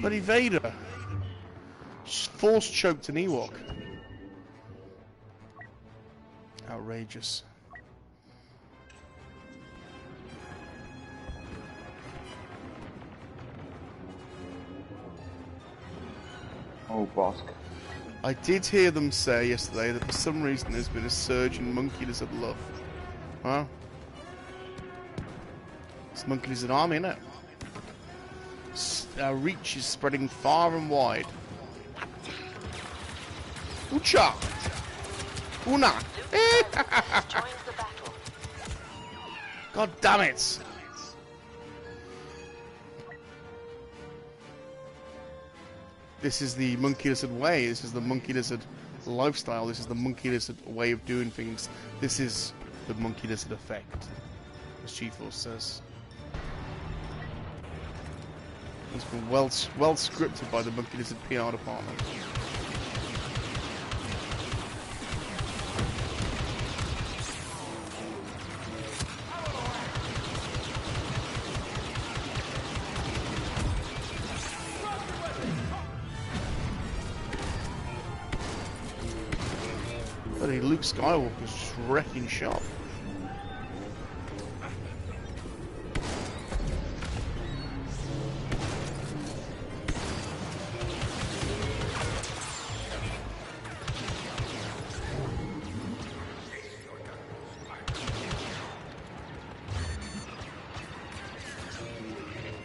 Bloody Vader. Force choked an Ewok. Outrageous. Oh, Bosk. I did hear them say yesterday that for some reason there's been a surge in monkey lizard love. Huh? It's monkey lizard army, innit? Our reach is spreading far and wide. Ucha! Una! Luke Skywalker joins the battle. God damn it! This is the monkey lizard way. This is the monkey lizard lifestyle. This is the monkey lizard way of doing things. This is the monkey lizard effect, as G-Force says. It's been well scripted by the monkey lizard PR department. Bloody Luke Skywalker's just wrecking shop.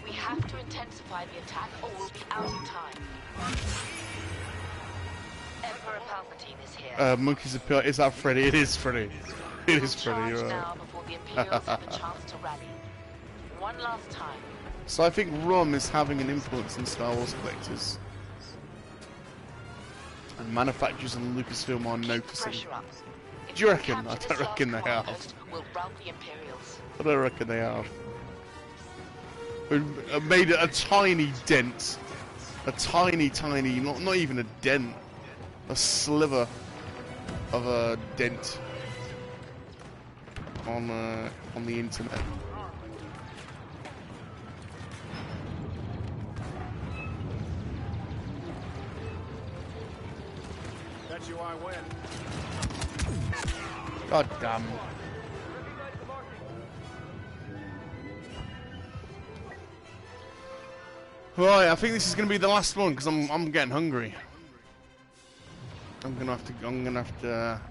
We have to intensify the attack or we'll be out of time. Emperor Palpatine is here. Monkeys appear. Is that Freddy? It is Freddy. It is Freddy, Charge you're right. now before the Imperials have a chance to rally. One last time. So I think Rum is having an influence in Star Wars collectors. And manufacturers and Lucasfilm are Keep noticing. pressure up. If Do you we reckon? capture I this don't last reckon they command have. post, we'll rout the Imperials. I don't reckon they have. We've made a tiny dent. A tiny, not even a dent. A sliver of a dent on the internet. Bet you I win. God damn. Right, I think this is going to be the last one because I'm getting hungry. I'm gonna have to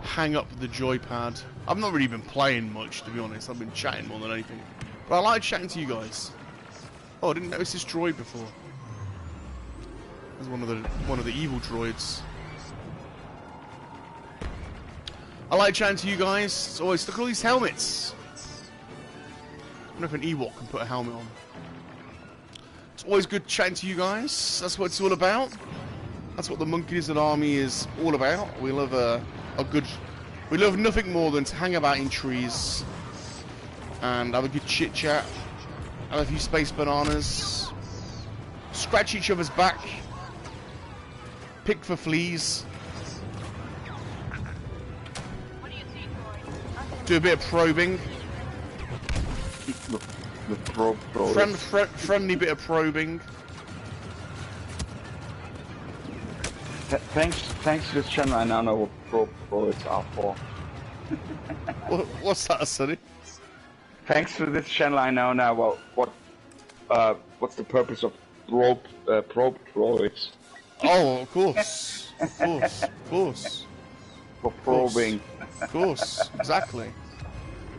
hang up the joypad. I've not really been playing much, to be honest. I've been chatting more than anything. But I like chatting to you guys. Oh, I didn't notice this droid before. There's one of the evil droids. I like chatting to you guys. It's always look at all these helmets. wonder if an Ewok can put a helmet on. It's always good chatting to you guys. That's what it's all about. That's what the Monkey-Lizard Army is all about. We love we love nothing more than to hang about in trees and have a good chit chat, have a few space bananas, scratch each other's back, pick for fleas, do a bit of probing. The friendly bit of probing. Thanks to this channel, I now know what probe are for. What's that, Sonny? Thanks to this channel, I know what's the purpose of probe droids. Oh, of course, of course. For probing. Of course, exactly.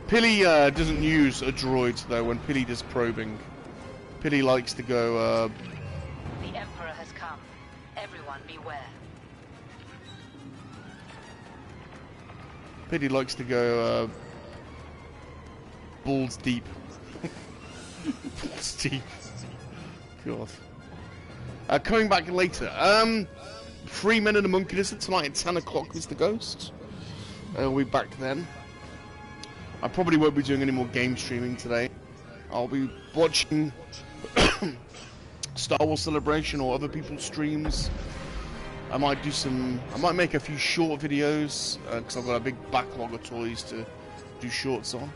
Pilly doesn't use a droid though when Pilly does probing. Pilly likes to go. The Emperor has come. Everyone beware. Pilly likes to go balls deep. Balls deep. God. Coming back later. 3 Men and a Monkey-Lizard tonight at 10 o'clock is the Ghost. We'll be back then. I probably won't be doing any more game streaming today. I'll be watching Star Wars Celebration or other people's streams. I might make a few short videos because I've got a big backlog of toys to do shorts on.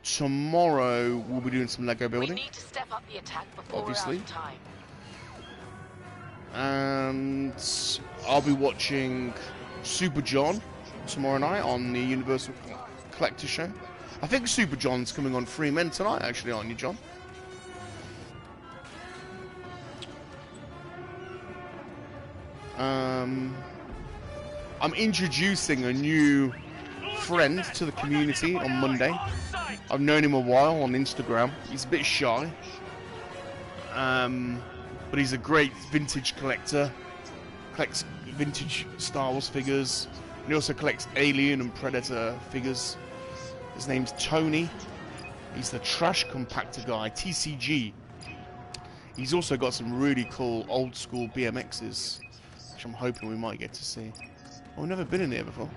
Tomorrow we'll be doing some Lego building. We need to step up the attack before obviously. we're out of time. And I'll be watching Super John tomorrow night on the Universal Collector Show. I think Super John's coming on 3 Men tonight, actually, aren't you, John? I'm introducing a new friend to the community on Monday. I've known him a while on Instagram. He's a bit shy, but he's a great vintage collector. Collects vintage Star Wars figures. And he also collects Alien and Predator figures. His name's Tony. He's the trash compactor guy, TCG. He's also got some really cool old school BMXs, which I'm hoping we might get to see. Oh, I've never been in here before.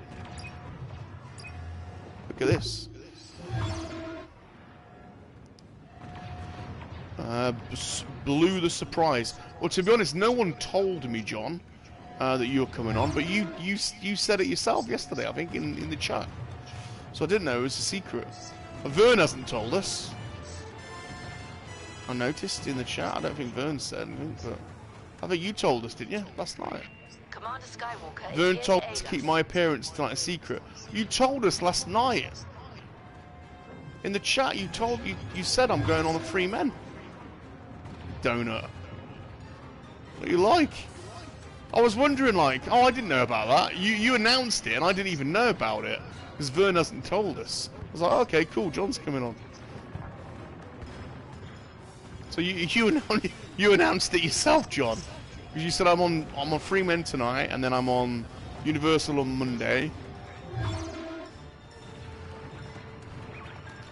Look at this. Blew the surprise. Well, to be honest, no one told me, John, that you were coming on, but you said it yourself yesterday, I think, in the chat. So I didn't know it was a secret. Vern hasn't told us. I noticed in the chat. I don't think Vern said anything, but I think you told us, didn't you, last night? Commander Skywalker Vern is told here us to aid keep us. my appearance tonight a secret. You told us last night. In the chat, you said I'm going on the 3 Men. Donut. What you like? I was wondering, like, oh, I didn't know about that. You announced it, and I didn't even know about it because Vern hasn't told us. I was like, okay, cool, John's coming on. So you announced it yourself, John, because you said I'm on 3 Men tonight, and then I'm on Universal on Monday.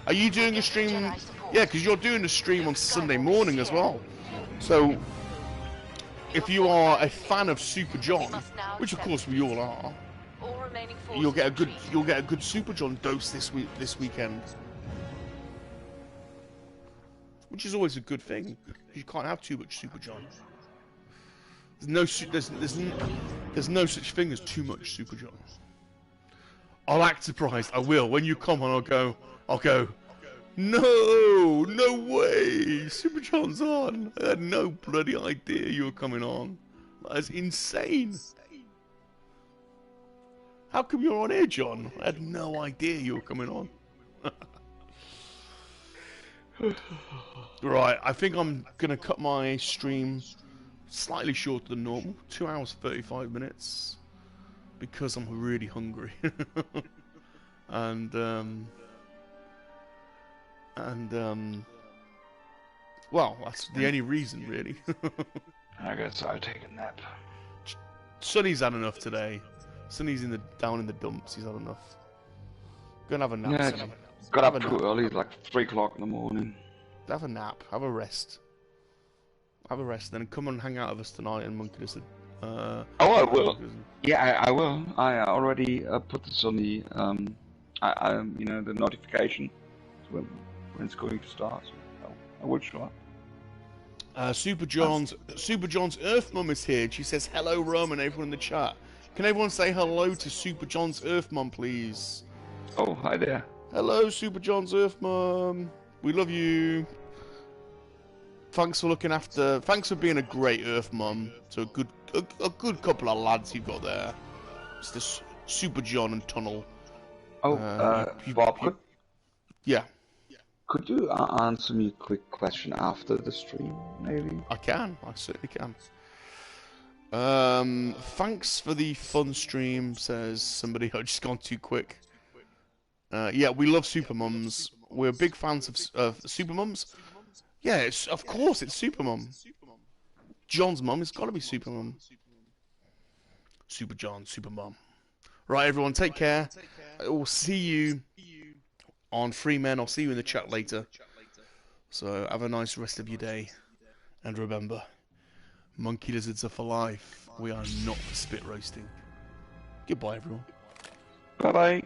Are you doing a stream? Yeah, because you're doing a stream on Sunday morning as well. So, if you are a fan of Super John, which of course we all are, All remaining you'll get a forces retreat. good Super John dose this weekend, which is always a good thing. You can't have too much Super John. There's no such thing as too much Super John. I'll act surprised. I will. When you come on, I'll go. No way! Super John's on. I had no bloody idea you were coming on. That is insane. How come you're on here, John? I had no idea you were coming on. Right, I think I'm gonna cut my stream slightly shorter than normal, 2 hours 35 minutes, because I'm really hungry. and well, that's the only reason, really. I guess I'll take a nap. Sonny's had enough today. Sonny's down in the dumps. He's had enough. Go and have a nap. Yeah, Sonny. got Have up a too nap. early, like 3 o'clock in the morning. Have a nap. Have a rest. Have a rest. Then come and hang out with us tonight and MoNKey-LiZaRD. Oh, I will. MoNKey-LiZaRD. Yeah, I will. I already put this on the you know, the notification when it's going to start. So I will show up. Super John's Earth Mum is here. She says hello, Rum, and everyone in the chat. Can everyone say hello to Super John's Earth Mum, please? Oh, hi there. Hello, Super John's Earth Mum. We love you. Thanks for looking after. Thanks for being a great Earth Mum. So a good couple of lads you've got there. It's this Super John and Tunnel. Oh, Bob, yeah. Could you answer me a quick question after the stream, maybe? I can. I certainly can. Thanks for the fun stream, says somebody. I've just gone too quick. Yeah, we love Super Mums. We're big fans of Super Mums. Yeah, of course it's Super Mum. John's mum, it's got to be Super Mum. Super John, Super Mum. Right, everyone, take care. We'll see you on Free Men. I'll see you in the chat later. So have a nice rest of your day. And remember, MoNKey-LiZaRDs are for life. We are not for spit roasting. Goodbye, everyone. Bye-bye.